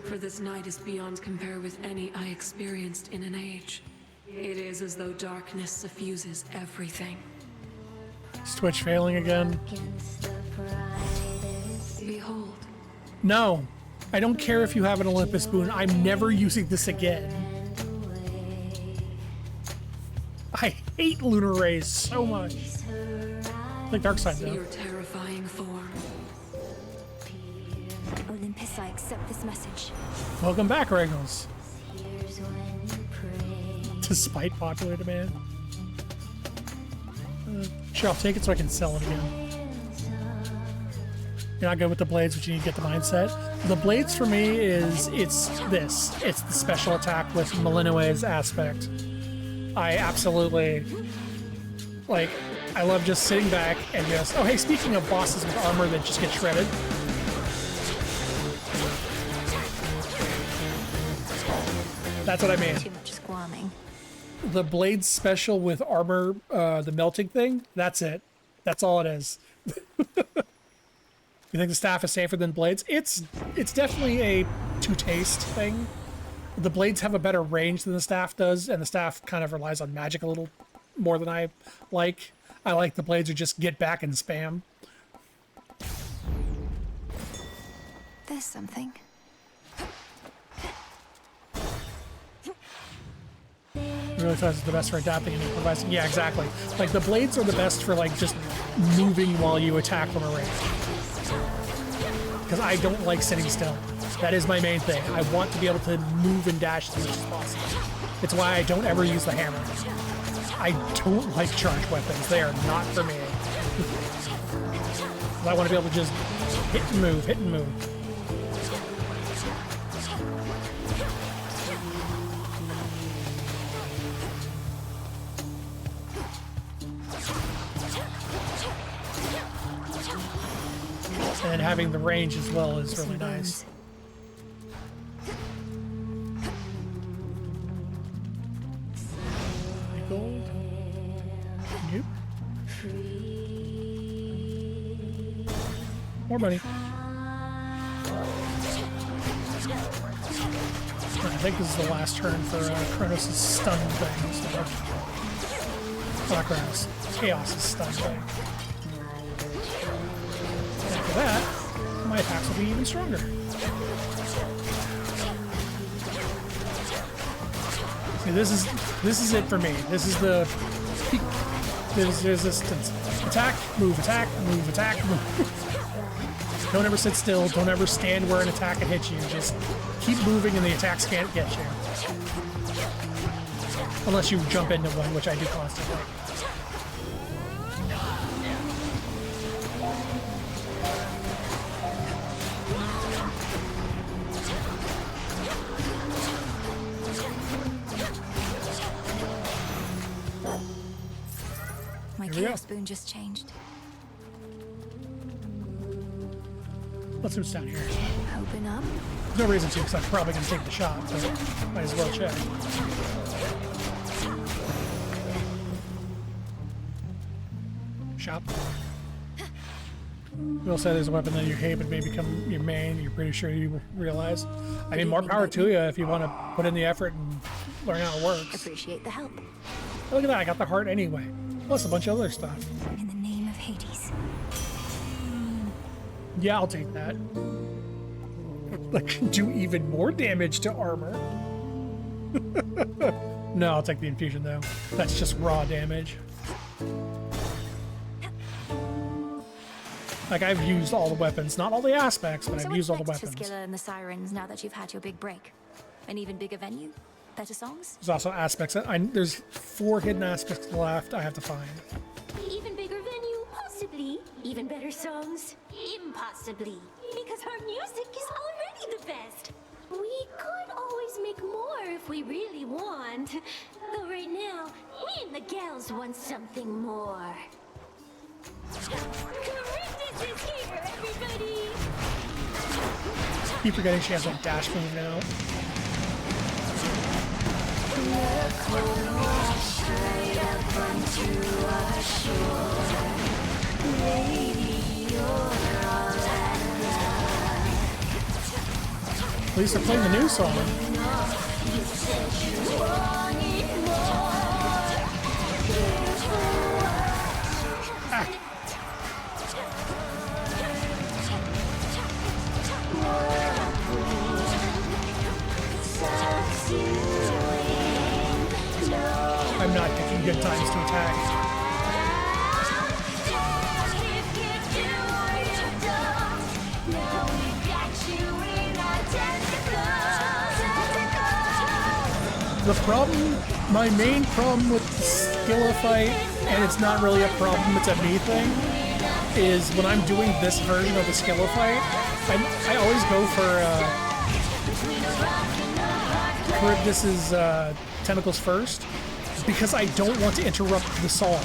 For this night is beyond compare with any I experienced in an age. It is as though darkness suffuses everything. Is Twitch failing again? Behold. No. I don't care if you have an Olympus boon. I'm never using this again. I hate lunar rays so much. Like Darkseid though. Your terrifying form. Olympus, I accept this message. Welcome back, Regals. Despite popular demand. Sure, I'll take it so I can sell it again. You're not good with the blades, but you need to get the mindset. The blades for me is, it's this. It's the special attack with Malinois's aspect. I absolutely, like, I love just sitting back and just, oh hey, speaking of bosses with armor that just get shredded. That's what I mean. Too much squirming. The blades special with armor, the melting thing, that's it. That's all it is. You think the staff is safer than blades? It's definitely a to-taste thing. The blades have a better range than the staff does, and the staff kind of relies on magic a little more than I like. I like the blades who just get back and spam. There's something. Really thought it's the best for adapting and improvising. Yeah, exactly. Like the blades are the best for like just moving while you attack from a range. Because I don't like sitting still. That is my main thing. I want to be able to move and dash as much as possible. It's why I don't ever use the hammer. I don't like charge weapons. They are not for me. I want to be able to just hit and move, hit and move. And then having the range as well is really nice. More money. I think this is the last turn for Kronos' stun thing. So. Not Kronos. Chaos' stun thing. And after that, my attacks will be even stronger. See, this is it for me. This is the peak. There's resistance. Attack, move, move. Don't ever sit still. Don't ever stand where an attack can hit you. Just keep moving and the attacks can't get you. Unless you jump into one, which I do constantly. My chaos spoon just changed. Let's see what's down here. Open up. There's no reason to, because I'm probably going to take the shot, but might as well check. Shop. Will say there's a weapon that you hate but may become your main. You're pretty sure you realize. I mean, more power to you if you want to put in the effort and learn how it works. Appreciate the help. Oh, look at that, I got the heart anyway. Plus a bunch of other stuff. In the name of Hades. Yeah, I'll take that. Like, do even more damage to armor. No, I'll take the infusion though. That's just raw damage. Like, I've used all the weapons, not all the aspects, but I've used all the weapons. So what's next for Scylla and the Sirens now that you've had your big break? An even bigger venue? Better songs? There's also aspects that there's 4 hidden aspects left I have to find. Even bigger venue, possibly. Even better songs, impossibly. Because our music is already the best. We could always make more if we really want. Though right now, me and the gals want something more. Charybdis is here, everybody! Keep forgetting she has a dash move now. At least they're playing the new song. Ah. I'm not picking good times to attack. The problem, my main problem with the Scylla fight, and it's not really a problem, it's a me thing, is when I'm doing this version of the Scylla fight, I always go for Charybdis' tentacles first, because I don't want to interrupt the song.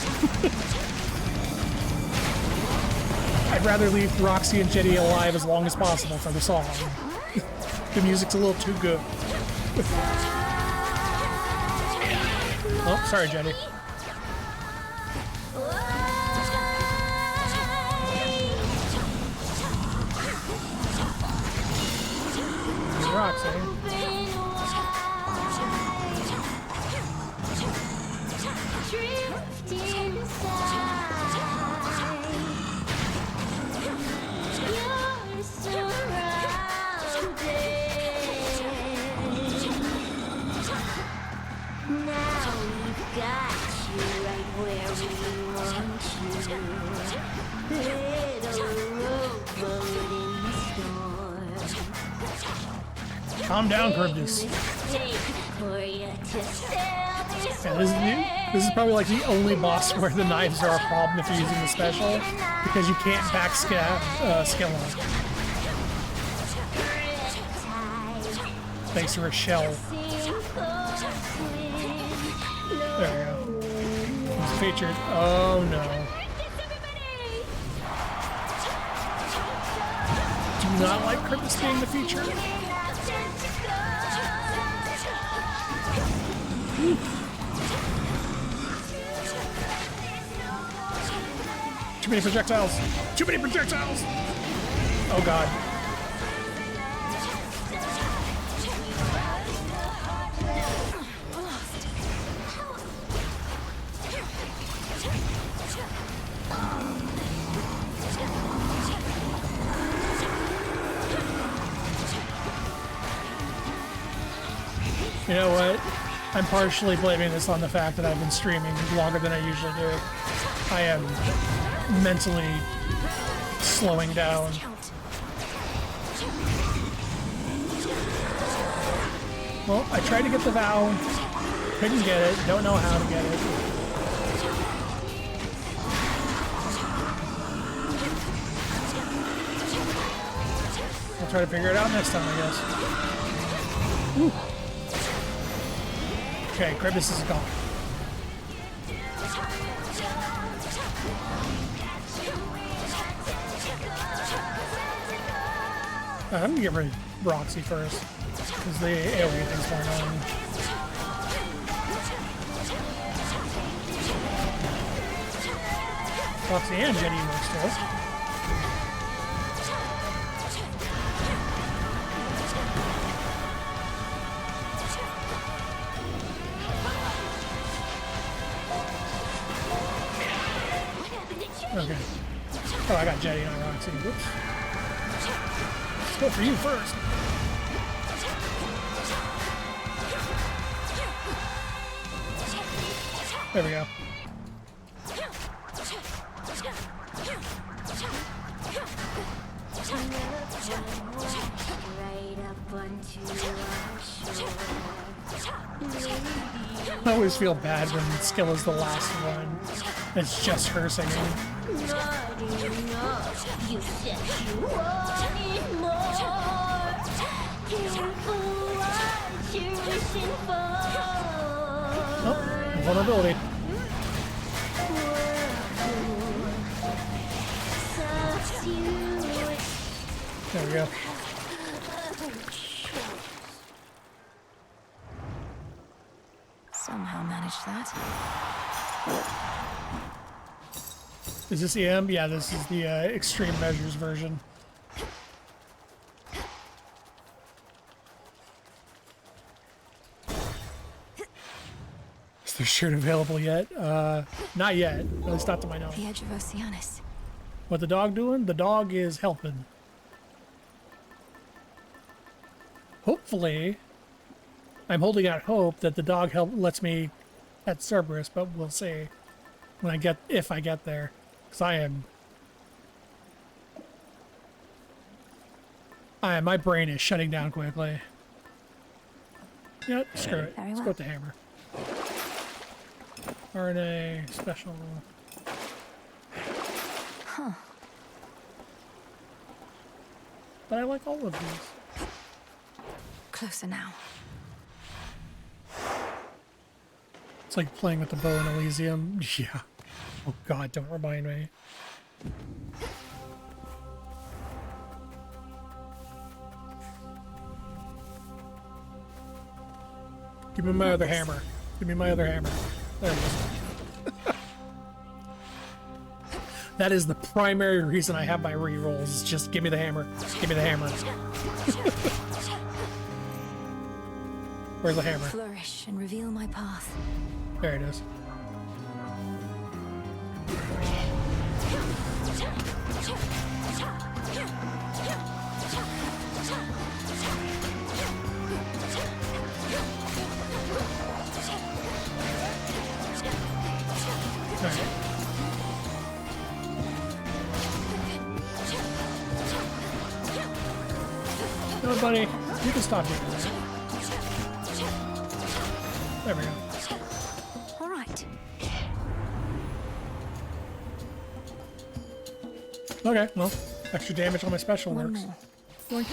I'd rather leave Roxy and Jetty alive as long as possible for the song. The music's a little too good. Oh, sorry, Jetty. There's Roxy. Calm down, Charybdis. Yeah, this is probably like the only boss where the knives are a problem if you're using the special, because you can't back Scylla. Thanks to her shell. There we go. He's featured. Oh no. Do not like Charybdis being the feature. Too many projectiles! Too many projectiles! Oh god. You know what? I'm partially blaming this on the fact that I've been streaming longer than I usually do. I am mentally slowing down. Well, I tried to get the vow, couldn't get it, don't know how to get it. I'll try to figure it out next time, I guess. Woo. Okay, Grievous is gone. I'm gonna get rid of Roxy first, because the AoE thing's more annoying. Roxy and Jenny work still. Okay. Oh, I got Jetty on Roxy. Whoops. Let's go for you first. There we go. I always feel bad when skill is the last one. It's just her singing. Oh, vulnerability. There we go. Somehow managed that. Is this EM? Yeah, this is the extreme measures version. Is their shirt available yet? Not yet. At least not to my knowledge. The edge of Oceanus. What the dog doing? The dog is helping. Hopefully, I'm holding out hope that the dog lets me at Cerberus, but we'll see when if I get there, because my brain is shutting down quickly. Yeah, screw it. Let's go with the hammer. RNA special. Huh. But I like all of these. Closer now. It's like playing with the bow in Elysium. Yeah. Oh god, don't remind me. Give me my other hammer. Give me my other hammer. There it is. That is the primary reason I have my rerolls. Is just give me the hammer. Give me the hammer. Where's the hammer? Flourish and reveal my path. There it is. No, buddy, you can stop doing that. There we go. All right. Okay, well, extra damage on my special One works. more. Boink.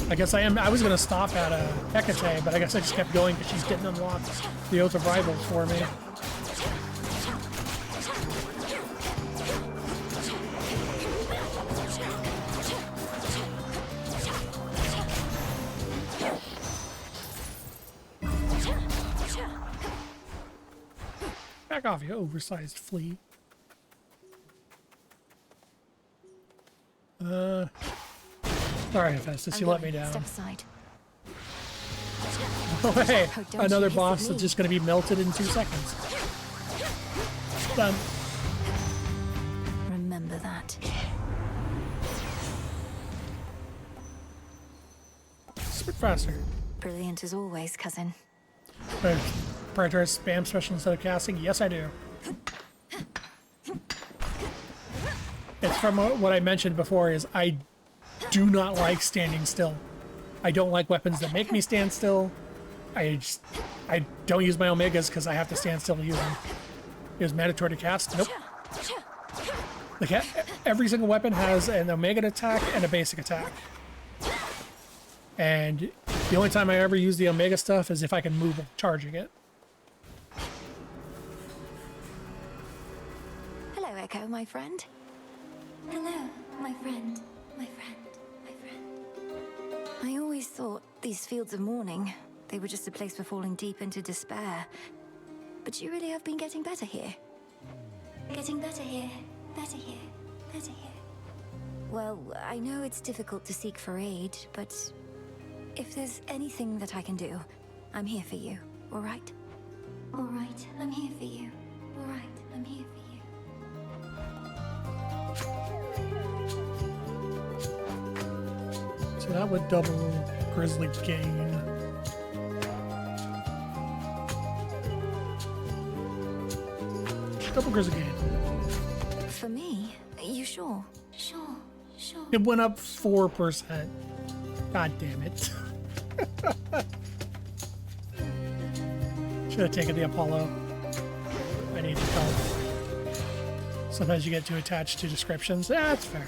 I guess I was gonna stop at Hecate, but I guess I just kept going because she didn't unlock the Oath of Rivals for me. Back off, you oversized flea. Sorry, Hephaestus, you let me down. Step aside. Oh, hey, Oh, don't another you hiss boss at that's me. just going to be melted in 2 seconds. Done. Remember that. Spit faster. Brilliant as always, cousin. Prioritize spam special instead of casting? Yes, I do. It's from what I mentioned before is I do not like standing still. I don't like weapons that make me stand still. I don't use my omegas because I have to stand still to use them. It was mandatory to cast? Nope. Like every single weapon has an omega attack and a basic attack. And the only time I ever use the omega stuff is if I can move while charging it. Hello, Echo, my friend. Hello, my friend. My friend. My friend. I always thought these fields of mourning, they were just a place for falling deep into despair. But you really have been getting better here. Getting better here. Better here. Better here. Well, I know it's difficult to seek for aid, but if there's anything that I can do, I'm here for you, all right? All right, I'm here for you. All right, I'm here for you. So that would double Grizzly gain. Double Grizzly gain. For me? You sure? Sure, sure. It went up 4%. God damn it. Should have taken the Apollo. I need help. Sometimes you get too attached to descriptions. That's fair.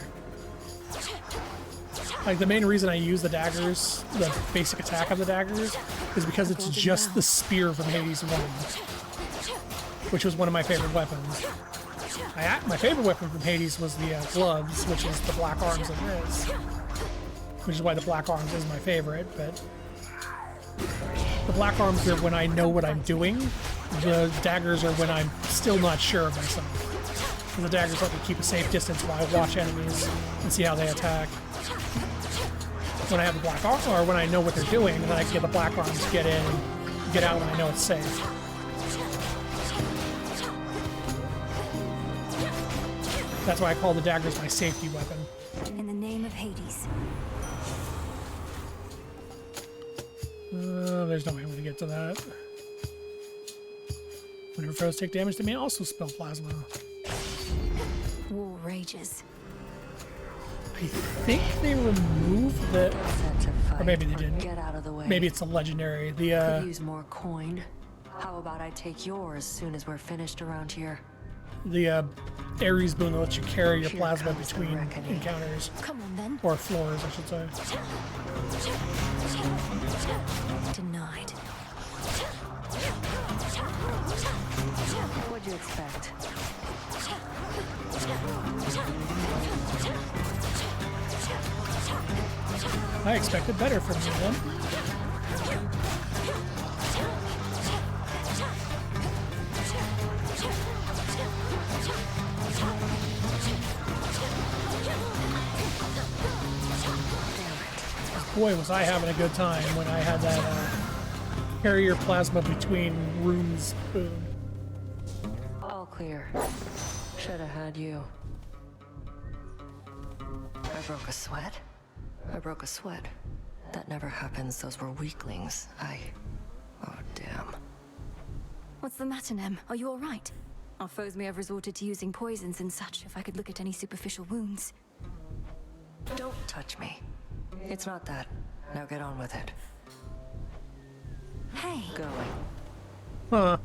Like, the main reason I use the daggers, the basic attack of the daggers, is because it's just the spear from Hades 1, which was one of my favorite weapons. My favorite weapon from Hades was the gloves, which is the black arms of this, which is why the black arms is my favorite, but the black arms are when I know what I'm doing. The daggers are when I'm still not sure of myself. And the daggers let me keep a safe distance while I watch enemies and see how they attack. When I have the black arm, or when I know what they're doing, then I can get the black arms, get in, get out when I know it's safe. That's why I call the daggers my safety weapon. In the name of Hades. There's no way I'm going to get to that. Whenever foes take damage, they may also spill plasma. War rages. I think they removed the... Or maybe they didn't. Get out of the way. Maybe it's a legendary. The, Could use more coin. How about I take yours as soon as we're finished around here? The Ares boon that lets you carry your plasma between encounters. Come on, then. Or floors, I should say. Denied. What'd you expect? I expected better from you then. Boy, was I having a good time when I had that carry your plasma between rooms boon. All clear. Should have had you. I broke a sweat? I broke a sweat. That never happens. Those were weaklings. Oh, damn. What's the matter, Nem? Are you all right? Our foes may have resorted to using poisons and such if I could look at any superficial wounds. Don't touch me. It's not that. Now get on with it. Hey. Going. Huh.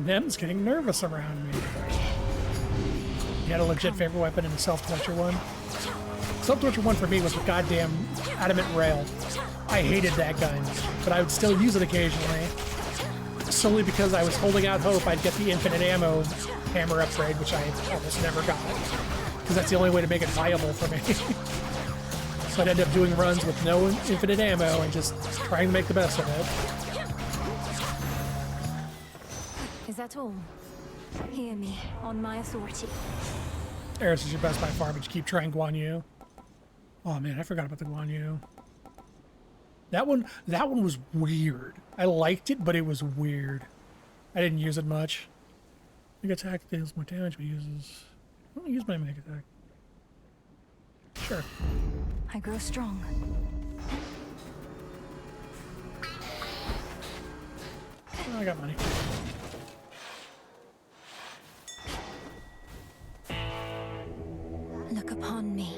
Nem's getting nervous around me. You had a legit favorite weapon in the self-torture one? Self-torture one for me was the goddamn adamant rail. I hated that gun, but I would still use it occasionally. Solely because I was holding out hope I'd get the infinite ammo hammer upgrade, which I almost never got. Because that's the only way to make it viable for me. So I'd end up doing runs with no infinite ammo and just trying to make the best of it. Is that all? Hear me, on my authority. Eris is your best by far, but you keep trying Guan Yu. Oh man, I forgot about the Guan Yu. That one was weird. I liked it, but it was weird. I didn't use it much. Mega attack deals more damage, but uses... I'll use my mega attack. Sure. I grow strong. Oh, I got money. Look upon me.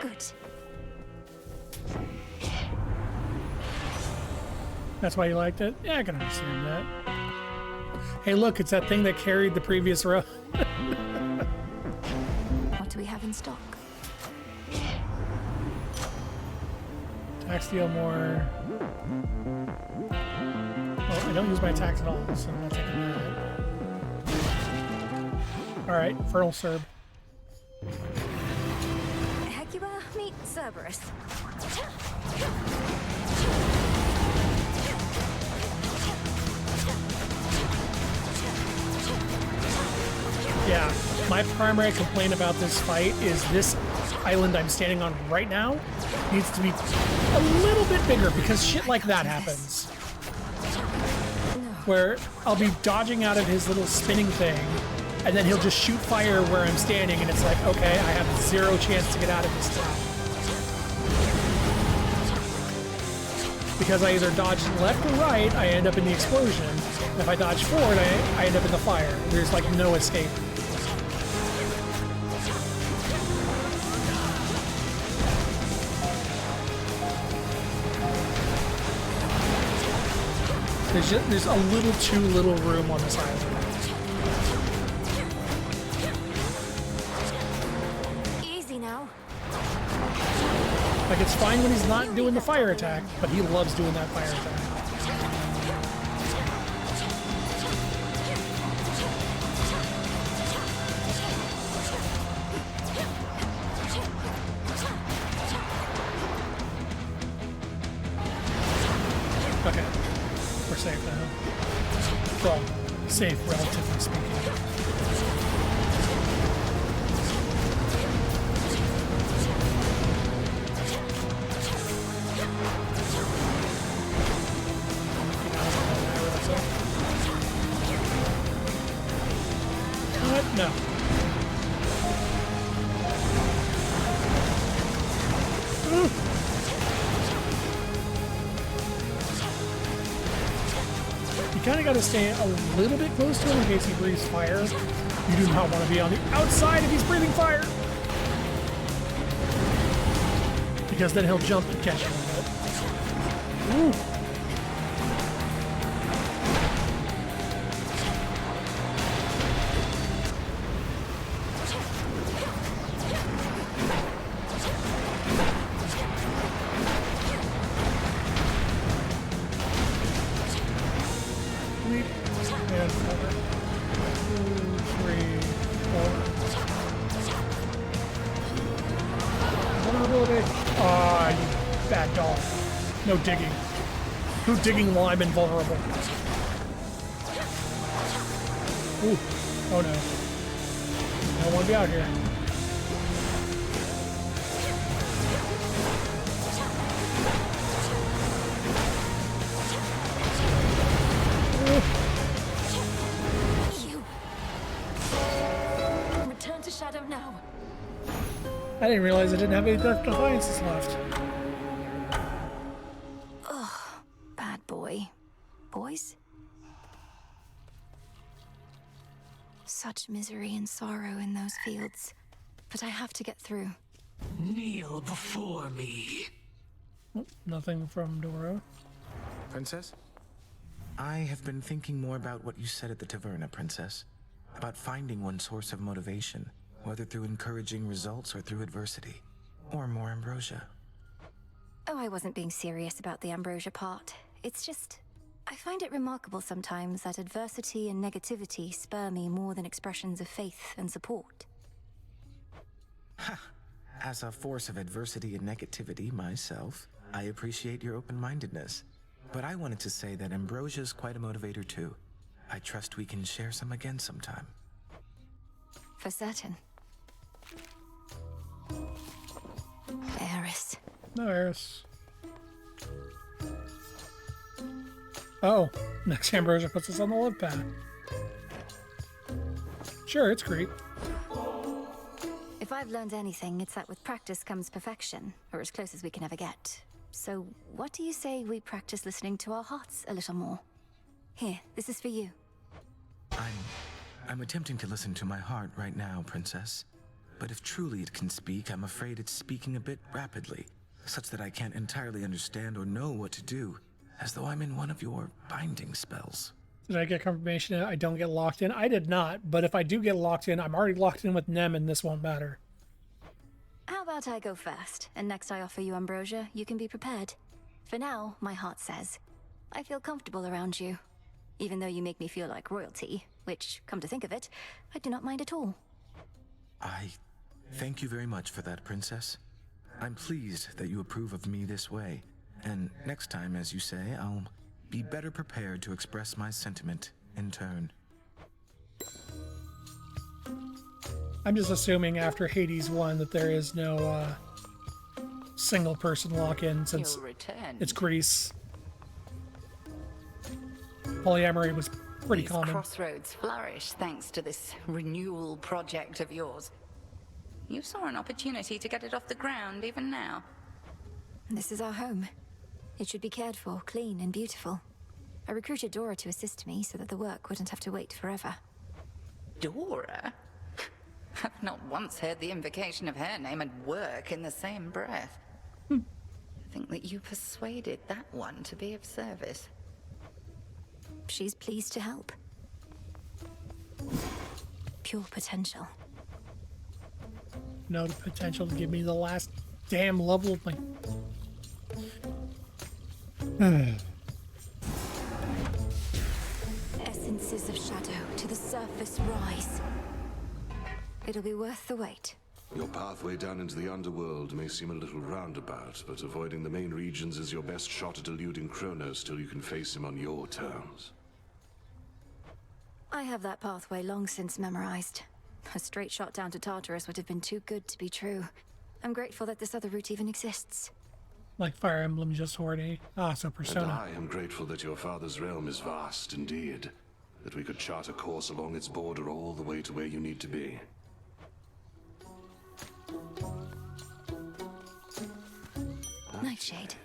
Good. That's why you liked it? Yeah, I can understand that. Hey, look, it's that thing that carried the previous row. What do we have in stock? Tax deal more. Well, I don't use my attacks at all, so I'm not taking that. Alright, Fertile Serb. Hecuba meet Cerberus. Yeah, my primary complaint about this fight is this island I'm standing on right now needs to be a little bit bigger because shit like that happens. Where I'll be dodging out of his little spinning thing and then he'll just shoot fire where I'm standing and it's like, okay, I have zero chance to get out of this now. Because I either dodge left or right, I end up in the explosion. And if I dodge forward, I end up in the fire. There's like no escape. There's a little too little room on this island. Easy now. Like, it's fine when he's not doing the fire attack, but he loves doing that fire attack. Okay. We're safe now. Well, safe, relatively speaking. What? No. Ooh. You kind of got to stay a little bit close to him in case he breathes fire. You do not want to be on the outside if he's breathing fire. Because then he'll jump and catch you with it. Ooh. Leap and cover. 2, 3, 4. Vulnerability. Ah, you bad dog. No digging. Who digging while I'm invulnerable? Ooh. Oh no. I don't want to be out here. Return to Shadow now. I didn't realize I didn't have any Dark Defiances left. Ugh, bad boy. Boys? Such misery and sorrow in those fields. But I have to get through. Kneel before me. Nothing from Dora. Princess? I have been thinking more about what you said at the Taverna, Princess. About finding one source of motivation, whether through encouraging results or through adversity. Or more ambrosia. Oh, I wasn't being serious about the ambrosia part. It's just... I find it remarkable sometimes that adversity and negativity spur me more than expressions of faith and support. As a force of adversity and negativity myself, I appreciate your open-mindedness. But I wanted to say that Ambrosia's quite a motivator too. I trust we can share some again sometime. For certain. Eris. No, Eris. Oh, next Ambrosia puts us on the live path. Sure, it's great. If I've learned anything, it's that with practice comes perfection, or as close as we can ever get. So, what do you say we practice listening to our hearts a little more? Here, this is for you. I'm attempting to listen to my heart right now, Princess. But if truly it can speak, I'm afraid it's speaking a bit rapidly, such that I can't entirely understand or know what to do, as though I'm in one of your binding spells. Did I get confirmation that I don't get locked in? I did not, but if I do get locked in, I'm already locked in with Nem and this won't matter. How about I go first, and next I offer you Ambrosia, you can be prepared. For now, my heart says, I feel comfortable around you. Even though you make me feel like royalty, which, come to think of it, I do not mind at all. I thank you very much for that, Princess. I'm pleased that you approve of me this way, and next time, as you say, I'll be better prepared to express my sentiment in turn. I'm just assuming after Hades 1 that there is no single person lock-in since it's Greece. Polyamory was pretty These common. crossroads flourish thanks to this renewal project of yours. You saw an opportunity to get it off the ground even now. This is our home. It should be cared for, clean and beautiful. I recruited Dora to assist me so that the work wouldn't have to wait forever. Dora? I've not once heard the invocation of her name and work in the same breath. I think that you persuaded that one to be of service. She's pleased to help. Pure potential. No, the potential to give me the last damn level of my... Essences of shadow to the surface rise. It'll be worth the wait. Your pathway down into the underworld may seem a little roundabout, but avoiding the main regions is your best shot at eluding Kronos till you can face him on your terms. I have that pathway long since memorized. A straight shot down to Tartarus would have been too good to be true. I'm grateful that this other route even exists. Like Fire Emblem, just Horde. Ah, so Persona. And I am grateful that your father's realm is vast indeed, that we could chart a course along its border all the way to where you need to be. Nightshade.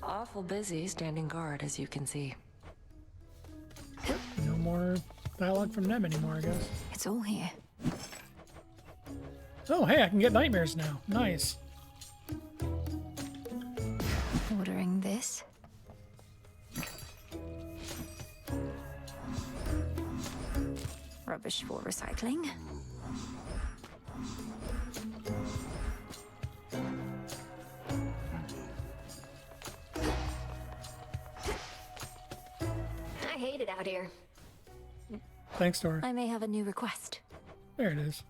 Awful busy standing guard, as you can see. No more dialogue from them anymore, I guess. It's all here. Oh, hey, I can get nightmares now. Nice. Ordering this. Rubbish for recycling. I hate it out here. Thanks, Dora. I may have a new request. There it is.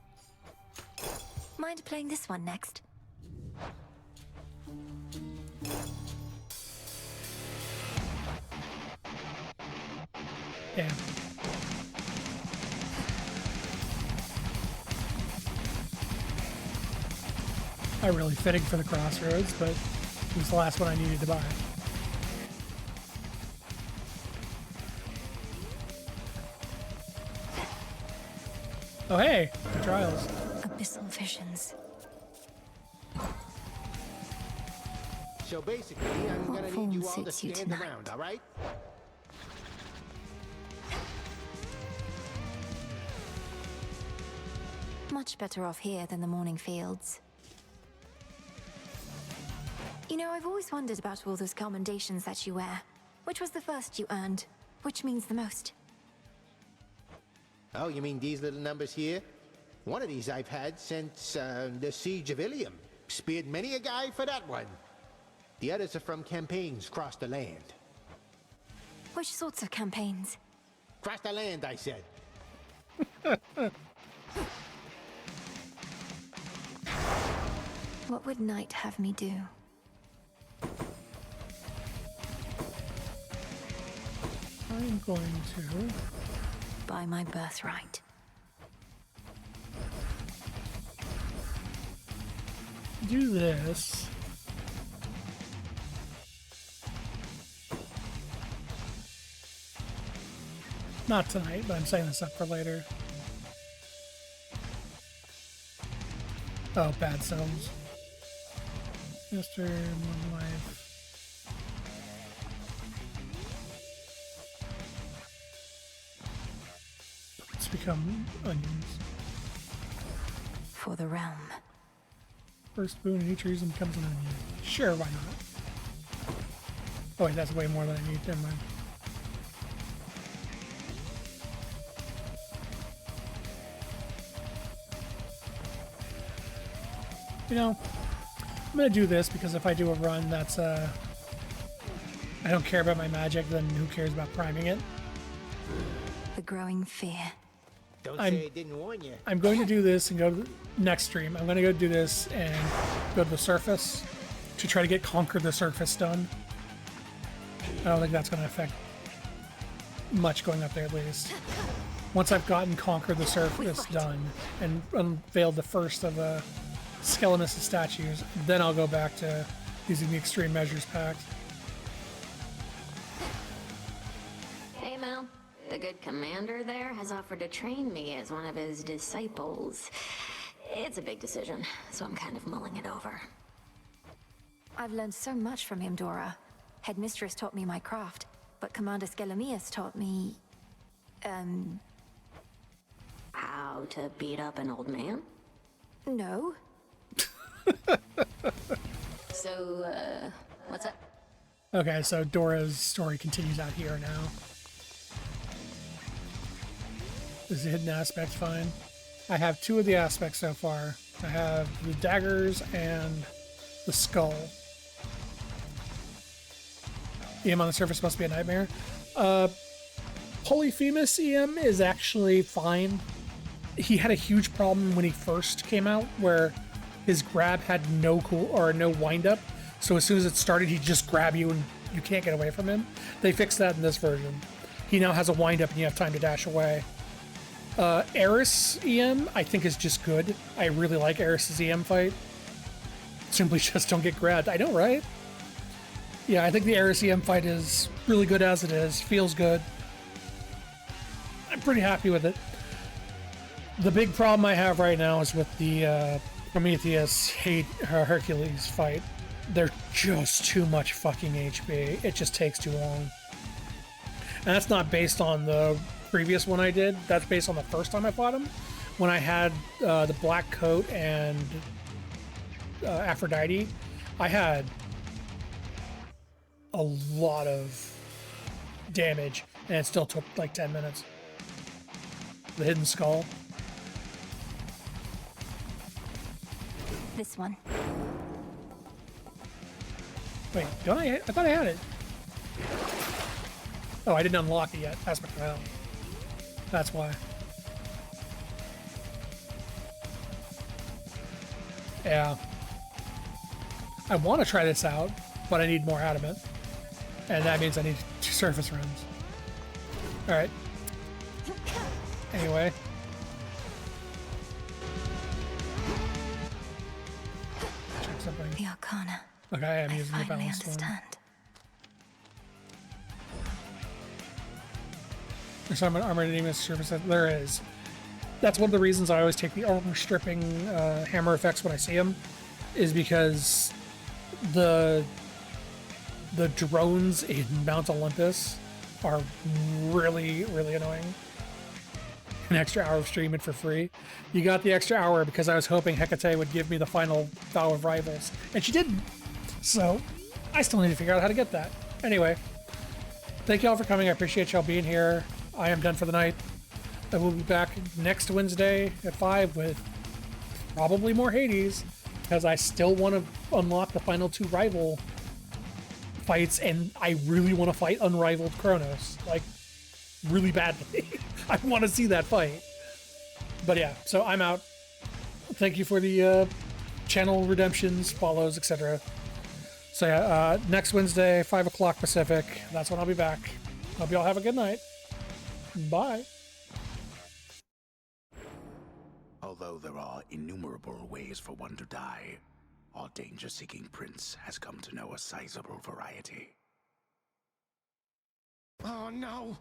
Mind playing this one next? Damn. Not really fitting for the crossroads, but it was the last one I needed to buy. Oh hey, the trials. Abyssal visions. So basically, I'm What gonna form need you all to suits you stand tonight? around, all right? Much better off here than the morning fields. You know, I've always wondered about all those commendations that you wear. Which was the first you earned? Which means the most? Oh, you mean these little numbers here? One of these I've had since the Siege of Ilium. Speared many a guy for that one. The others are from campaigns across the land. Which sorts of campaigns? Across the land, I said. What would Knight have me do? I'm going to buy my birthright. Do this. Not tonight, but I'm setting this up for later. Oh, bad cells. Mr. One Life. Let's become onions. For the realm. First boon in each reason becomes an onion. Sure, why not? Oh wait, that's way more than I need. Never mind. You know, I'm gonna do this because if I do a run that's I don't care about my magic, then who cares about priming it? The growing fear. Don't say I didn't warn you. I'm going to do this and go to the next stream. I'm going to go do this and go to the surface to try to get Conquer the Surface done. I don't think that's going to affect much going up there, at least. Once I've gotten Conquer the Surface done and unveiled the first of Skelemus' statues, then I'll go back to using the Extreme Measures Pact. Hey, Mel. The good commander there has offered to train me as one of his disciples. It's a big decision, so I'm kind of mulling it over. I've learned so much from him, Dora. Headmistress taught me my craft, but Commander Skelemius taught me... How to beat up an old man? No. So, what's up? Okay, so Dora's story continues out here now. Is the hidden aspect fine? I have 2 of the aspects so far. I have the daggers and the skull. EM on the surface must be a nightmare. Polyphemus EM is actually fine. He had a huge problem when he first came out where his grab had no wind up. So as soon as it started, he'd just grab you and you can't get away from him. They fixed that in this version. He now has a wind up and you have time to dash away. Eris EM, I think, is just good. I really like Eris's EM fight. Simply just don't get grabbed. I know, right? Yeah, I think the Eris EM fight is really good as it is. Feels good. I'm pretty happy with it. The big problem I have right now is with the Prometheus Hercules fight. They're just too much fucking HP. It just takes too long. And that's not based on the previous one I did. That's based on the first time I fought him. When I had the black coat and Aphrodite, I had a lot of damage and it still took like 10 minutes. The hidden skull. This one. Wait, don't I thought I had it. Oh, I didn't unlock it yet. Aspect of Hell. That's why. Yeah. I want to try this out, but I need more adamant. And that means I need 2 surface runs. Alright. Anyway. Check something. The Arcana. Okay, I am using the finally balanced one. understand. There's some armored enemies surface that there is. That's one of the reasons I always take the armor stripping hammer effects when I see them, is because the drones in Mount Olympus are really, really annoying. An extra hour of streaming for free. You got the extra hour because I was hoping Hecate would give me the final Vow of Rivals, and she didn't. So I still need to figure out how to get that. Anyway, thank you all for coming. I appreciate y'all being here. I am done for the night. I will be back next Wednesday at 5 with probably more Hades, because I still want to unlock the final 2 rival fights, and I really want to fight Unrivaled Kronos, like, really badly. I want to see that fight. But yeah, so I'm out. Thank you for the channel redemptions, follows, etc. So yeah, next Wednesday, 5 o'clock Pacific. That's when I'll be back. Hope y'all have a good night. Bye. Although there are innumerable ways for one to die, our danger-seeking prince has come to know a sizable variety. Oh no!